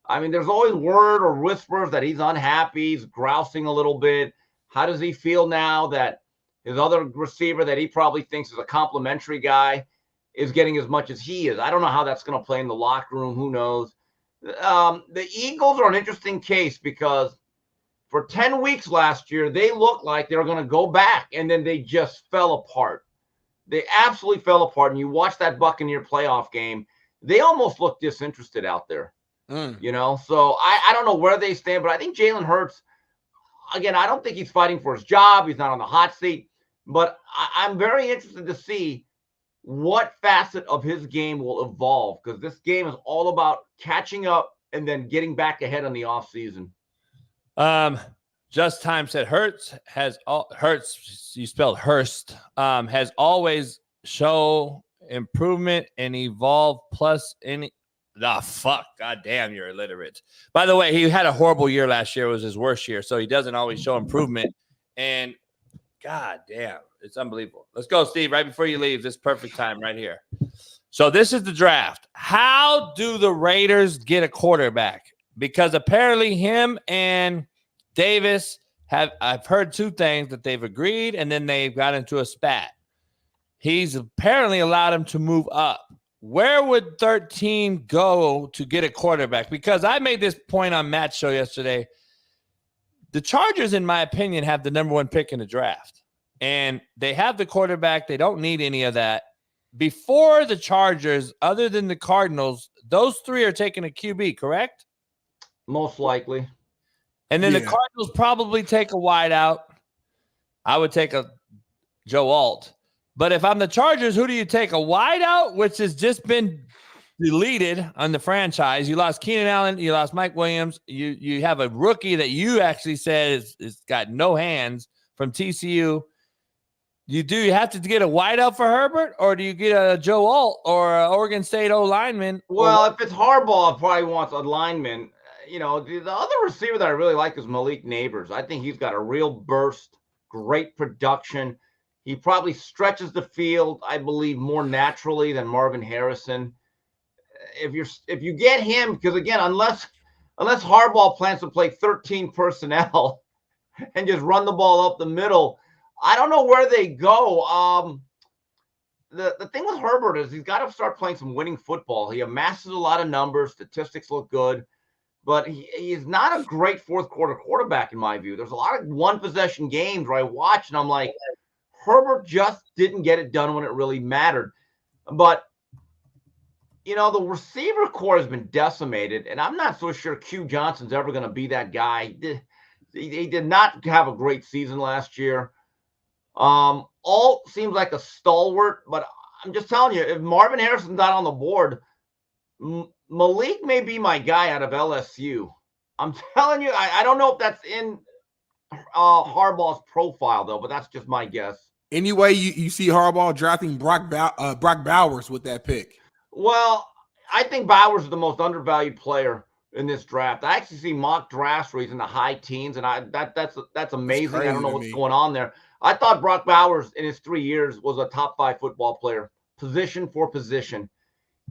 I mean, there's always word or whispers that he's unhappy, he's grousing a little bit. How does he feel now that his other receiver that he probably thinks is a complimentary guy is getting as much as he is? I don't know how that's going to play in the locker room. Who knows? The Eagles are an interesting case because for 10 weeks last year, they looked like they were going to go back, and then they just fell apart. They absolutely fell apart. And you watch that Buccaneer playoff game, they almost look disinterested out there. You know, so I don't know where they stand, but I think Jalen Hurts, again, I don't think he's fighting for his job. He's not on the hot seat, but I'm very interested to see what facet of his game will evolve, because this game is all about catching up and then getting back ahead on the offseason. Just Time said Hurts, you spelled Hurst, has always show improvement and evolve plus any. Fuck. God damn, you're illiterate. By the way, he had a horrible year last year. It was his worst year, so he doesn't always show improvement. And God damn, it's unbelievable. Let's go, Steve, right before you leave. This perfect time right here. So this is the draft. How do the Raiders get a quarterback? Because apparently him and Davis I've heard two things, that they've agreed and then they've got into a spat. He's apparently allowed him to move up. Where would 13 go to get a quarterback? Because I made this point on Matt's show yesterday. The Chargers, in my opinion, have the number one pick in the draft. And they have the quarterback. They don't need any of that. Before the Chargers, other than the Cardinals, those three are taking a QB, correct? Most likely. And then the Cardinals probably take a wideout. I would take a Joe Alt. But if I'm the Chargers, who do you take? A wideout, which has just been deleted on the franchise. You lost Keenan Allen. You lost Mike Williams. You have a rookie that you actually said is got no hands from TCU. You have to get a wideout for Herbert, or do you get a Joe Alt or an Oregon State O-lineman? Well, if it's Harbaugh, probably wants a lineman. You know, the other receiver that I really like is Malik Neighbors. I think he's got a real burst, great production. He probably stretches the field, I believe, more naturally than Marvin Harrison. If you get him, because again, unless Harbaugh plans to play 13 personnel and just run the ball up the middle, I don't know where they go. The thing with Herbert is he's got to start playing some winning football. He amasses a lot of numbers. Statistics look good, but he's not a great fourth quarter quarterback in my view. There's a lot of one possession games where I watch and I'm like, Herbert just didn't get it done when it really mattered. But, you know, the receiver core has been decimated, and I'm not so sure Q Johnson's ever going to be that guy. He did not have a great season last year. Alt seems like a stalwart, but I'm just telling you, if Marvin Harrison's not on the board, Malik may be my guy out of LSU. I'm telling you, I don't know if that's in Harbaugh's profile, though, but that's just my guess. Anyway, you see Harbaugh drafting Brock Bowers with that pick. Well, I think Bowers is the most undervalued player in this draft. I actually see mock drafts where he's in the high teens, and that's amazing. I don't know what's going on there. I thought Brock Bowers in his 3 years was a top 5 football player, position for position.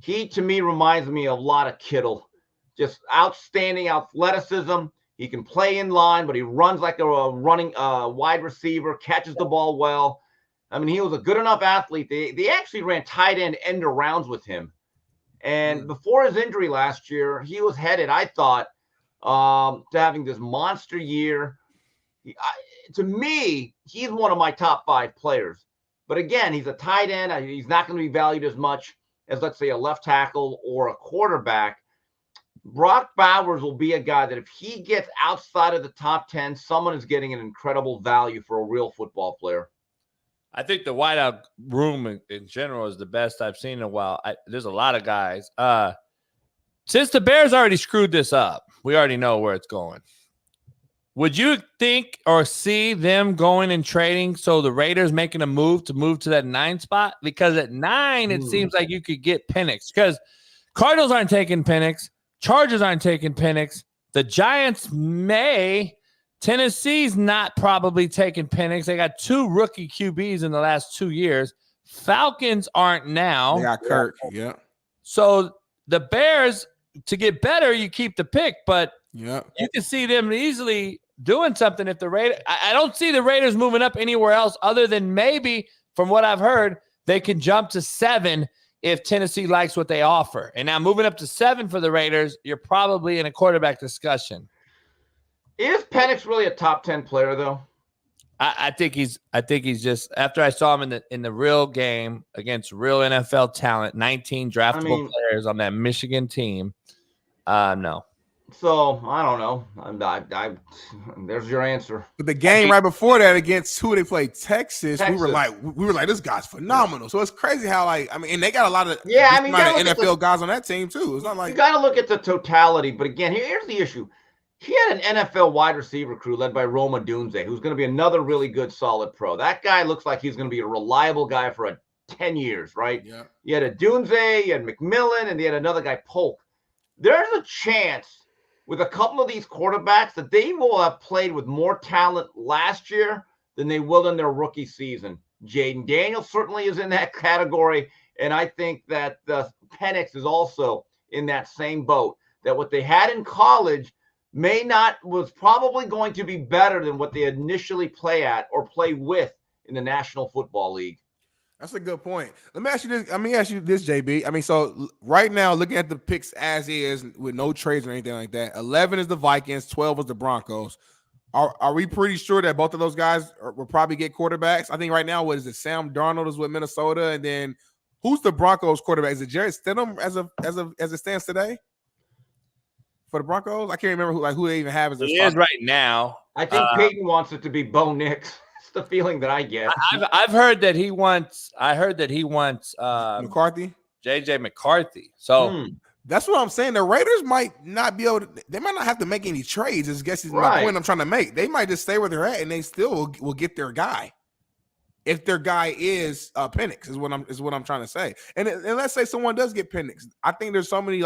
He, to me, reminds me a lot of Kittle. Just outstanding athleticism. He can play in line, but he runs like a running wide receiver, catches the ball well. I mean, he was a good enough athlete. They actually ran tight end arounds with him. And before his injury last year, he was headed, I thought, to having this monster year. To me, he's one of my top 5 players. But again, he's a tight end. He's not going to be valued as much as, let's say, a left tackle or a quarterback. Brock Bowers will be a guy that if he gets outside of the top 10, someone is getting an incredible value for a real football player. I think the wideout room in general is the best I've seen in a while. There's a lot of guys. Since the Bears already screwed this up, we already know where it's going. Would you think or see them going and trading so the Raiders making a move to that 9 spot? Because at 9, it seems like you could get Penix. Because Cardinals aren't taking Penix. Chargers aren't taking Penix. The Giants may. Tennessee's not probably taking Penix. They got 2 rookie QBs in the last 2 years. Falcons aren't now. They got Kirk, yeah. So the Bears to get better, you keep the pick, but yeah, you can see them easily doing something if the Raiders. I don't see the Raiders moving up anywhere else other than maybe, from what I've heard, they can jump to 7 if Tennessee likes what they offer. And now moving up to 7 for the Raiders, you're probably in a quarterback discussion. Is Penix really a top 10 player though? I think he's just, after I saw him in the real game against real NFL talent, 19 draftable players on that Michigan team. No. So I don't know. There's your answer. But the game right before that against who they played, Texas, we were like, this guy's phenomenal. So it's crazy how and they got a lot of NFL guys on that team too. It's not like you got to look at the totality. But again, here's the issue. He had an NFL wide receiver crew led by Roma Dunze, who's going to be another really good, solid pro. That guy looks like he's going to be a reliable guy for 10 years, right? Yeah. You had a Dunze, you had McMillan, and they had another guy, Polk. There's a chance with a couple of these quarterbacks that they will have played with more talent last year than they will in their rookie season. Jaden Daniels certainly is in that category, and I think that Penix is also in that same boat, that what they had in college was probably going to be better than what they initially play with in the National Football League. That's a good point. Let me ask you this, JB. So right now, looking at the picks as is with no trades or anything like that, 11 is the Vikings, 12 is the Broncos. Are we pretty sure that both of those guys will probably get quarterbacks? I think right now, what is it? Sam Darnold is with Minnesota, and then who's the Broncos quarterback? Is it Jarrett Stidham as it stands today? For the Broncos, I can't remember who they even have as their starter. He is right now. I think Peyton wants it to be Bo Nix. It's the feeling that I get. I've heard that he wants. McCarthy, JJ McCarthy. So that's what I'm saying. The Raiders might not be able to. They might not have to make any trades. I guess is my point I'm trying to make. They might just stay where they're at, and they still will get their guy. If their guy is Penix, is what I'm trying to say. And let's say someone does get Penix. I think there's so many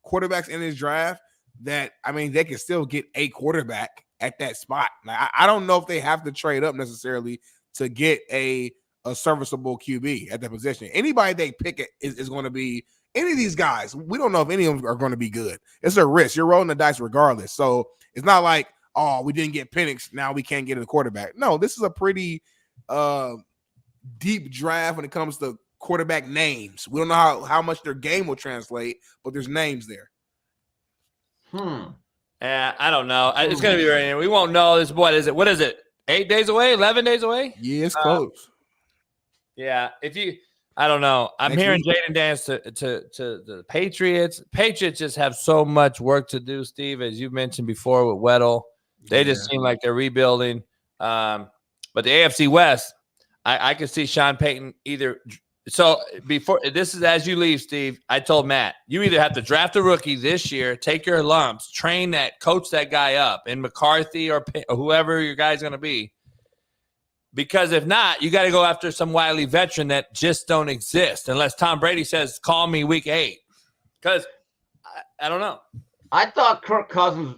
quarterbacks in this draft that they can still get a quarterback at that spot. I don't know if they have to trade up necessarily to get a serviceable QB at that position. Anybody they pick is going to be any of these guys. We don't know if any of them are going to be good. It's a risk. You're rolling the dice regardless. So it's not like, oh, we didn't get Penix, now we can't get a quarterback. No, this is a pretty deep draft when it comes to quarterback names. We don't know how much their game will translate, but there's names there. I don't know. It's going to be very. We won't know. What is it? 8 days away? 11 days away? Yeah, it's close. Yeah. I don't know. I'm hearing Jaden Daniels to the Patriots. Patriots just have so much work to do, Steve, as you mentioned before with Weddle. They just seem like they're rebuilding. But the AFC West, I could see Sean Payton either. So before this is as you leave, Steve, I told Matt, you either have to draft a rookie this year, take your lumps, coach that guy up in McCarthy or whoever your guy's going to be. Because if not, you got to go after some wily veteran that just don't exist unless Tom Brady says, call me week 8. Because I don't know. I thought Kirk Cousins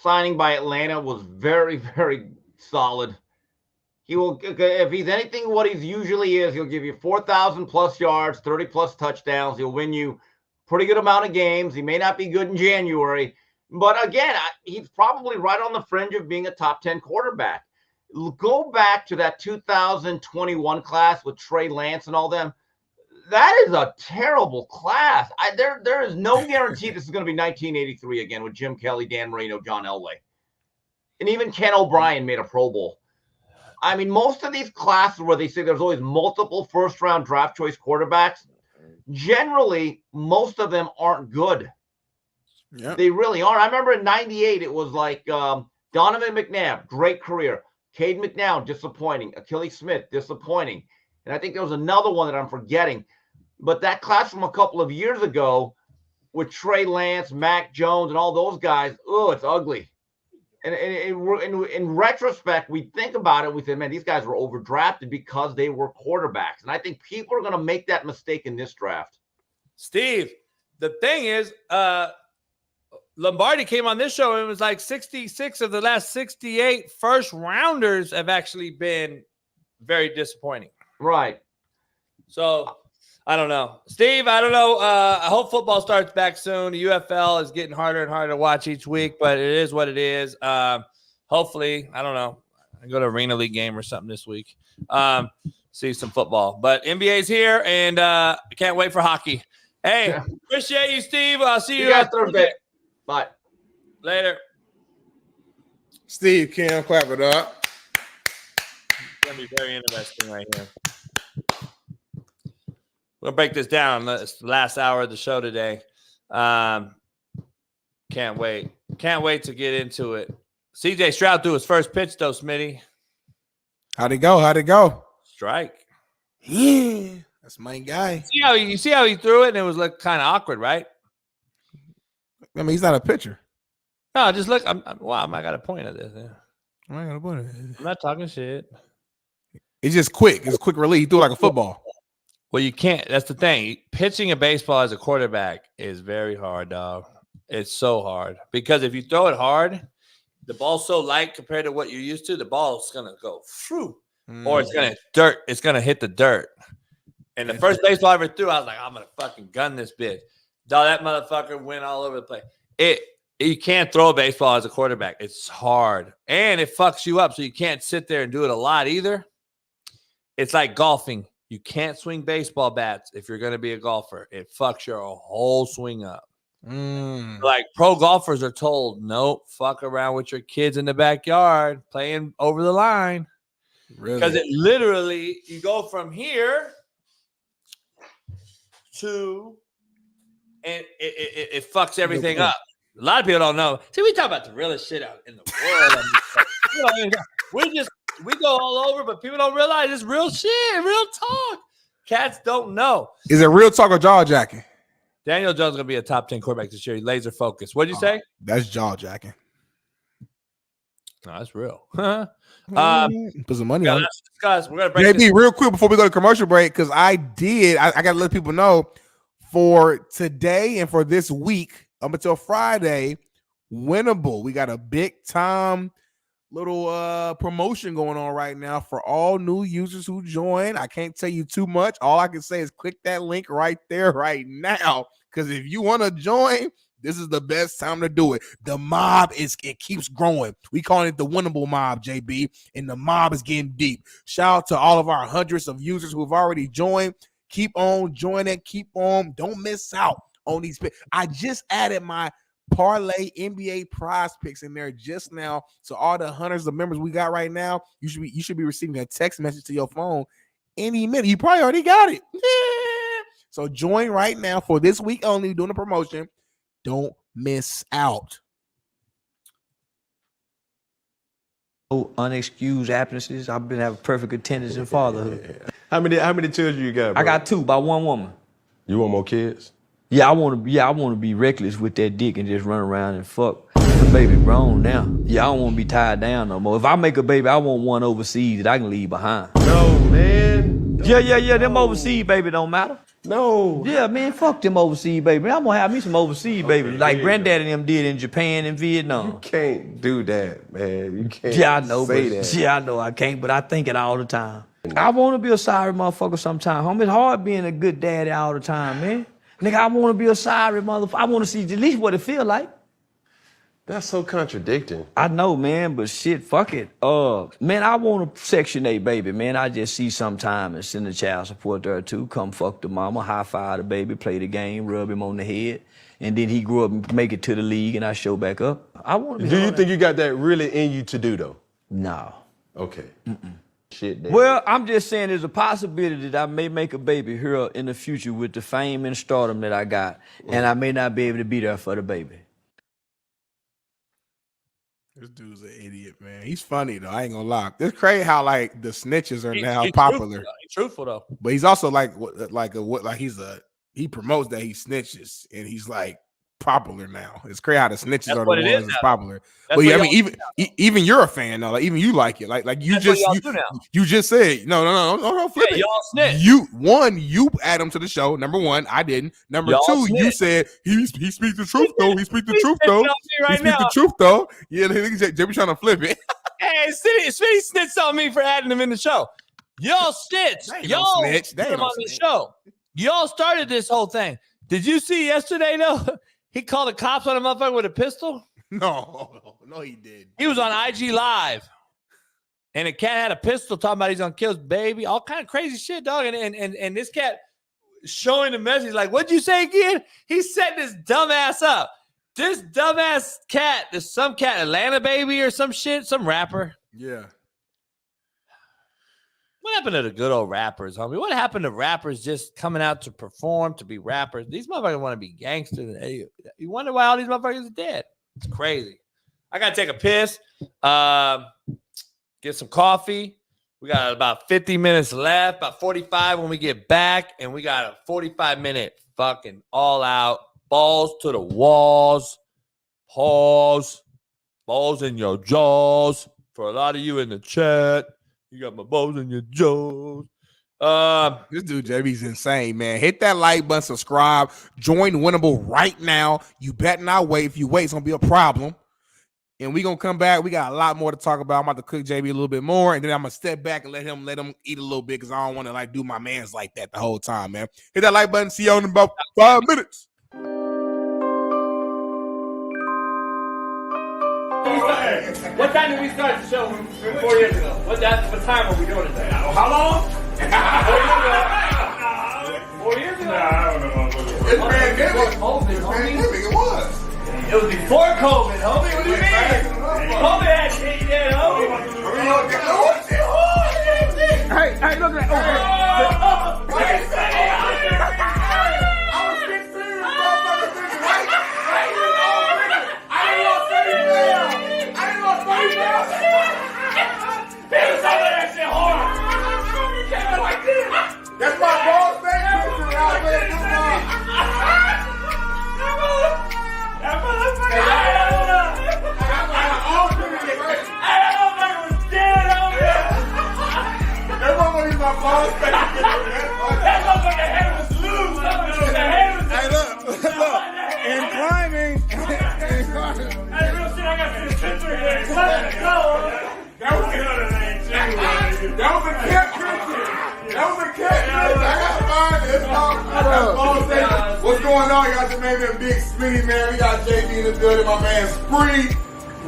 signing by Atlanta was very, very solid. He will, if he's anything what he usually is, he'll give you 4,000 plus yards, 30 plus touchdowns. He'll win you pretty good amount of games. He may not be good in January, but again, he's probably right on the fringe of being a top 10 quarterback. Go back to that 2021 class with Trey Lance and all them. That is a terrible class. There is no guarantee this is going to be 1983 again with Jim Kelly, Dan Marino, John Elway. And even Ken O'Brien made a Pro Bowl. Most of these classes where they say there's always multiple first-round draft choice quarterbacks, generally, most of them aren't good. Yeah. They really aren't. I remember in 98, it was like Donovan McNabb, great career. Cade McNown, disappointing. Achilles Smith, disappointing. And I think there was another one that I'm forgetting. But that class from a couple of years ago with Trey Lance, Mac Jones, and all those guys, it's ugly. And in retrospect, we think about it. We say, man, these guys were overdrafted because they were quarterbacks. And I think people are going to make that mistake in this draft. Steve, the thing is, Lombardi came on this show and it was like 66 of the last 68 first rounders have actually been very disappointing. Right. So I don't know. Steve, I don't know. I hope football starts back soon. The UFL is getting harder and harder to watch each week, but it is what it is. Hopefully, I don't know. I go to Arena League game or something this week. See some football. But NBA's here, and I can't wait for hockey. Hey, appreciate you, Steve. I'll see you guys Thursday. Bye. Later. Steve, Kim, clap it up. It's going to be very interesting right here. We'll break this down. It's the last hour of the show today. Can't wait. Can't wait to get into it. CJ Stroud threw his first pitch, though, Smitty. How'd it go? Strike. Yeah. That's my guy. You see how he threw it, and it was like kind of awkward, right? I mean, he's not a pitcher. No, just look. Wow, I got a point at this. Yeah. I got a point at this. I'm not talking shit. It's just quick. It's a quick release. He threw like a football. Well, you can't. That's the thing. Pitching a baseball as a quarterback is very hard, dog. It's so hard. Because if you throw it hard, the ball's so light compared to what you're used to, the ball's going to go through. Or it's going to dirt. It's going to hit the dirt. And the first baseball I ever threw, I was like, I'm going to fucking gun this bitch. Dog, that motherfucker went all over the place. You can't throw a baseball as a quarterback. It's hard. And it fucks you up, so you can't sit there and do it a lot either. It's like golfing. You can't swing baseball bats if you're going to be a golfer. It fucks your whole swing up. Like pro golfers are told, nope, fuck around with your kids in the backyard playing over the line. Really? Because it literally, you go from here to, and it fucks everything up. A lot of people don't know. See, we talk about the realest shit out in the world. We go all over, but people don't realize it's real shit, real talk. Cats don't know. Is it real talk or jaw jacking? Daniel Jones is going to be a top 10 quarterback this year. He's laser focused. What'd you say? That's jaw jacking. No, that's real. Put some money on it. Let's discuss. We're going to break JB, real quick before we go to commercial break, because I got to let people know for today and for this week up until Friday, Winnable. We got a big time little promotion going on right now for all new users who join. I can't tell you too much. All I can say is click that link right there right now, because if you want to join, this is the best time to do it. The mob it keeps growing. We call it the Winnable mob, JB, and the mob is getting deep. Shout out to all of our hundreds of users who have already joined. Keep on joining. Keep on. Don't miss out on these. I just added my parlay NBA prize picks in there just now. So all the hundreds of members we got right now, you should be receiving a text message to your phone any minute. You probably already got it. So join right now for this week only, doing a promotion. Don't miss out. Unexcused absences. I've been having perfect attendance in fatherhood. How many children you got, bro? I got 2 by one woman. You want more kids? Yeah, I want to be reckless with that dick and just run around and fuck. The baby grown now. Yeah, I don't want to be tied down no more. If I make a baby, I want one overseas that I can leave behind. No, man. Yeah. Them overseas baby don't matter. No. Yeah, man, fuck them overseas baby. I'm gonna have me some overseas babies like granddad and them did in Japan and Vietnam. You can't do that, man. You can't. Yeah, I know. Say that. Yeah, I know I can't, but I think it all the time. I want to be a sorry motherfucker sometimes. Homie, it's hard being a good daddy all the time, man. Nigga, I want to be a sorry motherfucker. I want to see at least what it feel like. That's so contradicting. I know, man, but shit, fuck it. Man, I want a Section 8 baby, man. I just see sometime and send a child support there too. Come fuck the mama, high five the baby, play the game, rub him on the head, and then he grew up and make it to the league, and I show back up. I want to be. Do you think you got that really in you to do though? No. Okay. Shit. Damn. Well, I'm just saying there's a possibility that I may make a baby here in the future with the fame and stardom that I got, and I may not be able to be there for the baby. This dude's an idiot, man. He's funny though. I ain't gonna lie. It's crazy how like the snitches are now popular. He's truthful though. But he's also he promotes that he snitches and he's like popular now. It's crazy how the snitches are the ones that's popular. But yeah, I mean, even you're a fan though. Like even you like it. Like you just said no, flip it. Y'all snitch. You add him to the show. Number 1, I didn't. Number 2, you said he speaks the truth though. He speaks the truth though. He speaks the truth though. Yeah, JB trying to flip it. Hey, Smitty snitched on me for adding him in the show. Y'all snitch. Y'all snitch. Put him on the show. Y'all started this whole thing. Did you see yesterday, though? He called the cops on a motherfucker with a pistol? No, he did. He was on IG Live. And a cat had a pistol talking about he's going to kill his baby. All kind of crazy shit, dog. And this cat showing the message like, what'd you say again? He set this dumbass up. This dumbass cat, there's some cat, Atlanta Baby or some shit, some rapper. Yeah. What happened to the good old rappers, homie? What happened to rappers just coming out to perform, to be rappers? These motherfuckers want to be gangsters. You wonder why all these motherfuckers are dead. It's crazy. I got to take a piss, get some coffee. We got about 50 minutes left, about 45 when we get back, and we got a 45-minute fucking all-out, balls to the walls, pause, balls in your jaws. For a lot of you in the chat, you got my balls in your jaws. This dude JB's insane, man. Hit that like button, subscribe, join Winnable right now. You better not wait. If you wait, it's gonna be a problem. And we gonna come back. We got a lot more to talk about. I'm about to cook JB a little bit more, and then I'm gonna step back and let him eat a little bit because I don't want to like do my man's like that the whole time, man. Hit that like button. See you in about 5 minutes. What time did we start the show 4 years ago? What time are we doing it? How long? 4 years ago? I don't know. It's pandemic. It was. It was before COVID, homie. What do you mean? COVID had shit there, homie. Hey, look at that. What you say? I was 16. I didn't lost 30 pounds. He was over that shit hard. He came out like this. That's my boss, man. And climbing. That was a cat picture. What's going on? Y'all just made me a Big Smitty, man. We got JB in the building, my man Spree.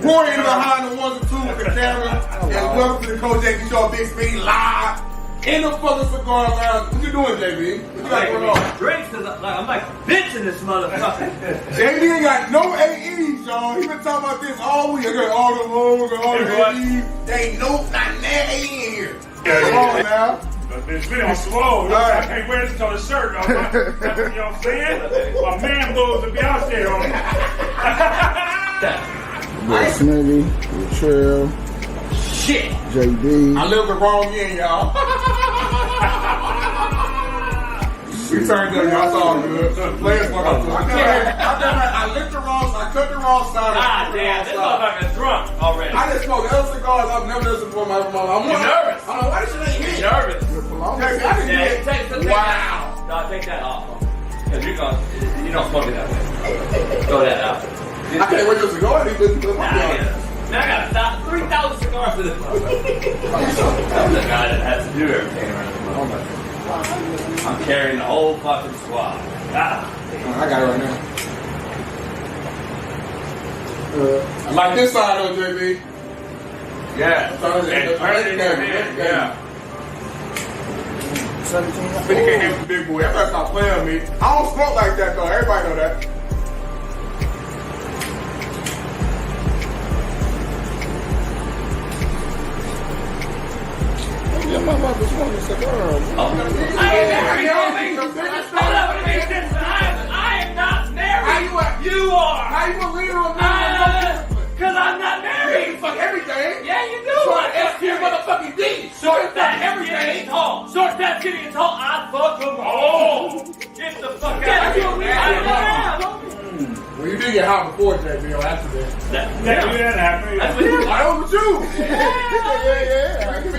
Warrior behind the ones and twos with the camera. And welcome to the Coach JB Show, Big Smitty live in the fucking cigar lounge. What you doing, JB? What you got going on? Drinks, cause I'm like a bitch in this motherfucker. JB ain't got no AEs, y'all. He been talking about this all week. I got all the hoes and all the AEs. There ain't not that AE in here. Come on now. It's been on slow. I can't wear this on the shirt. You know what I'm saying? My man blows to be out there on Big Smitty, Latrell, shit. JB. I live the wrong end, y'all. We turned up, y'all. It's all good. Players fuck up. I lit the wrong side. I cut the wrong side. Ah, damn. This motherfucker's drunk already. I just smoked other cigars. I've never done this before in my life. I'm nervous. I'm like, why this shit ain't me? Nervous. Wow. No, take that off. Because you don't smoke it that way. Throw that out. I can't wait till cigar. Now I got 3,000 cigars for this motherfucker. I'm the guy that has to do everything around the moment. I'm carrying the whole fucking squad. I got it right now. I like this side though, JB. Yeah. Yeah. 50 can't handle the big boy. Everybody stop playing with me. I don't smoke like that though. Everybody know that. Yeah, my mother smoking cigars. I ain't married, homie. Hold up, let me make sense. I am not married. You are. How you a leader of me? Because I'm not married. You fuck everything. Yeah, you do. Short S tier motherfucking D. Short, fat, everything. Tall. Short, fat, skinny, and tall. I fuck them all. Get the fuck out of here. Well, you did get hot before, JB, on accident. That happened. That's what you. I was with you. Yeah. We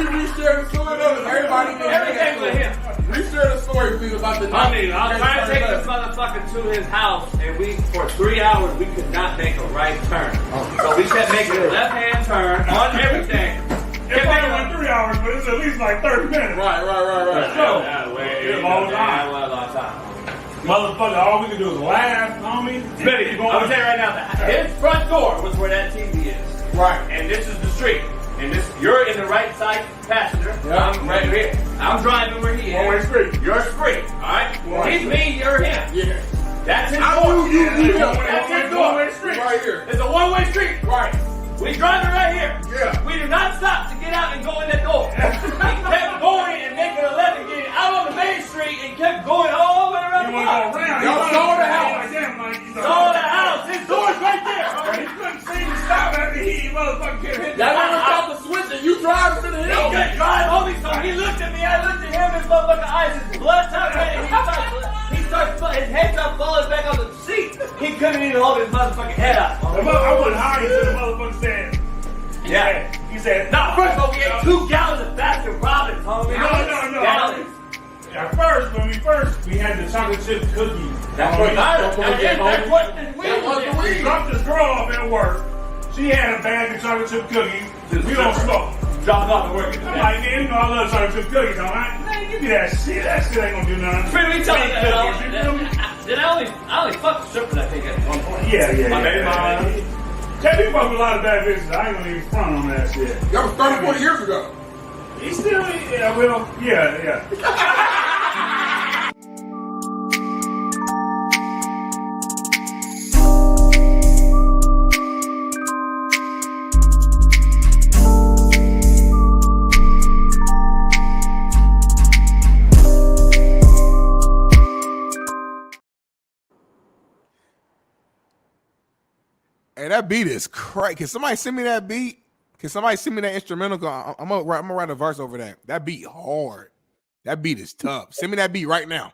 reshare the story though. Everybody knows everything with him. Reshare the story, please, about the. I mean, I was trying to take this motherfucker to his house, and for 3 hours, we could not make a right turn. So we kept making a left-hand turn on everything. It's only like 3 hours, but it's at least like 30 minutes. Right. Let's go. Way long time. Motherfucker, all we can do is laugh, homie. Smitty, I'm gonna tell you right now, his front door was where that TV is. Right. And this is the street. And you're in the right side passenger. Yeah. I'm right here. I'm driving where he is. One-way street. You're street. All right. He's me. You're him. Yeah. That's his I door. knew you. That's his door. One-way street. Right here. It's a one-way street. Right. We driving right here. Yeah. We do not stop to get out and go in that door. He kept going and making a left and getting out on the main street and kept going all the way around the block. Y'all saw the house. Saw the house. His door's right there. He couldn't see me stop after he motherfucker kept hitting. Y'all never stopped the switch and you driving to the He hill. couldn't drive, homie, so he looked at me, I looked at him, his motherfucking eyes, his blood top red, and his head started falling back on the seat. He couldn't even hold his motherfucking head up. I wouldn't hire you to the motherfucker said. Yeah. He said, no, first of all, we ate 2 gallons of Baskin Robbins, homie. No. Gallons. At first, we had the chocolate chip cookies. That's what we dropped this girl off at work. She had a bag of chocolate chip cookies. We don't smoke. Dropped off at work. I'm like, man, you know I love chocolate chip cookies. I'm like, man, give me that shit. That shit ain't gonna do nothing. Pretty tell me that I only fucked the stripper, I think, at one point. Yeah. My baby mama. JB fucked with a lot of bad bitches. I ain't gonna even front on that shit. That was 30, 40 years ago. He still, yeah. Hey, that beat is crazy. Can somebody send me that beat? Can somebody send me that instrumental? I'm gonna write a verse over that. That beat hard. That beat is tough. Send me that beat right now.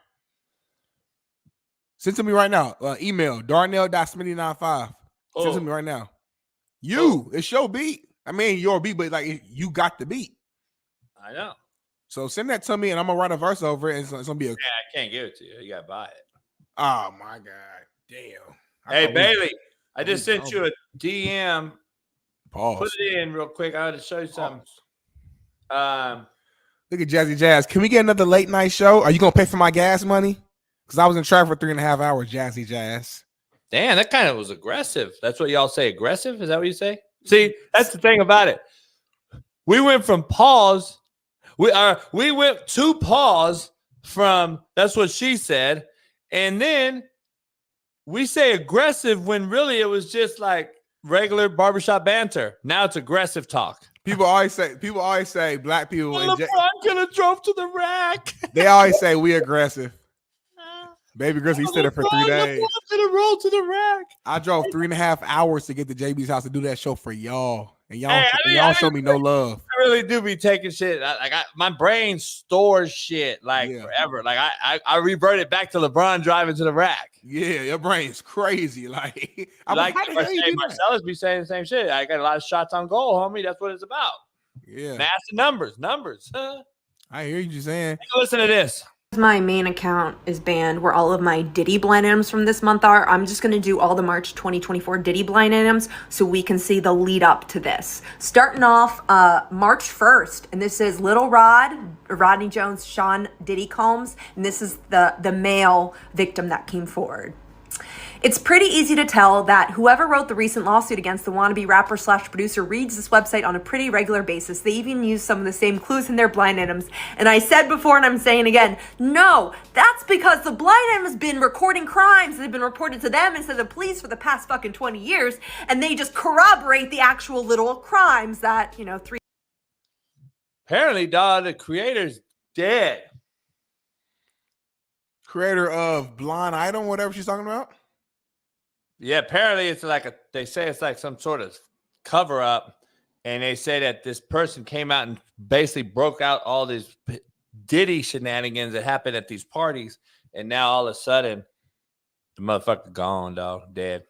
Send to me right now. Email darnell.smitty95. Send to me right now. It's your beat. I mean, your beat, but like you got the beat. I know. So send that to me, and I'm gonna write a verse over it. And it's gonna be a. Yeah, I can't give it to you. You gotta buy it. Oh my god, damn. Hey Bailey, I just sent you a DM. Pause. Put it in real quick. I want to show you something. Look at Jazzy Jazz. Can we get another late night show? Are you gonna pay for my gas money? Because I was in traffic for 3.5 hours. Jazzy Jazz. Damn, that kind of was aggressive. That's what y'all say. Aggressive? Is that what you say? See, that's the thing about it. We went from pause. We went to pause from that's what she said, and then we say aggressive when really it was just like regular barbershop banter. Now it's aggressive talk. People always say black people. Well, LeBron could have drove to the rack. They always say we aggressive. Baby Grizzly stood there for 3 days. Roll to the rack. I drove 3.5 hours to get to JB's house to do that show for y'all, and y'all show me no love. I really do be taking shit. My brain stores shit forever. Like I reverted back to LeBron driving to the rack. Yeah, your brain's crazy. Like Marcellus be saying the same shit. I got a lot of shots on goal, homie. That's what it's about. Yeah, massive numbers. Huh? I hear you saying. Listen to this. My main account is banned where all of my Diddy blind items from this month are. I'm just going to do all the March 2024 Diddy blind items so we can see the lead up to this. Starting off March 1st, and this is Little Rod, Rodney Jones, Shaun Diddy Combs, and this is the male victim that came forward. It's pretty easy to tell that whoever wrote the recent lawsuit against the wannabe rapper / producer reads this website on a pretty regular basis. They even use some of the same clues in their blind items. And I said before, and I'm saying again, no, that's because the blind item has been recording crimes that have been reported to them instead of the police for the past fucking 20 years. And they just corroborate the actual little crimes that, Apparently, dog, the creator's dead. Creator of Blind Item, whatever she's talking about. Yeah, apparently it's they say it's like some sort of cover up, and they say that this person came out and basically broke out all these Diddy shenanigans that happened at these parties, and now all of a sudden the motherfucker gone, dog, dead.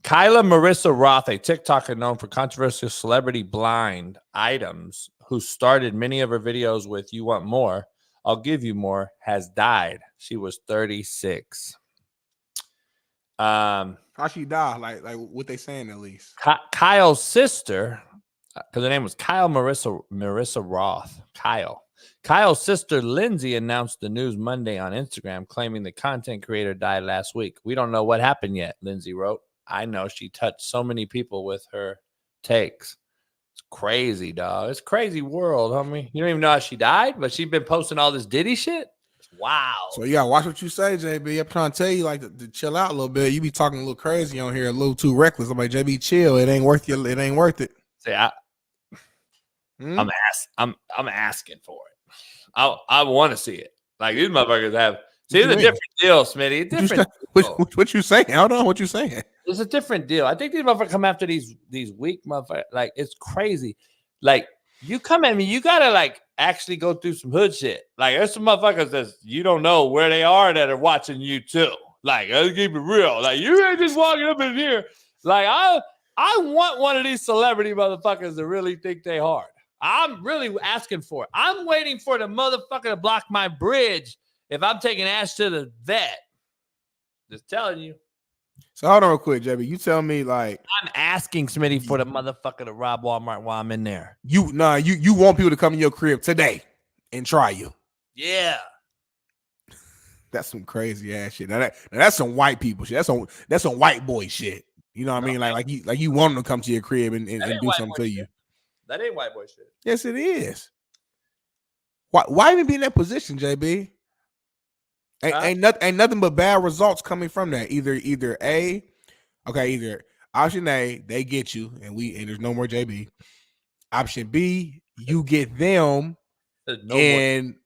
Kyla Marissa Roth, a TikToker known for controversial celebrity blind items, who started many of her videos with "You want more? I'll give you more," has died. She was 36. How she die? Like what they saying at least. Kyle's sister, because her name was Marissa Roth. Kyle's sister Lindsay announced the news Monday on Instagram, claiming the content creator died last week. We don't know what happened yet, Lindsay wrote. I know she touched so many people with her takes. It's crazy, dog. It's a crazy world, homie. You don't even know how she died, but she's been posting all this Diddy shit. Wow. So you gotta watch what you say, JB. I'm trying to tell you, like, to chill out a little bit. You be talking a little crazy on here, a little too reckless. I'm like, JB, chill. It ain't worth you. It ain't worth it. See, I'm asking for it. I want to see it. Like, these motherfuckers have. See, it's a different deal, Smitty. Different. What you saying? Hold on. What you saying? It's a different deal. I think these motherfuckers come after these weak motherfuckers. Like, it's crazy. Like, you come at me, you gotta like actually go through some hood shit. Like, there's some motherfuckers that you don't know where they are that are watching you too. Like, let's keep it real. Like, you ain't just walking up in here. Like, I want one of these celebrity motherfuckers to really think they hard. I'm really asking for it. I'm waiting for the motherfucker to block my bridge if I'm taking Ash to the vet. Just telling you. So hold on real quick, JB. You tell me, like, I'm asking Smitty for the motherfucker to rob Walmart while I'm in there. You want people to come in your crib today and try you. Yeah. That's some crazy ass shit. Now that's some white people shit. That's some white boy shit. You know what I mean? Like you want them to come to your crib and do something to you. That ain't white boy shit. Yes, it is. Why even be in that position, JB? Ain't nothing but bad results coming from that. Either option A, they get you, and there's no more JB. Option B, you get them, and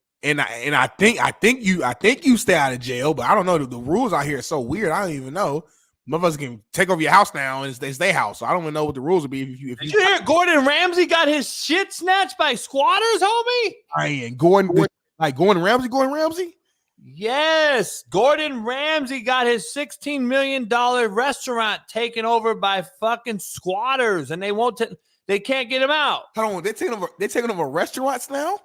I think you stay out of jail, but I don't know. The rules out here are so weird. I don't even know. Motherfuckers can take over your house now, and it's their house. So I don't even know what the rules would be if you. Did you hear Gordon Ramsay got his shit snatched by squatters, homie? And Gordon Ramsay. Yes, Gordon Ramsay got his $16 million restaurant taken over by fucking squatters, and they can't get him out. Hold on, they're taking over restaurants now?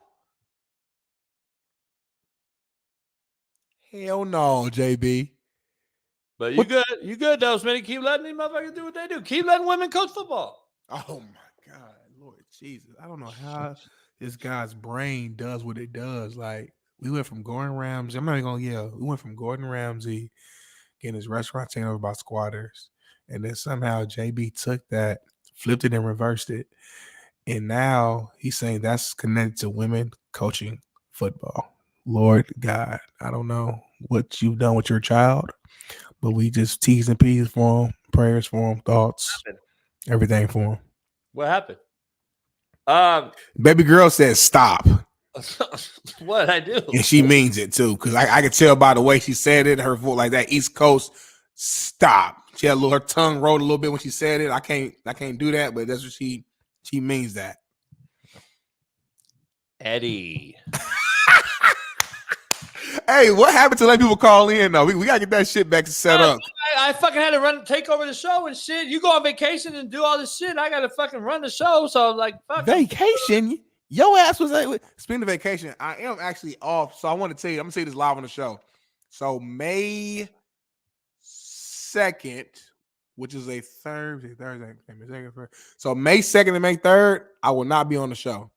Hell no, JB. But you good though, Smitty. Keep letting these motherfuckers do what they do. Keep letting women coach football. Oh my God, Lord Jesus! I don't know how this guy's brain does what it does. Like, we went from Gordon Ramsay. I'm not even gonna yell. We went from Gordon Ramsay getting his restaurant taken over by squatters, and then somehow JB took that, flipped it, and reversed it, and now he's saying that's connected to women coaching football. Lord God, I don't know what you've done with your child, but we just T's and P's for him, prayers for him, thoughts, everything for him. What happened? Baby girl says stop. What did I do? And she means it too, because I could tell by the way she said it, her voice, like that East Coast stop. She had her tongue rolled a little bit when she said it. I can't do that, but that's what she means that. Eddie. Hey, what happened to let people call in though? We gotta get that shit back set up. I fucking had to take over the show and shit. You go on vacation and do all this shit. I gotta fucking run the show. So like, fuck vacation. Your ass was like, speaking of vacation, I am actually off. So I want to tell you, I'm gonna say this live on the show. So May 2nd, which is a Thursday. So May 2nd and May 3rd, I will not be on the show.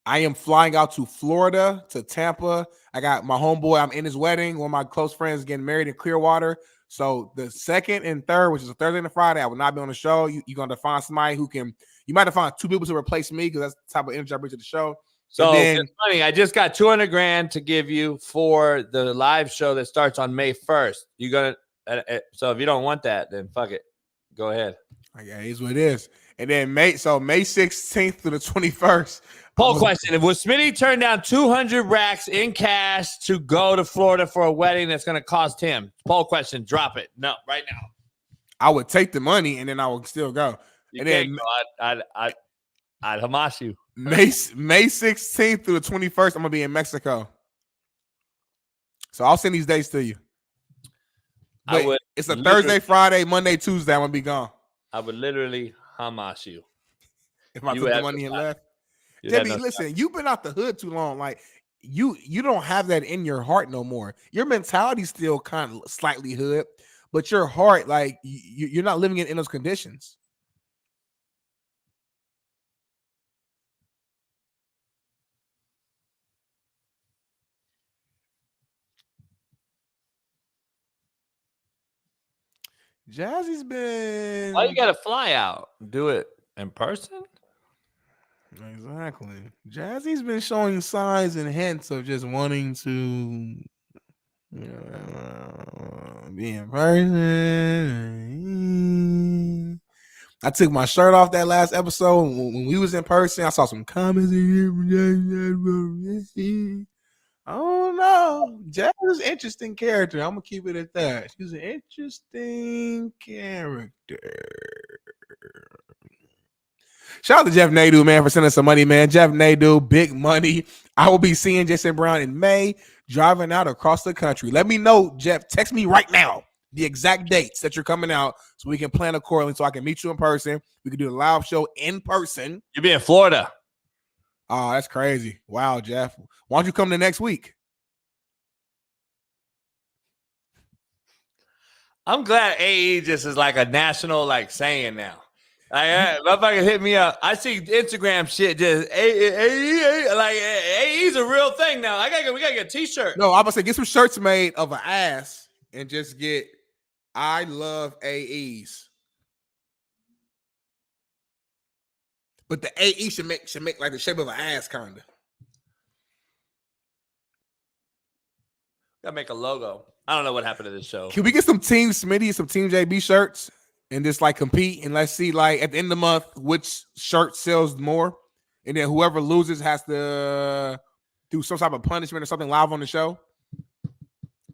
I am flying out to Florida, to Tampa. I got my homeboy. I'm in his wedding. One of my close friends getting married in Clearwater. So the 2nd and 3rd, which is a Thursday and a Friday, I will not be on the show. You're going to find somebody who can. You might have found 2 people to replace me because that's the type of energy I bring to the show. So it's funny. I just got $200,000 to give you for the live show that starts on May 1st. You're gonna. So if you don't want that, then fuck it. Go ahead. Okay, here's what it is. And then May 16th through the 21st. Poll question: if Smitty turned down 200 racks in cash to go to Florida for a wedding that's going to cost him? Poll question: drop it. No, right now. I would take the money and then I would still go. You can't go. I'd Hamas you. May 16th through the 21st, I'm gonna be in Mexico. So I'll send these dates to you. But it's a Thursday, Friday, Monday, Tuesday. I'm gonna be gone. I would literally Hamas you if I took the money and left. Debbie, listen, you've been out the hood too long. Like you don't have that in your heart no more. Your mentality's still kind of slightly hood, but your heart, like you're not living in those conditions. Jazzy's been. Why you got to fly out? Do it in person? Exactly. Jazzy's been showing signs and hints of just wanting to be in person. I took my shirt off that last episode. When we was in person, I saw some comments in here. I don't know. Jazz is an interesting character. I'm going to keep it at that. She's an interesting character. Shout out to Jeff Nadu, man, for sending us some money, man. Jeff Nadu, big money. I will be seeing Jason Brown in May, driving out across the country. Let me know, Jeff. Text me right now the exact dates that you're coming out so we can plan accordingly so I can meet you in person. We can do the live show in person. You'll be in Florida. Oh, that's crazy. Wow, Jeff. Why don't you come to next week? I'm glad AE just is like a national like saying now. Like, motherfucker hit me up. I see Instagram shit just AE, like AE's a real thing now. We gotta get a t-shirt. No, I'm gonna say get some shirts made of an ass and just get I love AEs. But the AE should make like the shape of an ass, kind of. Gotta make a logo. I don't know what happened to this show. Can we get some Team Smitty, some Team JB shirts, and just like compete and let's see like at the end of the month which shirt sells more, and then whoever loses has to do some type of punishment or something live on the show.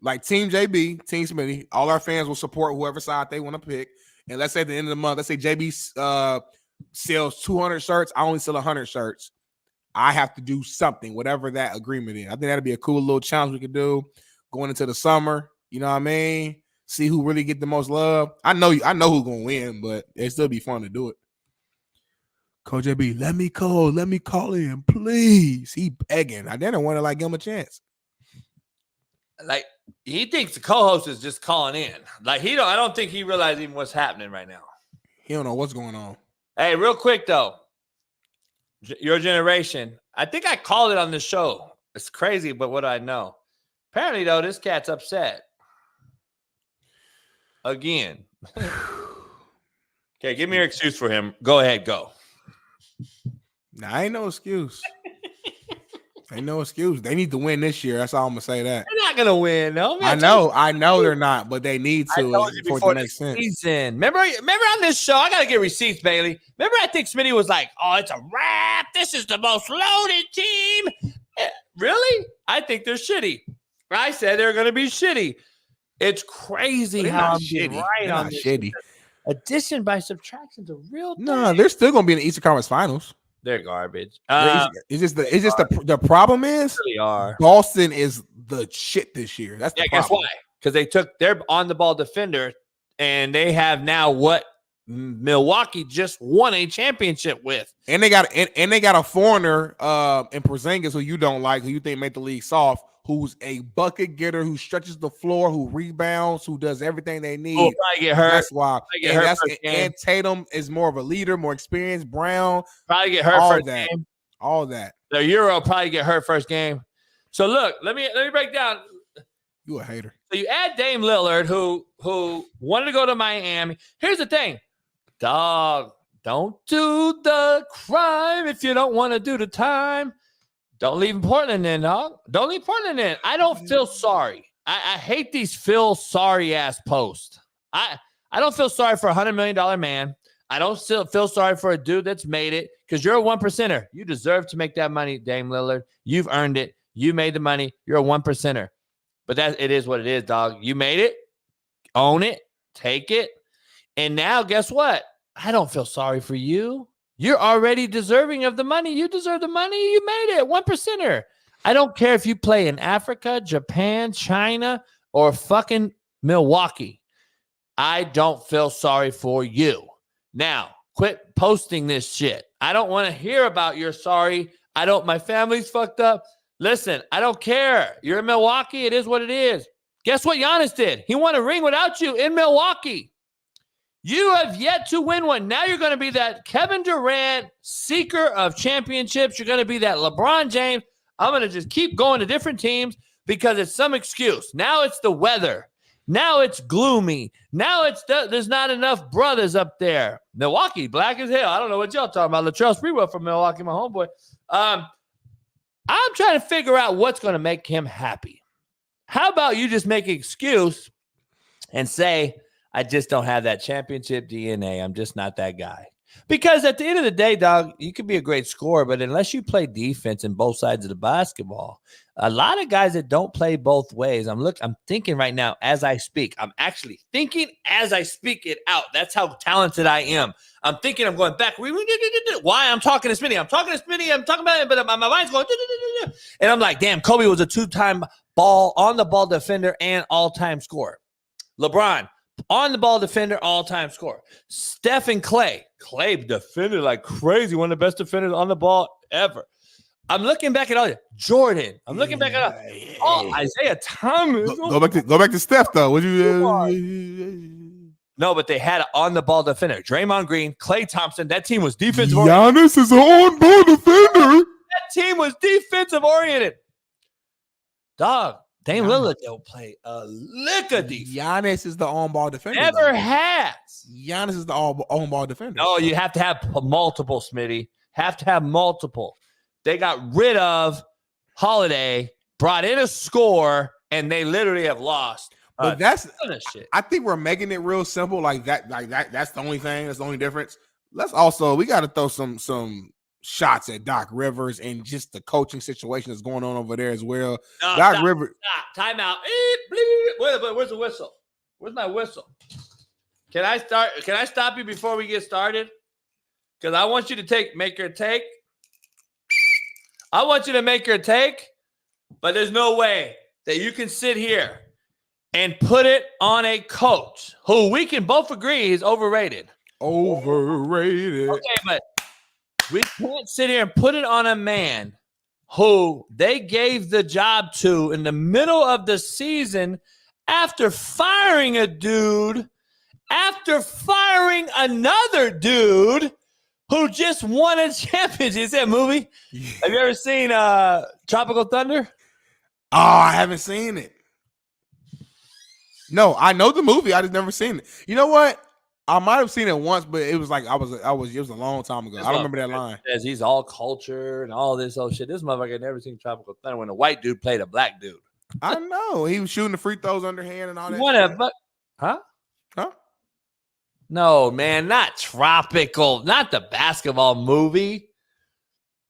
Like Team JB, Team Smitty, all our fans will support whoever side they want to pick. And let's say at the end of the month, let's say JB sells 200 shirts. I only sell 100 shirts. I have to do something, whatever that agreement is. I think that'd be a cool little challenge we could do going into the summer. You know what I mean? See who really get the most love. I know who's gonna win, but it'd still be fun to do it. Coach JB, let me call in, please. He begging. I didn't want to like give him a chance. Like he thinks the co-host is just calling in. Like I don't think he realizes even what's happening right now. He don't know what's going on. Hey, real quick though, your generation. I think I called it on this show. It's crazy, but what do I know? Apparently, though, this cat's upset again. Okay, give me your excuse for him. Go ahead, go. Nah, ain't no excuse. Ain't no excuse. They need to win this year. That's all I'm gonna say. That they're not gonna win. No, I know they're not, but they need to for it to make sense. Season. Remember on this show, I gotta get receipts, Bailey. Remember, I think Smitty was like, "Oh, it's a wrap. This is the most loaded team." Really? I think they're shitty. I said they're gonna be shitty. It's crazy how I'm getting right on this. Shitty. Addition by subtraction is a real thing. No, they're still gonna be in the Eastern Conference Finals. They're garbage. It's just the problem is they really are. Boston is the shit this year. That's the problem. Guess why? Because they took their on the ball defender, and they have now what Milwaukee just won a championship with. And they got a foreigner in Porzingis who you don't like, who you think made the league soft, who's a bucket getter, who stretches the floor, who rebounds, who does everything they need. Oh, probably get hurt. That's why. And Tatum is more of a leader, more experienced. Brown probably get hurt first that, game. All that. The Euro probably get hurt first game. So look, let me break down. You a hater. So you add Dame Lillard, who wanted to go to Miami. Here's the thing, dog. Don't do the crime if you don't want to do the time. Don't leave Portland in, dog. Don't leave Portland in. I don't feel sorry. I hate these feel sorry ass posts. I don't feel sorry for $100 million man. I don't still feel sorry for a dude that's made it because you're a 1%er. You deserve to make that money, Dame Lillard. You've earned it. You made the money. You're a 1%er. But it is what it is, dog. You made it. Own it. Take it. And now guess what? I don't feel sorry for you. You're already deserving of the money. You deserve the money. You made it. 1%er. I don't care if you play in Africa, Japan, China, or fucking Milwaukee. I don't feel sorry for you. Now, quit posting this shit. I don't want to hear about your sorry. My family's fucked up. Listen, I don't care. You're in Milwaukee. It is what it is. Guess what Giannis did? He won a ring without you in Milwaukee. You have yet to win one. Now you're going to be that Kevin Durant seeker of championships. You're going to be that LeBron James. I'm going to just keep going to different teams because it's some excuse. Now it's the weather. Now it's gloomy. Now there's not enough brothers up there. Milwaukee, black as hell. I don't know what y'all talking about. Latrell Sprewell from Milwaukee, my homeboy. I'm trying to figure out what's going to make him happy. How about you just make an excuse and say, I just don't have that championship DNA. I'm just not that guy. Because at the end of the day, dog, you could be a great scorer, but unless you play defense in both sides of the basketball, a lot of guys that don't play both ways. I'm thinking right now as I speak. I'm actually thinking as I speak it out. That's how talented I am. I'm thinking, I'm going back. Why? I'm talking to Smitty. I'm talking about it, but my mind's going. And I'm like, damn, Kobe was a 2-time on-the-ball defender and all-time scorer. LeBron, on-the-ball defender, all-time scorer. Steph and Clay defended like crazy. One of the best defenders on the ball ever. I'm looking back at all you. Jordan. I'm looking back at all Isaiah Thomas. Go back to Steph though. Would you? No, but they had an on-the-ball defender. Draymond Green, Klay Thompson. That team was defensive. Giannis is an on-ball defender. That team was defensive oriented. Dog. Dame Lillard don't play a lick of defense. Giannis is the on-ball defender. Never has. Giannis is the on-ball defender. No, you have to have multiple, Smitty. Have to have multiple. They got rid of Holiday, brought in a score, and they literally have lost. But shit. I think we're making it real simple, like that. That's the only thing. That's the only difference. We got to throw some shots at Doc Rivers and just the coaching situation that's going on over there as well. Doc Rivers. Time out. Where's the whistle? Where's my whistle? Can I stop you before we get started? Because I want you to make your take. I want you to make your take, but there's no way that you can sit here and put it on a coach who we can both agree is overrated. Overrated. Okay, but we can't sit here and put it on a man who they gave the job to in the middle of the season after firing a dude, after firing another dude who just won a championship. Is that movie? Yeah. Have you ever seen Tropical Thunder? Oh, I haven't seen it. No, I know the movie. I just never seen it. You know what? I might have seen it once, but it was like it was a long time ago. I don't remember that line. Says he's all culture and all this old shit. This motherfucker had never seen Tropical Thunder when a white dude played a black dude. I know. He was shooting the free throws underhand and all that. Whatever. Huh? No, man, not Tropical, not the basketball movie.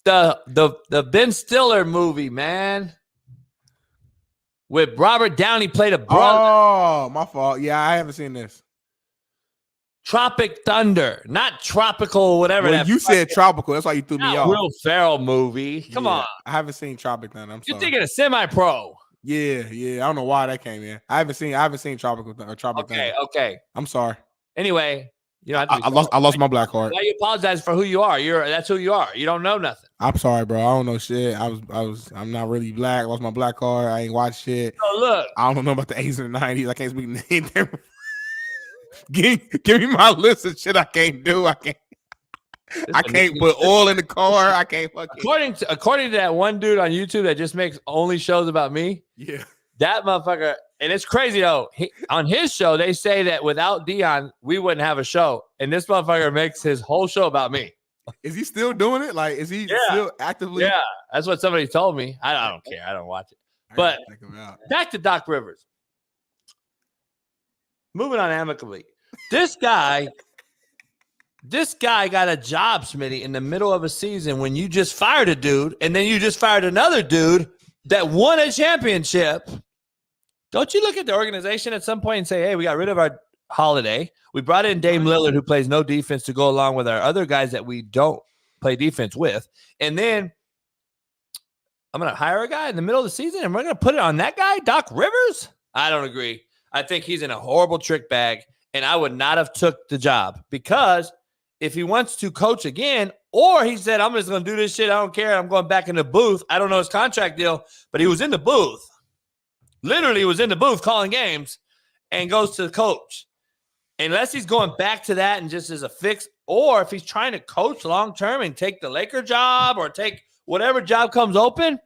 The Ben Stiller movie, man. With Robert Downey played a brother. Oh, my fault. Yeah, I haven't seen this. Tropic Thunder, not Tropical, whatever. Well, you said Tropical. That's why you threw me off. Will Ferrell movie. Come on. I haven't seen Tropic Thunder. I'm sorry. You're thinking of Semi-Pro. Yeah. I don't know why that came in. I haven't seen Tropical or Tropic Thunder. Okay. I'm sorry. Anyway, you know, I lost my black card. Why you apologize for who you are? That's who you are. You don't know nothing. I'm sorry, bro. I don't know shit. I'm not really black. I lost my black card. I ain't watched shit. Oh, look. I don't know about the 80s and the 90s. I can't speak anything. Give me my list of shit I can't do. I can't put oil in the car. I can't fucking. According to that one dude on YouTube that just makes only shows about me. Yeah. That motherfucker, and it's crazy though. On his show, they say that without Dion, we wouldn't have a show. And this motherfucker makes his whole show about me. Is he still doing it? Like, is he still actively? Yeah, that's what somebody told me. I don't care. I don't watch it. But back to Doc Rivers. Moving on amicably. This guy got a job, Smitty, in the middle of a season when you just fired a dude, and then you just fired another dude that won a championship. Don't you look at the organization at some point and say, hey, we got rid of our Holiday. We brought in Dame Lillard, who plays no defense, to go along with our other guys that we don't play defense with. And then I'm going to hire a guy in the middle of the season, and we're going to put it on that guy, Doc Rivers? I don't agree. I think he's in a horrible trick bag, and I would not have took the job, because if he wants to coach again, or he said, I'm just going to do this shit, I don't care, I'm going back in the booth. I don't know his contract deal, but he was in the booth. Literally was in the booth calling games and goes to the coach. Unless he's going back to that and just as a fix, or if he's trying to coach long-term and take the Laker job or take whatever job comes open,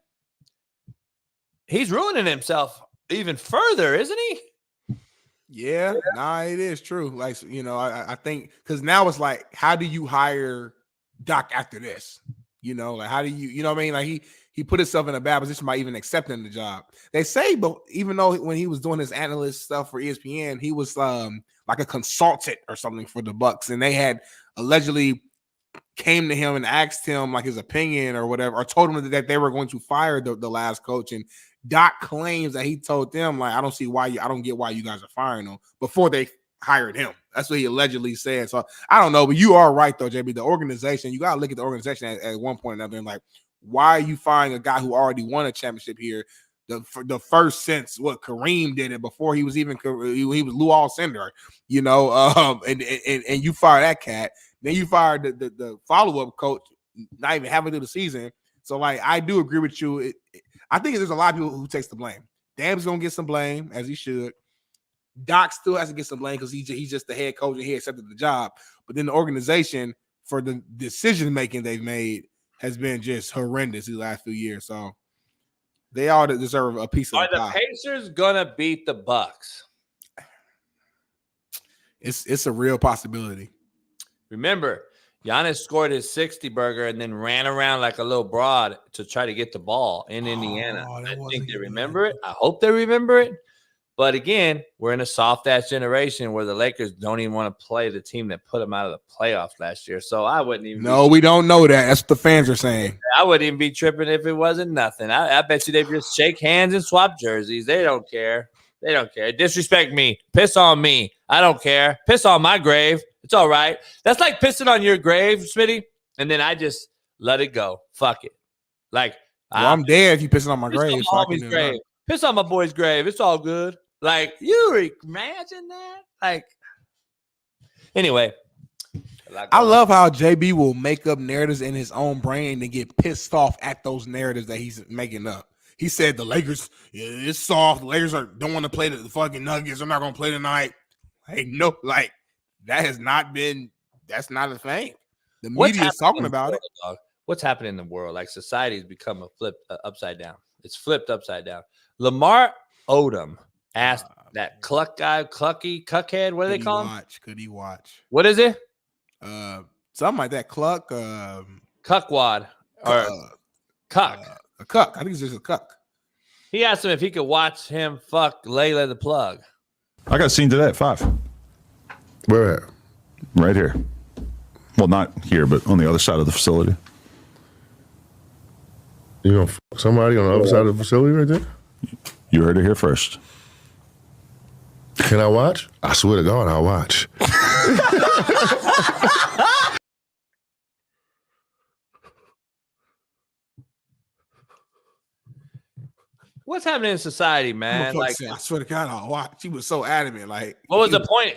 he's ruining himself even further, isn't he? Yeah, nah, it is true. Like, you know, I think because now it's like, how do you hire Doc after this? You know, like how do you know what I mean? Like he put himself in a bad position by even accepting the job. They say, but even though when he was doing his analyst stuff for ESPN, he was like a consultant or something for the Bucks, and they had allegedly came to him and asked him like his opinion or whatever, or told him that they were going to fire the last coach. And Doc claims that he told them, like, I don't get why you guys are firing him before they hired him. That's what he allegedly said. So I don't know, but you are right though, JB. The organization, you gotta look at the organization at one point or another, and like, why are you firing a guy who already won a championship here? The first since what Kareem did it before he was even he was Lou Alcindor, you know, and you fire that cat. Then you fired the follow-up coach, not even halfway through the season. So, like, I do agree with you. I think there's a lot of people who takes the blame. Dam's going to get some blame, as he should. Doc still has to get some blame because he's just the head coach and he accepted the job. But then the organization, for the decision-making they've made, has been just horrendous these last few years. So, they all deserve a piece of the pie. Are the Pacers going to beat the Bucks? It's a real possibility. Remember, Giannis scored his 60-burger and then ran around like a little broad to try to get the ball in Indiana. I think they remember it. I hope they remember it. But again, we're in a soft-ass generation where the Lakers don't even want to play the team that put them out of the playoffs last year. So I wouldn't even. No, we don't know that. That's what the fans are saying. I wouldn't even be tripping if it wasn't nothing. I bet you they just shake hands and swap jerseys. They don't care. They don't care. Disrespect me. Piss on me. I don't care. Piss on my grave. It's all right. That's like pissing on your grave, Smitty, and then I just let it go. Fuck it. Like, I'm dead if you pissing on my grave. Piss on my boy's grave. It's all good. Like, you imagine that? Like, anyway. I love how JB will make up narratives in his own brain and get pissed off at those narratives that he's making up. He said the Lakers, it's soft. The Lakers don't want to play the fucking Nuggets. They're not going to play tonight. Hey, no, like, that's not a thing. The media is talking about it. Dog? What's happening in the world? Like, society has become upside down. It's flipped upside down. Lamar Odom asked that cuckhead, what do they call him? Could he watch? What is it? Something like that. Cuckwad or cuck. A cuck. I think it's just a cuck. He asked him if he could watch him fuck Layla the plug. I got seen today at 5. Where at? Right here. Well, not here, but on the other side of the facility. You gonna fuck somebody on the other side of the facility right there? You heard it here first. Can I watch? I swear to God, I'll watch. What's happening in society, man? Like, I swear to God, I'll watch. He was so adamant. Like, what was the point?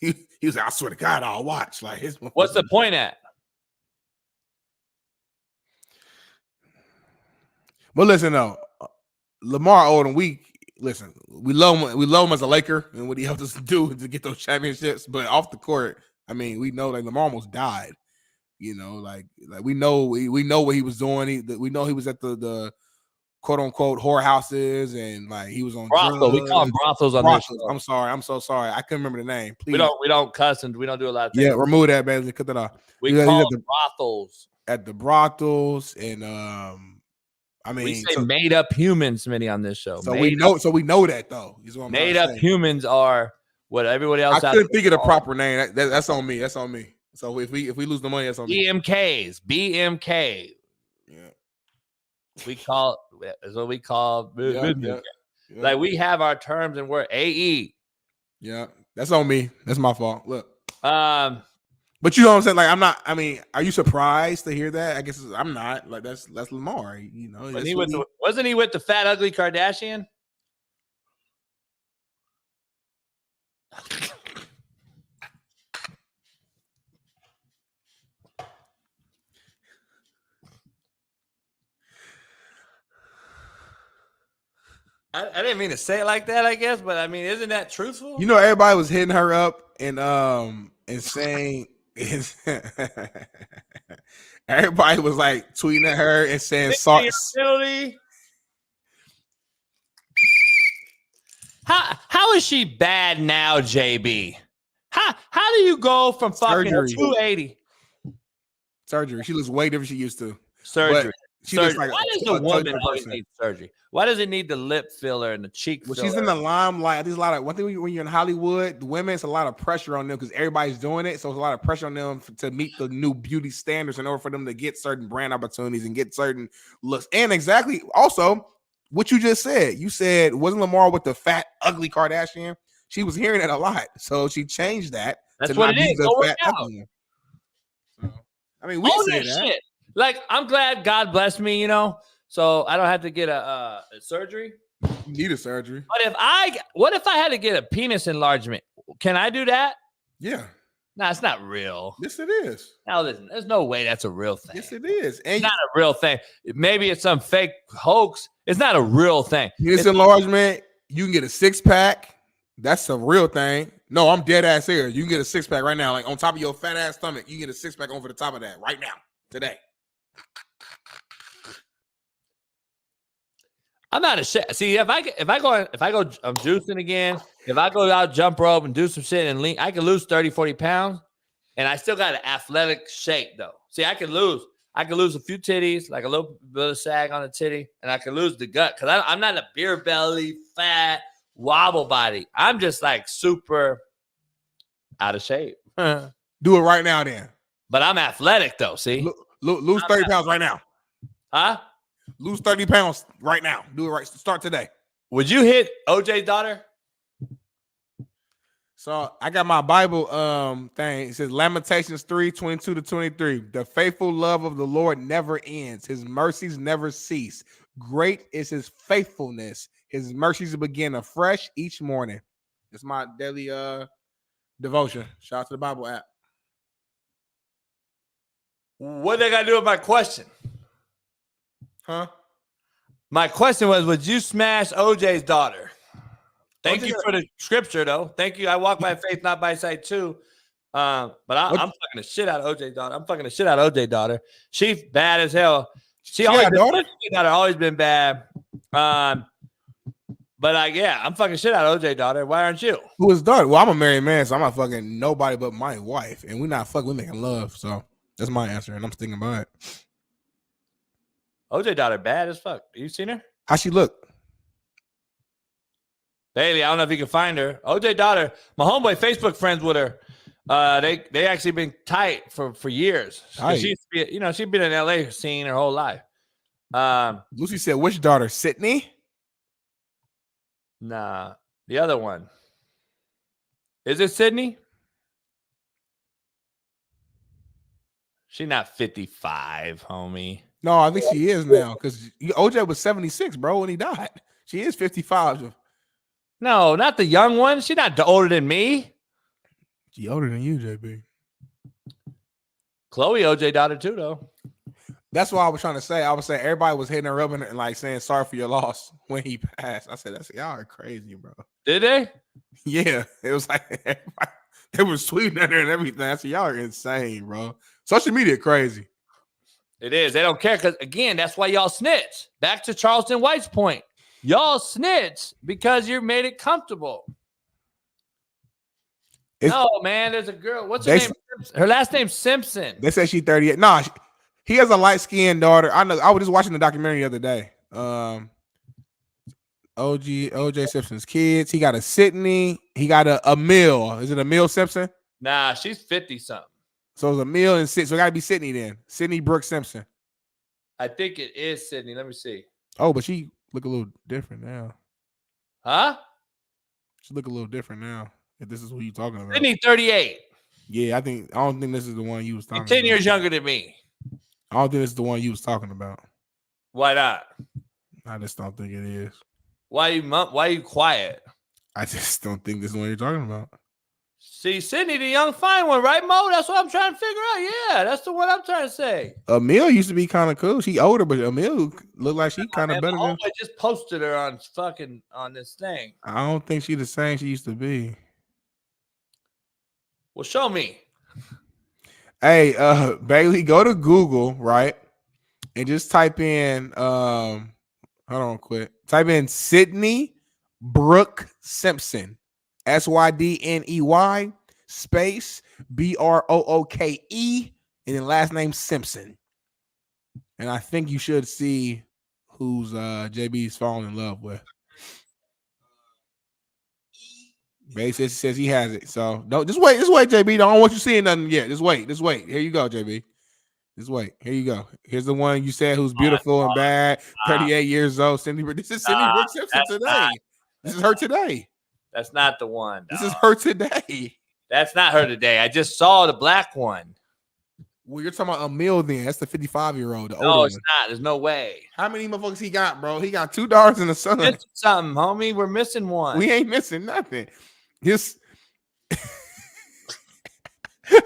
He was like, I swear to God, I'll watch. Like, what's the point at? But listen, though, Lamar Odom, we love him as a Laker and what he helped us do to get those championships. But off the court, I mean, we know like Lamar almost died. You know, like we know what he was doing. We know he was at the quote unquote whorehouses and like he was on brothel. We call them brothels on this show. I'm sorry. I'm so sorry. I couldn't remember the name. Please. We don't cuss and we don't do a lot of things. Yeah, remove that, man. Cut that off. We call them brothels. At the brothels and I mean, we say made up humans, many on this show. So we know that though. Made up humans are what everybody else. I couldn't think of the proper name. That's on me. That's on me. So if we lose the money, that's on me. BMK. Yeah. We call that's what we call like we have our terms and we're AE. Yeah, that's on me. That's my fault. Look. But you know what I'm saying? Like, I'm not. I mean, are you surprised to hear that? I guess I'm not. Like, that's Lamar. You know, wasn't he with the fat ugly Kardashian? I didn't mean to say it like that, I guess, but I mean, isn't that truthful? You know, everybody was hitting her up and saying. Everybody was like tweeting at her and saying how How is she bad now, JB? How do you go from fucking Surgery. 280? Surgery. She looks way different than she used to. Surgery. But she looks Surgery. like Why does a the woman totally always person. need surgery? Why does it need the lip filler and the cheek Well, filler? she's in the limelight. There's a lot of one thing when you're in Hollywood, the women, it's a lot of pressure on them because everybody's doing it. So it's a lot of pressure on them to meet the new beauty standards in order for them to get certain brand opportunities and get certain looks. And exactly, also, what you just said. You said, wasn't Lamar with the fat, ugly Kardashian? She was hearing it a lot. So she changed that. That's to what not it be is. the Go work fat, out. ugly one. So, I mean, we Own say that that. shit. Like, I'm glad God blessed me, you know, so I don't have to get a surgery. You need a surgery. But what if I had to get a penis enlargement? Can I do that? Yeah. No, it's not real. Yes, it is. Now listen, there's no way that's a real thing. Yes, it is. And It's not a real thing. Maybe it's some fake hoax. It's not a real thing. penis enlargement, you can get a 6-pack. That's a real thing. No, I'm dead ass serious. You can get a 6-pack right now, like on top of your fat ass stomach. You can get a 6-pack over the top of that right now, today. I'm not ashamed. See, if I go, I'm juicing again. If I go out, jump rope and do some shit and lean, I can lose 30, 40 pounds, and I still got an athletic shape though. See, I can lose a few titties, like a little bit of sag on the titty, and I can lose the gut because I'm not a beer belly, fat, wobble body. I'm just like super out of shape. Do it right now, then. But I'm athletic though. See, lose 30 pounds right now. Huh? Lose 30 pounds right now. Do it right. Start today. Would you hit OJ's daughter? So I got my Bible thing. It says Lamentations 3:22-23. The faithful love of the Lord never ends. His mercies never cease. Great is his faithfulness. His mercies begin afresh each morning. It's my daily devotion. Shout out to the Bible app. What they got to do with my question? Huh? My question was, would you smash OJ's daughter? Thank you for the scripture, though. Thank you. I walk by faith, not by sight, too. But I'm fucking the shit out of OJ's daughter. I'm fucking the shit out of OJ's daughter. She's bad as hell. She always always been bad. But yeah, I'm fucking shit out of OJ's daughter. Why aren't you? Who is daughter? Well, I'm a married man, so I'm not fucking nobody but my wife. And we're not fucking, we're making love. So that's my answer, and I'm sticking by it. OJ daughter bad as fuck. You seen her? How she look? Bailey, I don't know if you can find her. OJ daughter, my homeboy Facebook friends with her. They actually been tight for years. She's been in LA scene her whole life. Lucy said, which daughter? Sydney? Nah, the other one. Is it Sydney? She not 55, homie. No, I think she is now because OJ was 76, bro, when he died. She is 55. No, not the young one. She's not older than me. She older than you, JB. Chloe OJ daughter too, though. That's what I was trying to say. I was saying everybody was hitting her up and like saying sorry for your loss when he passed. I said, y'all are crazy, bro. Did they? Yeah. It was like everybody, they were tweeting at her and everything. I said, y'all are insane, bro. Social media crazy. It is. They don't care because, again, that's why y'all snitch. Back to Charleston White's point. Y'all snitch because you made it comfortable. No, man, there's a girl. What's her name? Her last name's Simpson. They said she's 38. Nah, he has a light-skinned daughter. I know. I was just watching the documentary the other day. OJ Simpson's kids. He got a Sydney. He got a Emil. Is it Emil Simpson? Nah, she's 50-something. So it's Emil and Sydney. So it got to be Sydney then. Sydney Brooks Simpson. I think it is Sydney. Let me see. Oh, but she look a little different now. Huh? She look a little different now. If this is who you talking about. Sydney 38. Yeah, I don't think this is the one you was talking 10 about. years younger than me. I don't think this is the one you was talking about. Why not? I just don't think it is. Why you quiet? I just don't think this is the one you're talking about. See, Sydney, the young fine one, right, Mo? That's what I'm trying to figure out. Yeah, that's the one I'm trying to say. Emil used to be kind of cool. She older, but Emil looked like she kind of better than. I just posted her on this thing. I don't think she the same she used to be. Well, show me. Hey, Bailey, go to Google, right? And just type in hold on quick. Type in Sydney Brooke Simpson. SYDNEY space BROOKE and then last name Simpson. And I think you should see who's JB's falling in love with. Basically says he has it. So don't just wait, JB. Don't want you seeing nothing yet. Just wait. Here you go, JB. Just wait. Here you go. Here's the one you said who's beautiful and bad. 38 years old. This is Cindy Brooke Simpson today. This is her today. That's not the one. This is her today. That's not her today. I just saw the black one. Well, you're talking about Emil then. That's the 55-year-old. No, it's not. There's no way. How many motherfuckers he got, bro? He got 2 daughters and a son. Missing something, homie. We're missing one. We ain't missing nothing.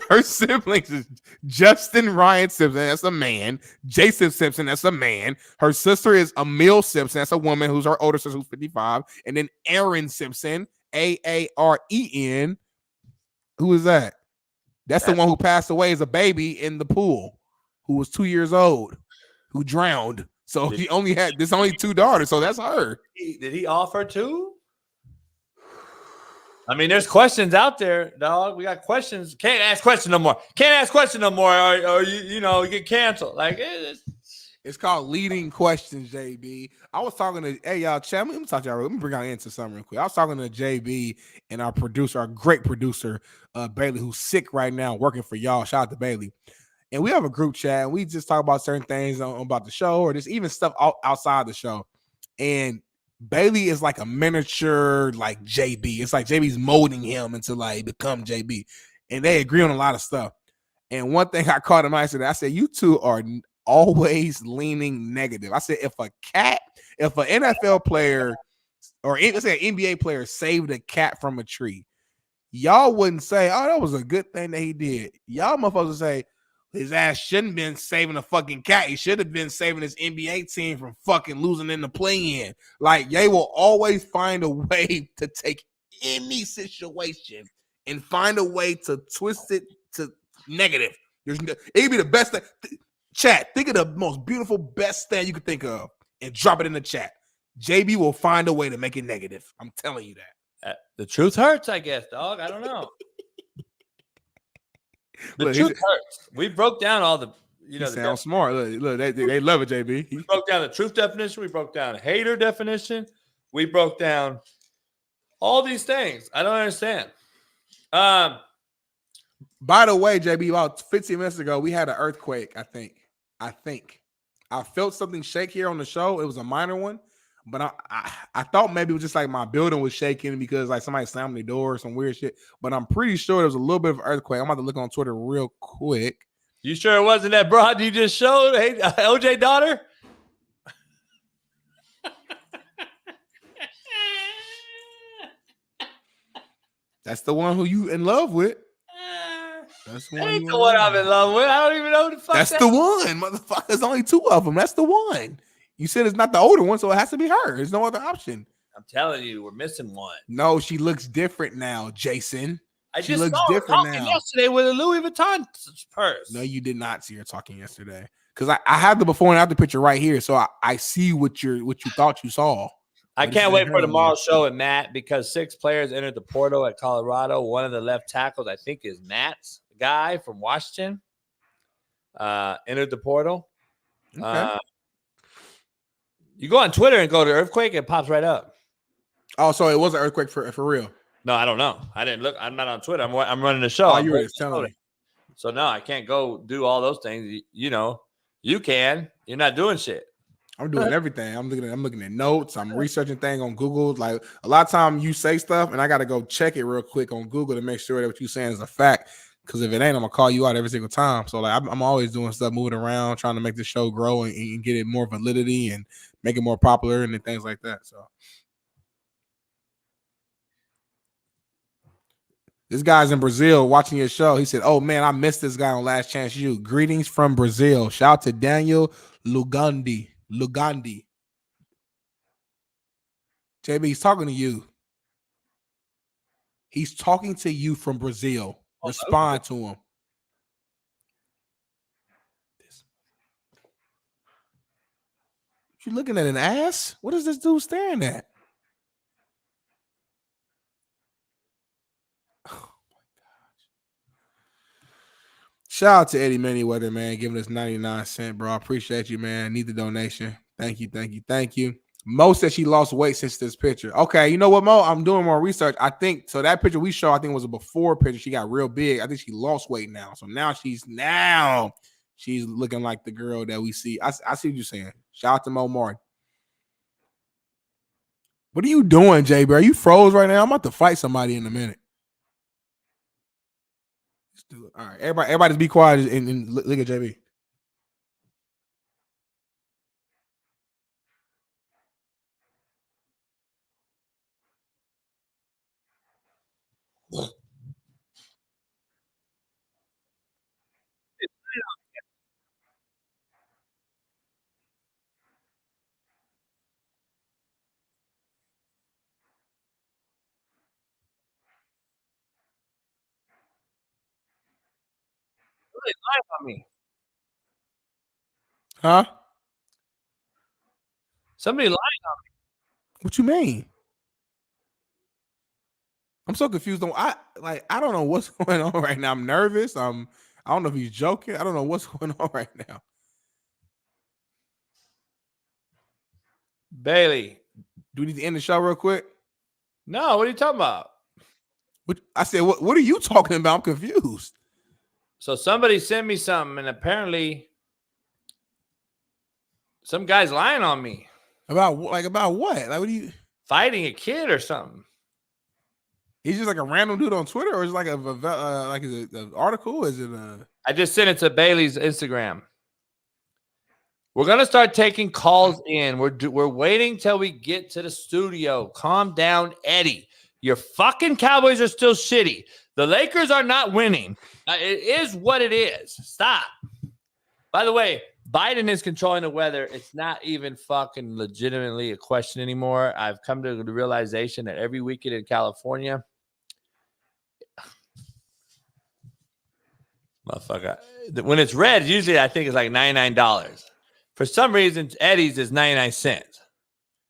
Her siblings is Justin Ryan Simpson, that's a man. Jason Simpson, that's a man. Her sister is Emil Simpson, that's a woman who's her older sister who's 55. And then Aaron Simpson, AAREN. Who is that? That's the one who passed away as a baby in the pool, who was 2 years old, who drowned. So he only had only 2 daughters, so that's her. Did he offer 2? I mean, there's questions out there, dog. We got questions. Can't ask questions no more. Or you get canceled. Like it's called leading questions, JB. I was talking to y'all, chat. Let me talk to y'all. Let me bring y'all into something real quick. I was talking to JB and our producer, our great producer, Bailey, who's sick right now, working for y'all. Shout out to Bailey. And we have a group chat, and we just talk about certain things about the show, or just even stuff outside the show. And Bailey is like a miniature, like JB. It's like JB's molding him into like become JB, and they agree on a lot of stuff. And one thing I caught him, I said, you two are always leaning negative. I said, if an NFL player or let's say an NBA player saved a cat from a tree, y'all wouldn't say, "Oh, that was a good thing that he did." Y'all motherfuckers would say, his ass shouldn't have been saving a fucking cat. He should have been saving his NBA team from fucking losing in the play-in. Like, they will always find a way to take any situation and find a way to twist it to negative. It'd be the best thing. Chat, think of the most beautiful, best thing you could think of and drop it in the chat. JB will find a way to make it negative. I'm telling you that. The truth hurts, I guess, dog. I don't know. The truth hurts. We broke down all the, sound smart. Look, they love it, JB. We broke down the truth definition. We broke down hater definition. We broke down all these things. I don't understand. By the way, JB, about 15 minutes ago, we had an earthquake, I think. I felt something shake here on the show. It was a minor one, but I thought maybe it was just like my building was shaking because like somebody slammed the door or some weird shit. But I'm pretty sure there was a little bit of earthquake. I'm about to look on Twitter real quick. You sure it wasn't that broad you just showed? Hey, OJ daughter? That's the one who you in love with. That's the one I'm in love with. I don't even know who the fuck that's the one, motherfucker. There's only 2 of them. That's the one. You said it's not the older one, so it has to be her. There's no other option. I'm telling you, we're missing one. No, she looks different now, Jason. She looks different now. Yesterday with a Louis Vuitton purse. No, you did not see her talking yesterday. Because I have the before and after picture right here, so I see what you thought you saw. I can't wait for tomorrow's show with Matt because 6 players entered the portal at Colorado. One of the left tackles, I think, is Matt's guy from Washington. Entered the portal. Okay. You go on Twitter and go to earthquake, it pops right up. Oh, so it was an earthquake for real? No, I don't know. I didn't look. I'm not on Twitter. I'm running the show. Oh, you were just telling me. So no, I can't go do all those things. You can. You're not doing shit. I'm doing everything. I'm looking at notes. I'm researching things on Google. Like a lot of time you say stuff and I got to go check it real quick on Google to make sure that what you're saying is a fact. Because if it ain't, I'm gonna call you out every single time. So like I'm always doing stuff, moving around, trying to make the show grow and get it more validity and make it more popular and things like that. So this guy's in Brazil watching your show. He said, "Oh man, I missed this guy on Last Chance U. Greetings from Brazil. Shout out to Daniel Lugandi. JB, he's talking to you. He's talking to you from Brazil. Respond to him. You looking at an ass? What is this dude staring at? Shout out to Eddie Manyweather, man, giving us 99 cents, bro. I appreciate you, man. Need the donation. Thank you, thank you, thank you. Mo said she lost weight since this picture. Okay, you know what, Mo? I'm doing more research. I think so. That picture we show, I think, was a before picture. She got real big. I think she lost weight now. So now she's looking like the girl that we see. I see what you're saying. Shout out to Mo Martin. What are you doing, JB? Are you froze right now? I'm about to fight somebody in a minute. Let's do it. All right, everybody just be quiet and look at JB. Somebody's lying on me. Huh? Somebody lying on me. What you mean? I'm so confused. I don't know what's going on right now. I'm nervous. I don't know if he's joking. I don't know what's going on right now. Bailey, do we need to end the show real quick? No, what are you talking about? I said, what are you talking about? I'm confused. So somebody sent me something, and apparently some guy's lying on me. About what? Like what? Like, what are you fighting a kid or something? He's just like a random dude on Twitter, or is it like an article? Is it a? I just sent it to Bailey's Instagram. We're gonna start taking calls in. We're waiting till we get to the studio. Calm down, Eddie. Your fucking Cowboys are still shitty. The Lakers are not winning. It is what it is. Stop. By the way, Biden is controlling the weather. It's not even fucking legitimately a question anymore. I've come to the realization that every weekend in California, motherfucker, when it's red, usually I think it's like $99. For some reason, Eddie's is 99 cents.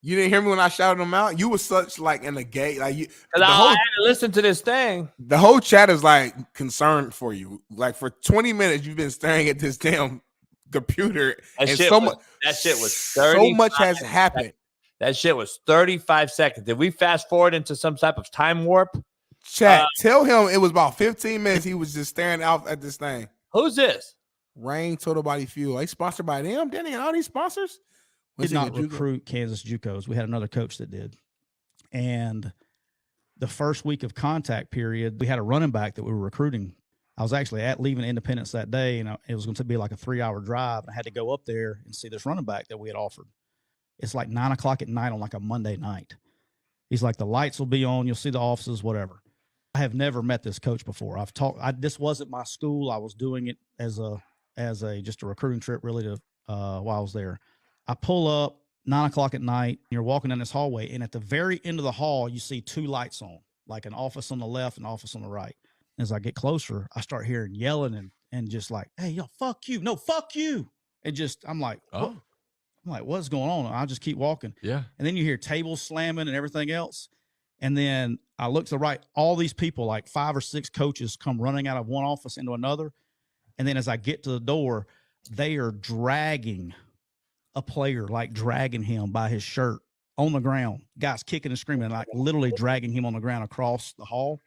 You didn't hear me when I shouted them out? You were such like in the gate. Like you I had to listen to this thing. The whole chat is like concerned for you. Like for 20 minutes, you've been staring at this damn computer. That shit was 30. So much has happened. That shit was 35 seconds. Did we fast forward into some type of time warp? Chat, tell him it was about 15 minutes. He was just staring out at this thing. Who's this? Rain Total Body Fuel. They sponsored by them. Didn't they get all these sponsors? Did not recruit Kansas JUCOs. We had another coach that did. And the first week of contact period, we had a running back that we were recruiting. I was actually leaving Independence that day, and it was going to be like a 3-hour drive. And I had to go up there and see this running back that we had offered. It's like 9 o'clock at night on like a Monday night. He's like, the lights will be on. You'll see the offices, whatever. I have never met this coach before. This wasn't my school. I was doing it as just a recruiting trip really to while I was there. I pull up 9 o'clock at night. You're walking in this hallway, and at the very end of the hall, you see 2 lights on, like an office on the left and an office on the right. As I get closer, I start hearing yelling and just like, hey, yo, fuck you. No, fuck you. And just, I'm like, oh. I'm like, what's going on? And I just keep walking. Yeah. And then you hear tables slamming and everything else. And then I look to the right, all these people, like 5 or 6 coaches come running out of one office into another. And then as I get to the door, they are dragging a player, like dragging him by his shirt on the ground. Guys kicking and screaming, like literally dragging him on the ground across the hall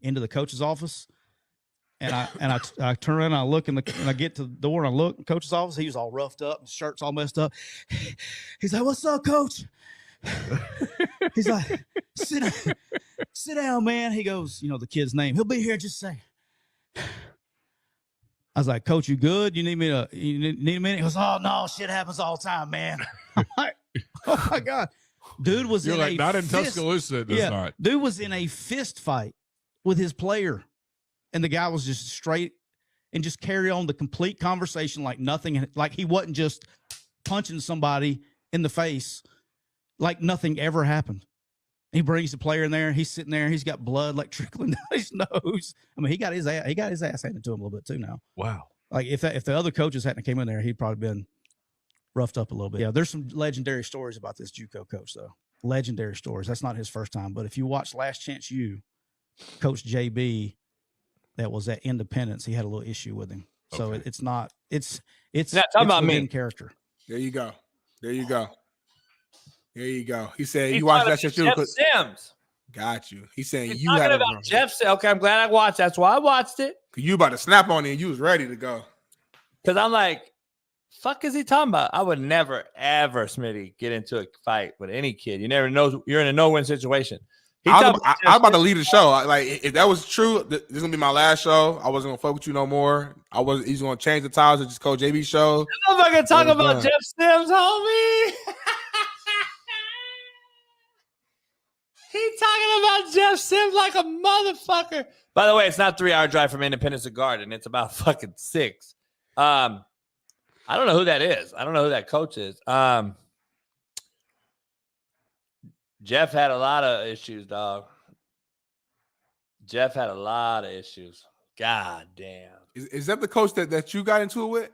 into the coach's office. And I turn around and I look and I get to the door and I look in the coach's office. He was all roughed up, his shirt's all messed up. He's like, "What's up, coach?" He's like, sit down, man. He goes, the kid's name. He'll be here in just a second. I was like, "Coach, you good? You need a minute?" He goes, "Oh, no, shit happens all the time, man." I'm like, oh, my God. Dude was You're like, not in Tuscaloosa, it does not. Dude was in a fist fight with his player. And the guy was just straight and just carry on the complete conversation like nothing, like he wasn't just punching somebody in the face, like nothing ever happened. He brings the player in there. He's sitting there. He's got blood like trickling down his nose. I mean, he got his ass handed to him a little bit too now. Wow. Like if the other coaches hadn't came in there, he'd probably been roughed up a little bit. Yeah, there's some legendary stories about this JUCO coach though. Legendary stories. That's not his first time. But if you watch Last Chance U, Coach JB, that was at Independence, he had a little issue with him. So it's not talking about me. Character. There you go. There you go. There you go. He said He's you watched that talking shit about too. Jeff Sims. Got you. He's saying He's you talking had a about Jeff Sims. Okay, I'm glad I watched. That's why I watched it. You about to snap on it and you was ready to go. Because I'm like, fuck is he talking about? I would never, ever, Smitty, get into a fight with any kid. You never know. You're in a no-win situation. I was about to leave the show. Like, if that was true, this is gonna be my last show. I wasn't gonna fuck with you no more. He's gonna change the titles and just Coach JB show. I'm not gonna talk about Jeff Sims, homie. He's talking about Jeff Sims like a motherfucker. By the way, it's not 3-hour drive from Independence to Garden. It's about fucking 6. I don't know who that is. I don't know who that coach is. Jeff had a lot of issues, dog. Jeff had a lot of issues. God damn. Is that the coach that you got into it with?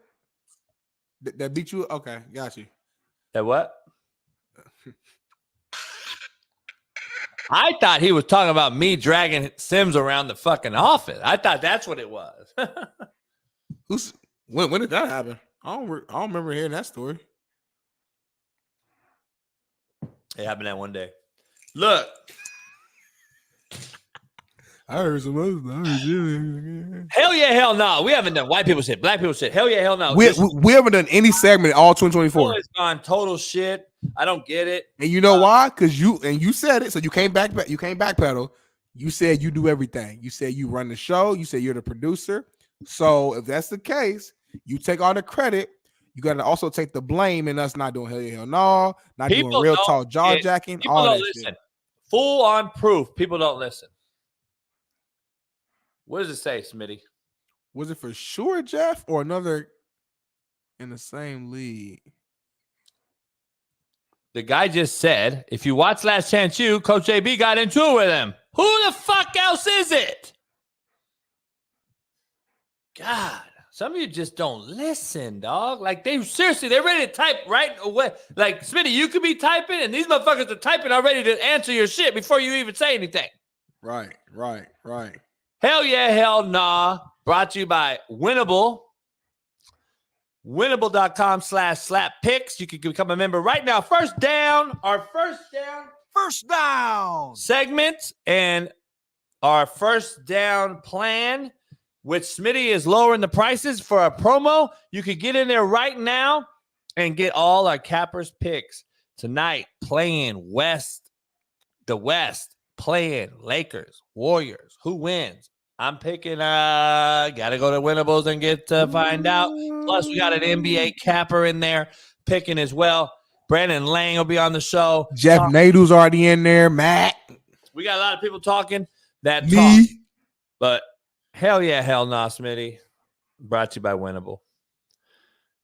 That beat you? Okay, got you. That what? I thought he was talking about me dragging Sims around the fucking office. I thought that's what it was. When did that happen? I don't remember hearing that story. It happened that one day. Look. I heard some other stuff. Hell yeah, hell no. We haven't done white people shit, black people shit. Hell yeah, hell no. We haven't done any segment all 2024. It's gone total shit. I don't get it. And you know why? Because you said it, so you came backpedal. You said you do everything. You said you run the show. You said you're the producer. So if that's the case, you take all the credit. You got to also take the blame in us not doing hell yeah, hell no, not doing real talk jaw jacking. People all don't that listen. shit. Full on proof. People don't listen. What does it say, Smitty? Was it for sure Jeff or another in the same league? The guy just said, if you watch Last Chance U, Coach JB got into it with him. Who the fuck else is it? God, some of you just don't listen, dog. Like, they're ready to type right away. Like, Smitty, you could be typing, and these motherfuckers are typing already to answer your shit before you even say anything. Right. Hell yeah, hell nah. Brought to you by Winnable. Winnable.com/slappicks. You can become a member right now. First down segment and our first down plan, which Smitty is lowering the prices for a promo. You can get in there right now and get all our cappers picks tonight. Playing the West, playing Lakers, Warriors. Who wins? I'm picking, gotta go to Winnables and get to find out. Plus, we got an NBA capper in there picking as well. Brandon Lang will be on the show. Jeff Nadu's already in there. Matt. We got a lot of people talking that Me. talk. But hell yeah, hell nah, Smitty. Brought to you by Winnable.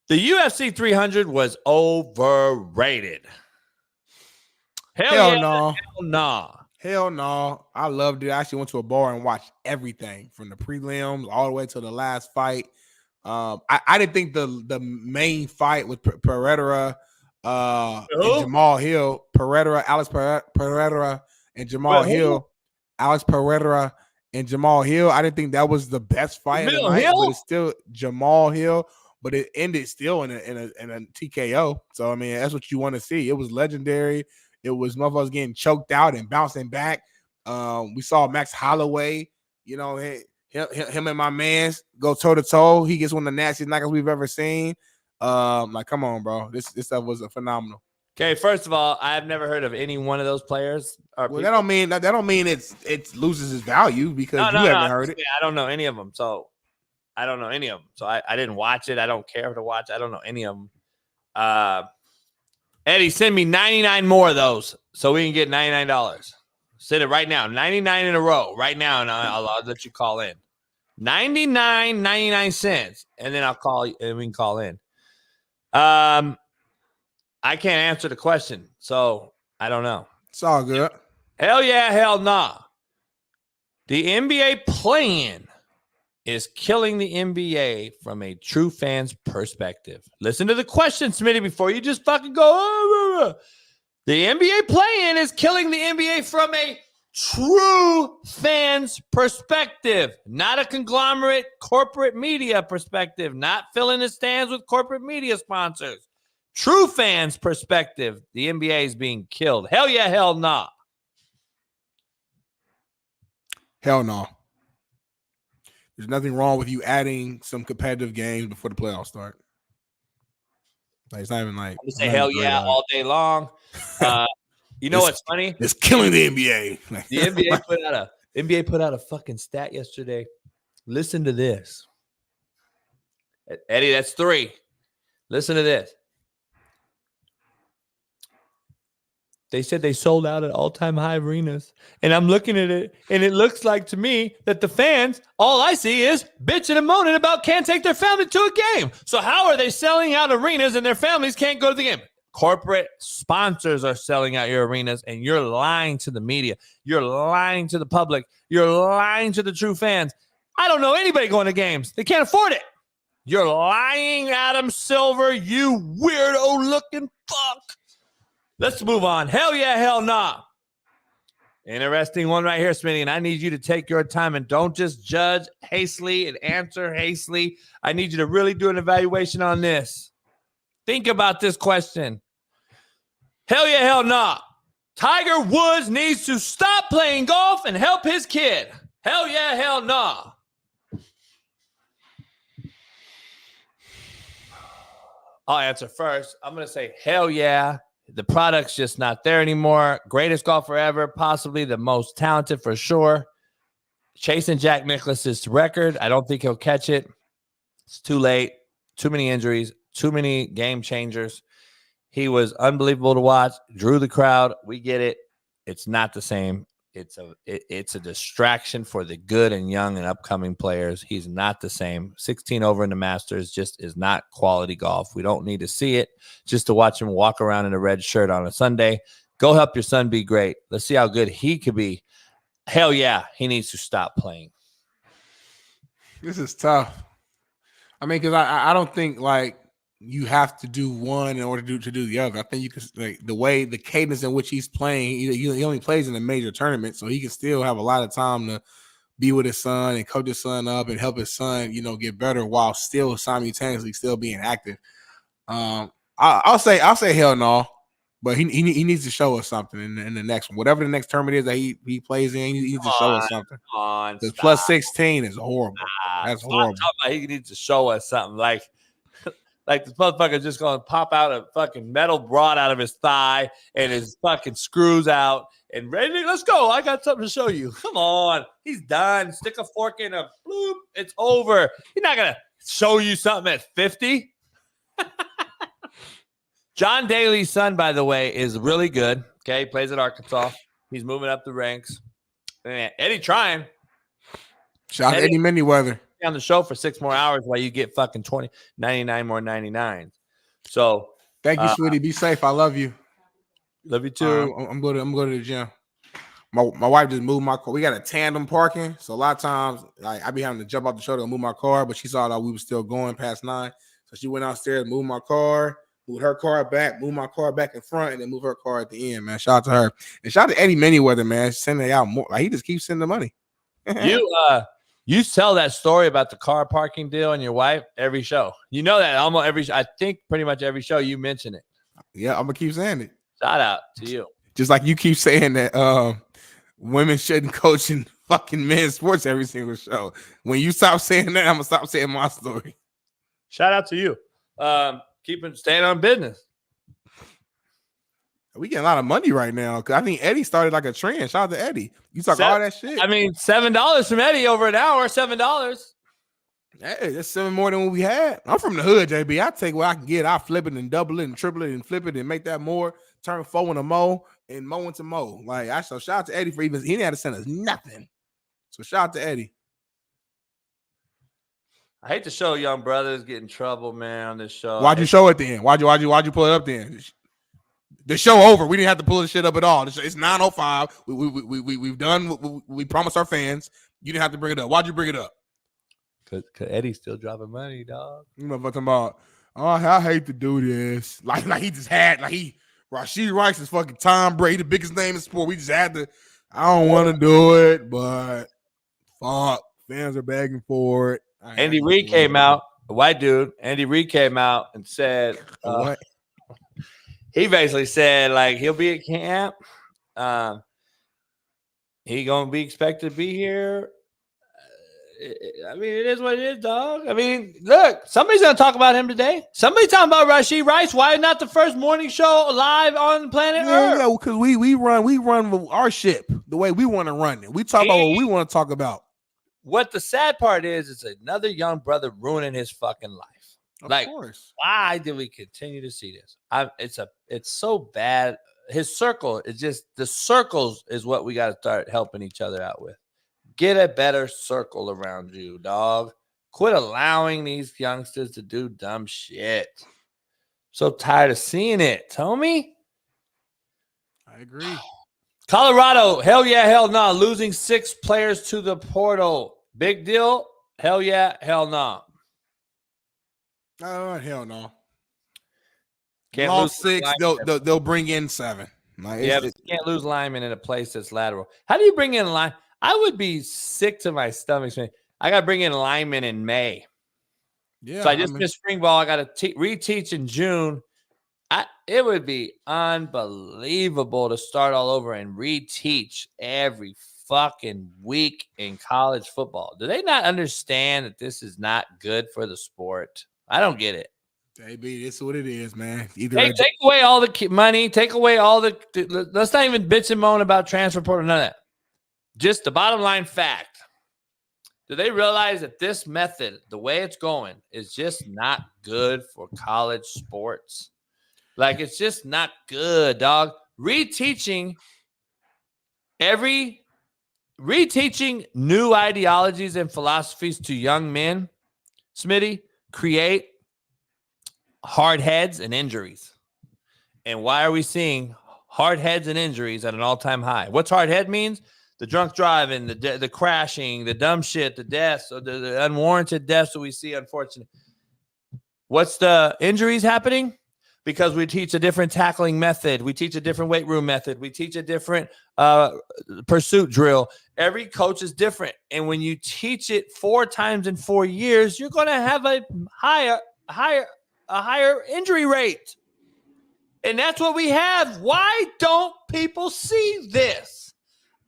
The UFC 300 was overrated. Hell yeah, no. hell nah. Hell no. I loved it. I actually went to a bar and watched everything from the prelims all the way to the last fight. I didn't think the main fight with Pereira and Jamal Hill. Alex Pereira and Jamal Hill. Alex Pereira and Jamal Hill. I didn't think that was the best fight of the night, but it's still Jamal Hill. But it ended still in a TKO. So I mean, that's what you want to see. It was legendary. It was motherfuckers getting choked out and bouncing back. We saw Max Holloway, him and my man go toe to toe. He gets one of the nastiest knockouts we've ever seen. Like, come on, bro. This stuff was phenomenal. Okay, first of all, I've never heard of any one of those players. Well, that don't mean it loses its value because you haven't heard it. I don't know any of them, so I don't know any of them. So I didn't watch it. I don't care to watch. I don't know any of them. Eddie, send me 99 more of those so we can get $99. Send it right now. 99 in a row right now, and I'll let you call in. 99 cents, and then I'll call you, and we can call in. I can't answer the question, so I don't know. It's all good. Hell yeah, hell nah. The NBA play-in is killing the NBA from a true fan's perspective. Listen to the question, Smitty, before you just fucking go. The NBA play-in is killing the NBA from a true fans' perspective, not a conglomerate corporate media perspective, not filling the stands with corporate media sponsors. True fans' perspective, the NBA is being killed. Hell yeah, hell nah. Hell no. There's nothing wrong with you adding some competitive games before the playoffs start. Like, it's not even like I say hell yeah all day long. You know what's funny? It's killing the NBA. The NBA put out a fucking stat yesterday. Listen to this. Eddie, that's 3. Listen to this. They said they sold out at all-time high arenas. And I'm looking at it, and it looks like to me that the fans, all I see is bitching and moaning about can't take their family to a game. So how are they selling out arenas and their families can't go to the game? Corporate sponsors are selling out your arenas, and you're lying to the media. You're lying to the public. You're lying to the true fans. I don't know anybody going to games. They can't afford it. You're lying, Adam Silver, you weirdo-looking fuck. Let's move on. Hell yeah, hell nah. Interesting one right here, Smitty, and I need you to take your time and don't just judge hastily and answer hastily. I need you to really do an evaluation on this. Think about this question. Hell yeah, hell nah. Tiger Woods needs to stop playing golf and help his kid. Hell yeah, hell nah. I'll answer first. I'm going to say hell yeah. The product's just not there anymore. Greatest golfer ever, possibly the most talented for sure. Chasing Jack Nicklaus's record. I don't think he'll catch it. It's too late. Too many injuries. Too many game changers. He was unbelievable to watch. Drew the crowd. We get it. It's not the same. It's a distraction for the good and young and upcoming players. He's not the same. 16 over in the Masters just is not quality golf. We don't need to see it just to watch him walk around in a red shirt on a Sunday. Go help your son be great. Let's see how good he could be. Hell yeah, he needs to stop playing. This is tough. I mean, because I don't think like you have to do one in order to do the other. I think you can, like, the cadence in which he's playing, he only plays in a major tournament, so he can still have a lot of time to be with his son and coach his son up and help his son, get better while still simultaneously still being active. I'll say hell no, but he needs to show us something in the next one. Whatever the next tournament is that he plays in, he needs to show us something. The plus 16 is horrible. That's horrible. He needs to show us something. Like this motherfucker just going to pop out a fucking metal rod out of his thigh and his fucking screws out and ready. Let's go. I got something to show you. Come on. He's done. Stick a fork in a bloop. It's over. He's not going to show you something at 50. John Daly's son, by the way, is really good. Okay. He plays at Arkansas. He's moving up the ranks. Man, Eddie trying. Shout out Eddie Manyweather. On the show for 6 more hours while you get fucking 99 more 99s. So thank you, sweetie. Be safe. I love you. Love you too. I'm going to the gym. My wife just moved my car. We got a tandem parking, so a lot of times I be having to jump off the show to move my car, but she saw that we were still going past 9, so she went downstairs, moved my car, moved her car back, moved my car back in front, and then moved her car at the end. Man, shout out to her and shout out to Eddie Manyweather, man, sending out more. Like, he just keeps sending the money. You tell that story about the car parking deal and your wife every show. You know that almost every. I think pretty much every show you mention it. Yeah, I'm gonna keep saying it. Shout out to you. Just like you keep saying that women shouldn't coach in fucking men's sports every single show. When you stop saying that, I'm gonna stop saying my story. Shout out to you. Staying on business. We getting a lot of money right now because I think Eddie started like a trend. Shout out to Eddie. You talk all that shit. I mean, $7 from Eddie over an hour. $7. Hey, that's 7 more than what we had. I'm from the hood, JB. I take what I can get. I flip it and double it and triple it and flip it and make that more. Turn 4 into mo and mo into mo. Like, so shout out to Eddie for he didn't have to send us nothing. So shout out to Eddie. I hate to show young brothers get in trouble, man, on this show. Why'd you show it then? Why'd you pull it up then? The show over. We didn't have to pull the shit up at all. It's 9:05. We've done what we promised our fans. You didn't have to bring it up. Why'd you bring it up? Cause Eddie's still dropping money, dog. You know what I'm talking about? Oh, I hate to do this. Like he just had Rashid Rice is fucking Tom Brady, the biggest name in sport. We just had to I don't want to do it, but fuck, fans are begging for it. Andy Reid came out, a white dude. Andy Reid came out and said, What? He basically said, like, he'll be at camp. He gonna be expected to be here. I mean, it is what it is, dog. I mean, look, somebody's gonna talk about him today. Somebody talking about Rashid Rice. Why not the first morning show live on Planet Earth? Yeah, because we run our ship the way we want to run it. We talk about what we want to talk about. What the sad part is, it's another young brother ruining his fucking life. Of Like, course. why do we continue to see this? It's so bad. His circle is just the circles is what we got to start helping each other out with. Get a better circle around you, dog. Quit allowing these youngsters to do dumb shit. So tired of seeing it, Tommy. I agree. Colorado, hell yeah, hell no. Losing 6 players to the portal. Big deal? Hell yeah, hell no. Hell no. Can't Lost lose 6, they'll bring in 7. Like, yeah, but you can't lose linemen in a place that's lateral. How do you bring in line? I would be sick to my stomach. I got to bring in linemen in May. Yeah, so I just missed spring ball. I got to reteach in June. It would be unbelievable to start all over and reteach every fucking week in college football. Do they not understand that this is not good for the sport? I don't get it. Baby, this is what it is, man. Take away all the money. Take away all the. Let's not even bitch and moan about transfer portal. None of that. Just the bottom line fact. Do they realize that this method, the way it's going, is just not good for college sports? Like, it's just not good, dog. Reteaching new ideologies and philosophies to young men, Smitty, create hard heads and injuries. And why are we seeing hard heads and injuries at an all-time high? What's hard head means? The drunk driving, the crashing, the dumb shit, the deaths, or the unwarranted deaths that we see, unfortunately. What's the injuries happening? Because we teach a different tackling method. We teach a different weight room method. We teach a different pursuit drill. Every coach is different. And when you teach it 4 times in 4 years, you're going to have a higher injury rate. And that's what we have. Why don't people see this?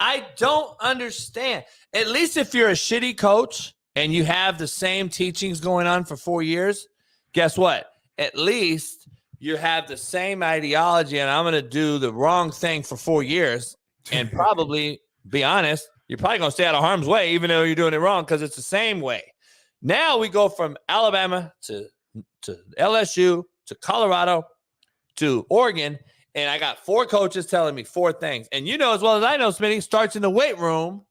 I don't understand. At least if you're a shitty coach and you have the same teachings going on for 4 years, guess what? At least you have the same ideology, and I'm going to do the wrong thing for 4 years and probably, be honest, you're probably going to stay out of harm's way even though you're doing it wrong because it's the same way. Now we go from Alabama to LSU to Colorado to Oregon, and I got 4 coaches telling me 4 things. And you know as well as I know, Smitty, starts in the weight room.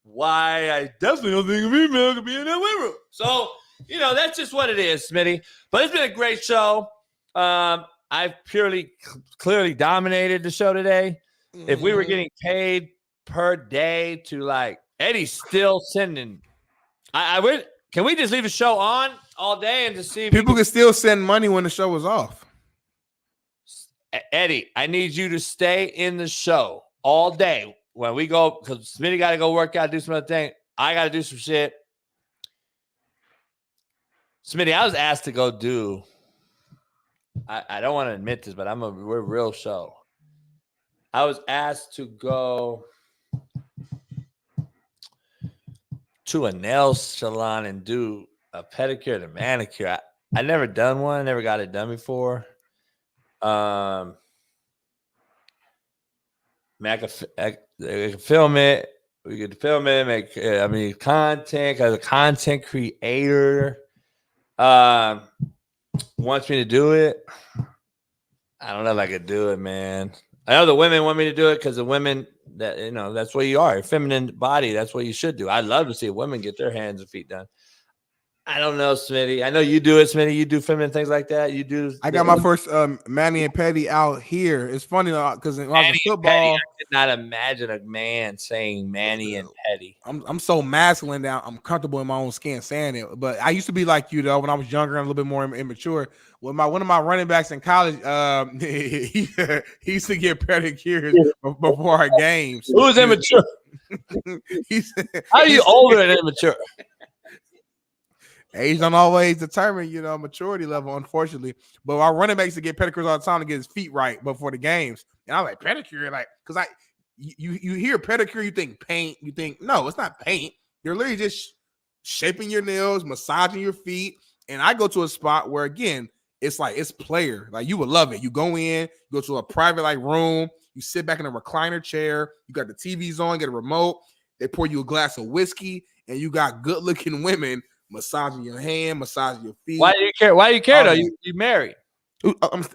Why I definitely don't think a female could be in that weight room. So, that's just what it is, Smitty. But it's been a great show. I've clearly dominated the show today. If we were getting paid per day to, like, Eddie's still sending. I would. Can we just leave the show on all day and just see if people can still send money when the show is off? Eddie, I need you to stay in the show all day when we go, because Smitty got to go work out, do some other thing. I got to do some shit. Smitty, I was asked to go do, I don't want to admit this, but we're a real show. I was asked to go to a nail salon and do a pedicure and a manicure. I never done one. I never got it done before. Man, I could film it. We could film it, make content. As a content creator, wants me to do it. I don't know if I could do it, man. I know the women want me to do it because the women that's what you are. A feminine body, that's what you should do. I'd love to see women get their hands and feet done. I don't know, Smitty. I know you do it, Smitty. You do feminine things like that. You do. I got my first Manny and Petty out here. It's funny because when I was in football, Petty, I could not imagine a man saying Manny and Petty. I'm so masculine now. I'm comfortable in my own skin saying it. But I used to be like you though when I was younger and a little bit more immature. When one of my running backs in college, he used to get pedicures before our games. Who's immature? How are you older and immature? Age don't always determine, maturity level, unfortunately. But our running backs to get pedicures all the time to get his feet right before the games. And I'm like, pedicure, because you hear pedicure, you think paint, you think no, it's not paint. You're literally just shaping your nails, massaging your feet. And I go to a spot where again, it's player. Like you would love it. You go in, you go to a private room, you sit back in a recliner chair, you got the TVs on, get a remote, they pour you a glass of whiskey, and you got good looking women massaging your hand, massaging your feet. Why do you care? Why do you care though? You married.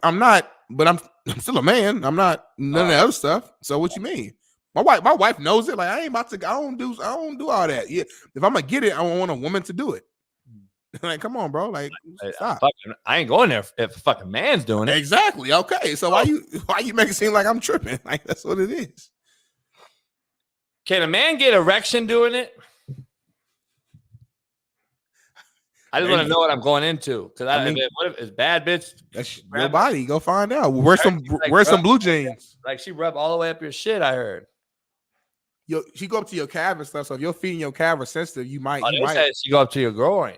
I'm not, but I'm still a man. I'm not none of that other stuff. So what you mean? My wife knows it. Like I ain't about to. I don't do all that. Yeah, if I'm gonna get it, I want a woman to do it. Like, come on, bro. Like, stop. I ain't going there if a fucking man's doing it. Exactly. Okay. So why you make it seem like I'm tripping? Like that's what it is. Can a man get erection doing it? I just want to know what I'm going into because what if it's bad bitch? That's your body. Go find out. Wear some blue jeans. Like she rub all the way up your shit. I heard. She go up to your calf and stuff. So if your feet and your calf are sensitive, you might. Said she go up to your groin.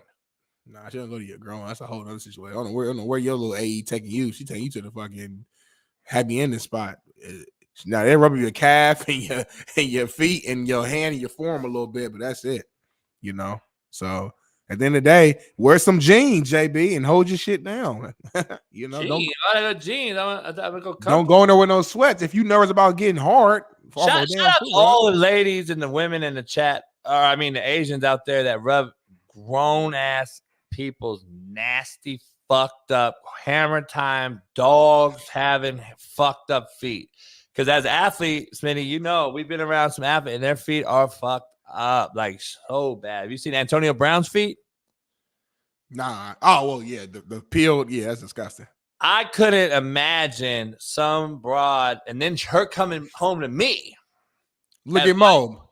Nah, she don't go to your groin. That's a whole other situation. I don't know where your little AE taking you. She taking you to the fucking happy ending spot. Now they rubbing your calf and your feet and your hand and your forearm a little bit, but that's it. So. At the end of the day, wear some jeans, JB, and hold your shit down. Jeans. Don't go in there with no sweats. If you nervous about getting hard, shout out to all the ladies and the women in the chat, the Asians out there that rub grown ass people's nasty, fucked up, hammer time dogs having fucked up feet. Because as athletes, Smitty, we've been around some athletes and their feet are fucked up like so bad. Have you seen Antonio Brown's feet? Nah. Oh well, yeah. The peeled, yeah, that's disgusting. I couldn't imagine some broad and then her coming home to me. Look at Mo.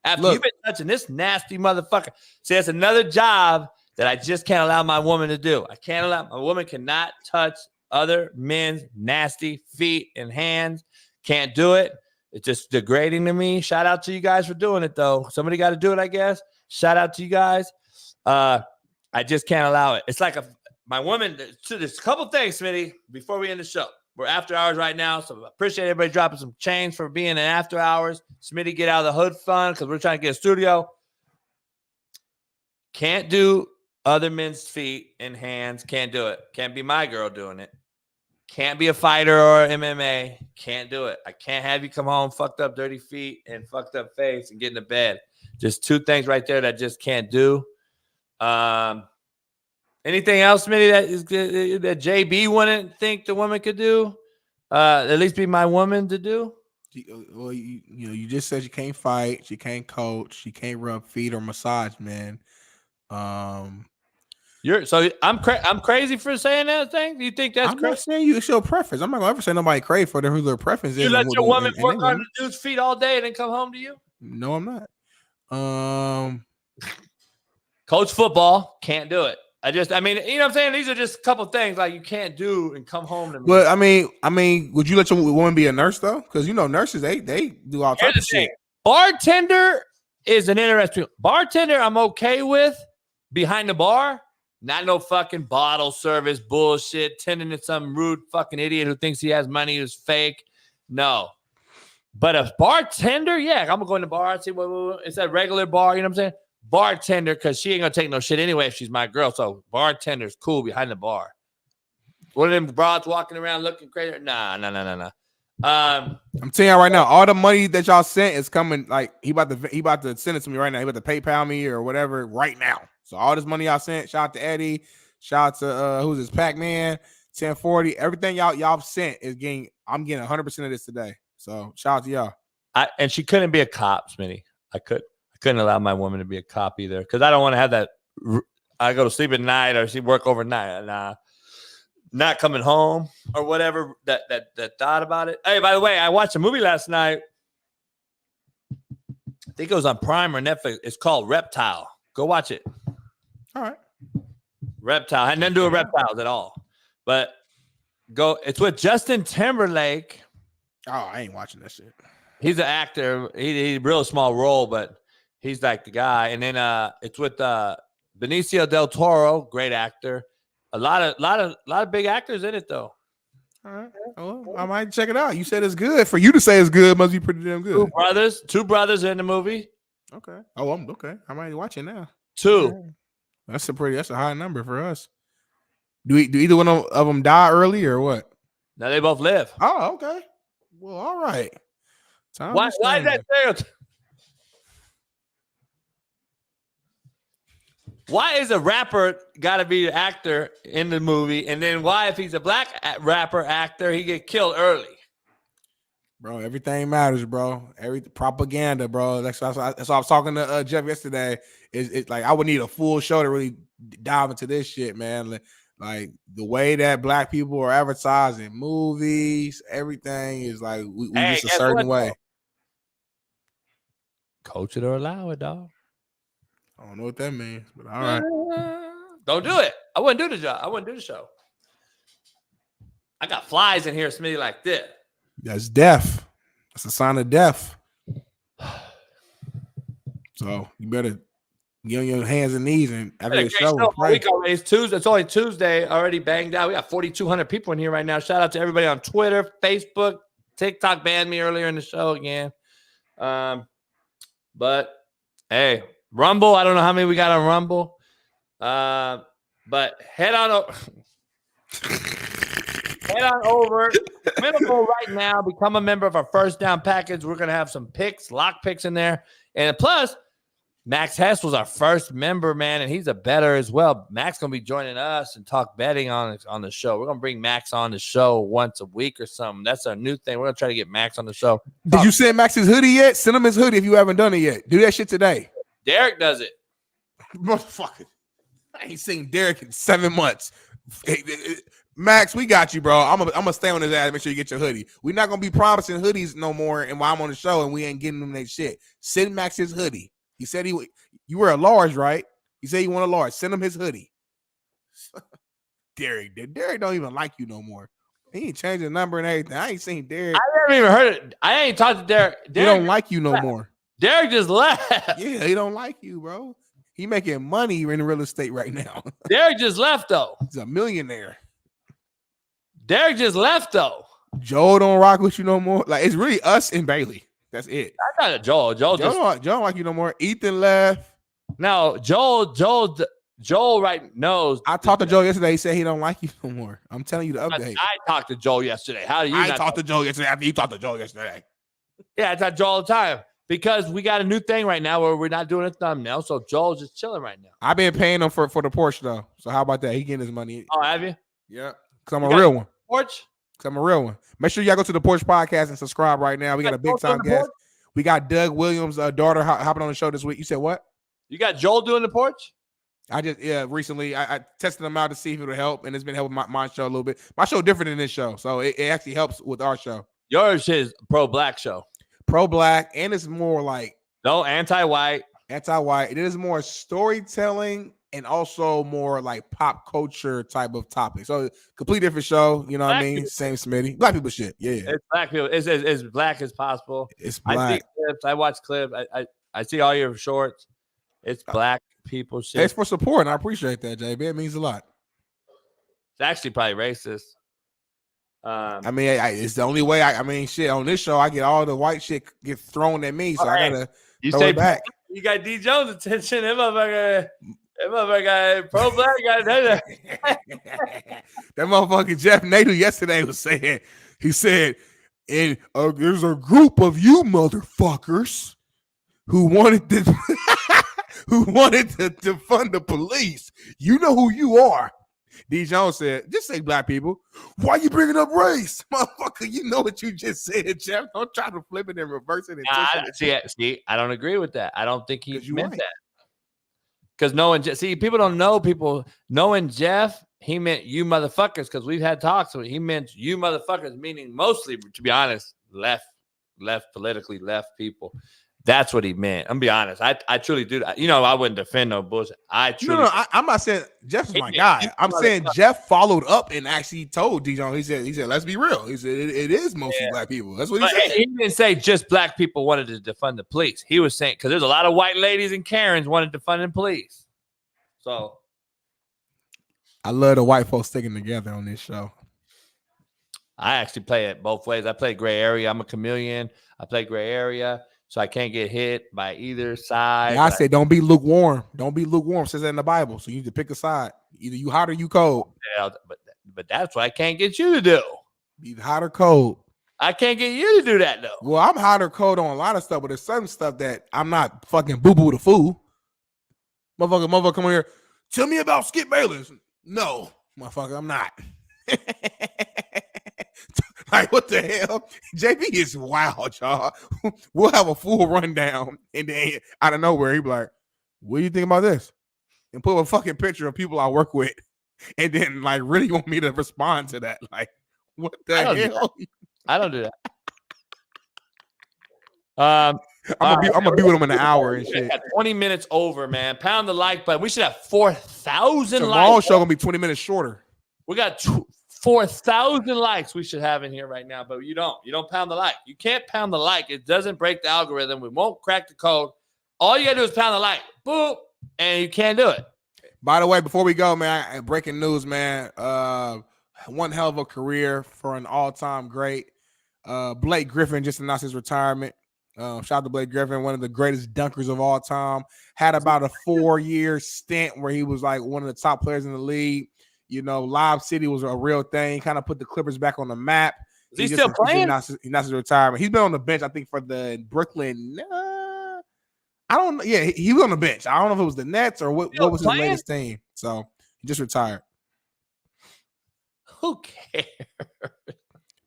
After you've been touching this nasty motherfucker. See, that's another job that I just can't allow my woman to do. I can't allow my woman cannot touch other men's nasty feet and hands. Can't do it. It's just degrading to me. Shout out to you guys for doing it, though. Somebody got to do it, I guess. Shout out to you guys. I just can't allow it. It's like my woman. So there's a couple things, Smitty, before we end the show. We're after hours right now, so I appreciate everybody dropping some change for being in after hours. Smitty, get out of the hood fund because we're trying to get a studio. Can't do other men's feet and hands. Can't do it. Can't be my girl doing it. Can't be a fighter or MMA. Can't do it. I can't have you come home fucked up, dirty feet and fucked up face and get in the bed. Just two things right there that I just can't do. Anything else, Smitty, that JB wouldn't think the woman could do? At least be my woman to do? Well, you just said you can't fight, she can't coach, she can't rub feet or massage, man. I'm crazy for saying that thing? Do you think that's crazy? I'm not saying it's your preference. I'm not gonna ever say nobody crazy for who their preference is. You let your woman work on the dude's feet all day and then come home to you? No, I'm not. Coach football, can't do it. You know what I'm saying? These are just a couple things like you can't do and come home to me. But I mean, would you let your woman be a nurse though? Because nurses they do all types of shit. Bartender is an interesting bartender. I'm okay with behind the bar, not no fucking bottle service bullshit, tending to some rude fucking idiot who thinks he has money who's fake. No, but a bartender, yeah, I'm gonna go in the bar and see what it's that regular bar. You know what I'm saying? Bartender, because she ain't gonna take no shit anyway if she's my girl. So bartender's cool behind the bar. One of them broads walking around looking crazy. Nah. I'm telling you right now, all the money that y'all sent is coming. Like he about to send it to me right now. He about to PayPal me or whatever right now. So all this money y'all sent, shout out to Eddie, shout out to who's this Pac-Man, 1040. Everything y'all sent is getting. I'm getting 100% of this today. So shout out to y'all. And she couldn't be a cop, Smitty. I couldn't allow my woman to be a cop either because I don't want to have that. I go to sleep at night or she work overnight and not coming home or whatever that thought about it. Hey, by the way, I watched a movie last night. I think it was on Prime or Netflix. It's called Reptile. Go watch it. All right. Reptile. Had nothing to do with reptiles at all. But go. It's with Justin Timberlake. Oh, I ain't watching that shit. He's an actor. He's a real small role, but he's like the guy. And then it's with Benicio del Toro, great actor. A lot of big actors in it though. All right. Well, I might check it out. You said it's good. For you to say it's good, must be pretty damn good. Two brothers in the movie. Okay. Oh, I'm okay. I might watch it now. 2. That's a high number for us. Do either one of them die early or what? No, they both live. Oh, okay. Well, all right. Why is that stereotype? Why is a rapper got to be an actor in the movie, and then why, if he's a black rapper actor, he get killed early? Bro, everything matters, bro. Every propaganda, bro. That's why I was talking to Jeff yesterday. It's like I would need a full show to really dive into this shit, man. Like the way that black people are advertising movies, everything is like we just a certain way. Coach it or allow it, dog. I don't know what that means, but all right. Don't do it. I wouldn't do the job. I wouldn't do the show. I got flies in here, Smitty, like this. That's death. That's a sign of death. So you better get on your hands and knees and after the show. It's Tuesday. It's only Tuesday. Already banged out. We got 4,200 people in here right now. Shout out to everybody on Twitter, Facebook, TikTok. Banned me earlier in the show again. But hey, Rumble. I don't know how many we got on Rumble. But head on over. Head on over. Middleton right now. Become a member of our First Down package. We're gonna have some picks, lock picks in there, and plus, Max Hess was our first member, man, and he's a bettor as well. Max gonna be joining us and talk betting on the show. We're gonna bring Max on the show once a week or something. That's our new thing. We're gonna try to get Max on the show. Did you send Max his hoodie yet? Send him his hoodie if you haven't done it yet. Do that shit today. Derek does it. Motherfucker. I ain't seen Derek in 7 months. Max, we got you, bro. I'm gonna stay on his ass. Make sure you get your hoodie. We're not gonna be promising hoodies no more. And while I'm on the show, and we ain't getting them that shit. Send Max his hoodie. He said you were a large, right? He said you want a large. Send him his hoodie. Derek don't even like you no more. He ain't changed the number and everything. I ain't seen Derek. I never even heard it. I ain't talked to Derek. He don't like you no more. Derek just left. Yeah, he don't like you, bro. He making money in real estate right now. Derek just left though. He's a millionaire. Derek just left though. Joel don't rock with you no more. Like it's really us and Bailey. That's it. I thought Joel. Joel don't like you no more. Ethan left. No, Joel right knows. I talked to Joel yesterday. He said he don't like you no more. I'm telling you the update. I talked to Joel yesterday. How do you? I talked to Joel yesterday after you talked to Joel yesterday. Yeah, I talk to Joel all the time because we got a new thing right now where we're not doing a thumbnail. So Joel's just chilling right now. I've been paying him for the Porsche though. So how about that? He getting his money. Oh, have you? Yeah, because I'm a real one. Porsche? Because I'm a real one. Make sure y'all go to the Porsche podcast and subscribe right now. We got a big time guest. We got Doug Williams' daughter hopping on the show this week. You said what? You got Joel doing the porch? Recently I tested them out to see if it would help, and it's been helping my show a little bit. My show different than this show, so it actually helps with our show. Yours is pro-black show. Pro-black, and it's more like anti-white. It is more storytelling and also more like pop culture type of topic. So complete different show. You know what I mean? Same Smitty. Black people shit. Yeah. It's black people. It's as black as possible. It's black. I see clips. I watch clips. I see all your shorts. It's black people shit. Thanks for support. I appreciate that, JB. It means a lot. It's actually probably racist. I mean, it's the only way. I mean, shit. On this show, I get all the white shit get thrown at me, so I gotta throw it back. You got D Jones' attention. That motherfucker pro-black guy. That motherfucker Jeff Nadu yesterday was saying. He said, "And there's a group of you motherfuckers who wanted to to fund the police. You know who you are." D. Jones said, "Just say black people. Why you bringing up race? Motherfucker, you know what you just said, Jeff. Don't try to flip it and reverse it. And see, I don't agree with that. I don't think he meant that. Because people don't know people. Knowing Jeff, he meant you motherfuckers because we've had talks. So he meant you motherfuckers, meaning mostly, to be honest, left, politically left people. That's what he meant. I'm gonna be honest. I truly do. I wouldn't defend no bullshit. I'm not saying Jeff is my guy. I'm saying Jeff followed up and actually told Dion. He said, let's be real. He said it is mostly black people. That's what he said. He didn't say just black people wanted to defund the police. He was saying because there's a lot of white ladies and Karens wanted to defund the police. So I love the white folks sticking together on this show. I actually play it both ways. I play gray area. I'm a chameleon. I play gray area. So I can't get hit by either side. Yeah, I say don't be lukewarm. Don't be lukewarm. It says that in the Bible. So you need to pick a side. Either you hot or you cold. Yeah, but that's what I can't get you to do. Be hot or cold. I can't get you to do that though. Well, I'm hot or cold on a lot of stuff, but there's certain stuff that I'm not fucking boo-boo the fool. Motherfucker, come here. Tell me about Skip Bayless. No, motherfucker, I'm not. Like, what the hell? JB is wild, y'all. We'll have a full rundown, and then out of nowhere, he'll be like, what do you think about this? And put a fucking picture of people I work with, and then, like, really want me to respond to that. Like, what the hell? I don't do that. I'm gonna be with him in an hour and shit. 20 minutes over, man. Pound the like button. We should have 4,000 likes. Tomorrow's show gonna be 20 minutes shorter. We got 4,000 likes we should have in here right now, but you don't pound the like. You can't pound the like. It doesn't break the algorithm. We won't crack the code. All you gotta do is pound the like. Boop, and you can't do it. By the way, before we go, man, breaking news, man. One hell of a career for an all-time great. Blake Griffin just announced his retirement. Shout out to Blake Griffin, one of the greatest dunkers of all time. Had about a 4-year stint where he was like one of the top players in the league. Lob City was a real thing. Kind of put the Clippers back on the map. Is he still playing? He announced his retirement. He's been on the bench, I think, for the Brooklyn. I don't know. Yeah, he was on the bench. I don't know if it was the Nets or what was his latest team. So he just retired. Who cares?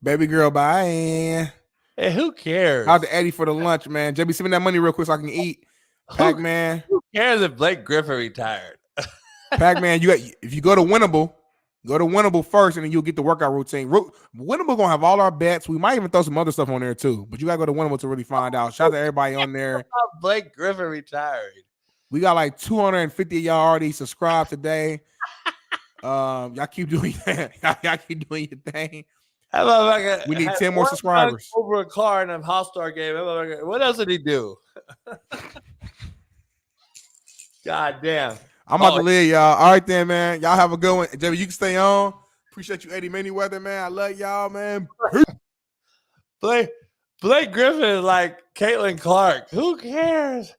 Baby girl, bye. Hey, who cares? Out to Eddie for the lunch, man. JB, send me that money real quick so I can eat. Pac-Man. Who cares if Blake Griffin retired? Pac-Man, if you go to Winnable first, and then you'll get the workout routine. Winnable gonna have all our bets. We might even throw some other stuff on there too, but you gotta go to Winnable to really find out. Shout out to everybody on there. Blake Griffin retired. We got like 250 of y'all already subscribed today. Y'all keep doing that. Y'all keep doing your thing. We need 10 more subscribers. Over a car in a All-Star game. What else did he do? God damn. I'm about to leave, y'all. All right, then, man. Y'all have a good one. JB, you can stay on. Appreciate you, Eddie Manyweather, man. I love y'all, man. Blake Griffin is like Caitlin Clark. Who cares?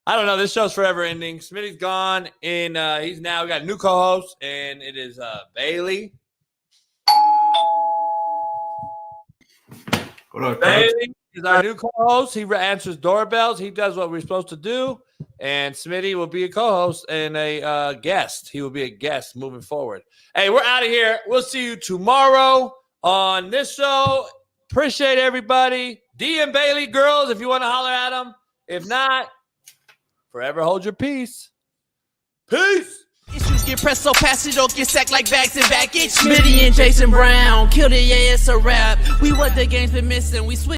I don't know. This show's forever ending. Smitty's gone, and we got a new co-host, and it is Bailey. What up, Bailey is our new co-host. He answers doorbells. He does what we're supposed to do. And Smitty will be a co-host and a guest. He will be a guest moving forward. Hey, we're out of here. We'll see you tomorrow on this show. Appreciate everybody. D and Bailey girls, if you want to holler at them. If not, forever hold your peace. Peace. Issues get pressed so fast it don't get sacked like bags and baggage. Smitty and Jason Brown, killed it, yeah, it's a rap. We what the game's been missing. We switch.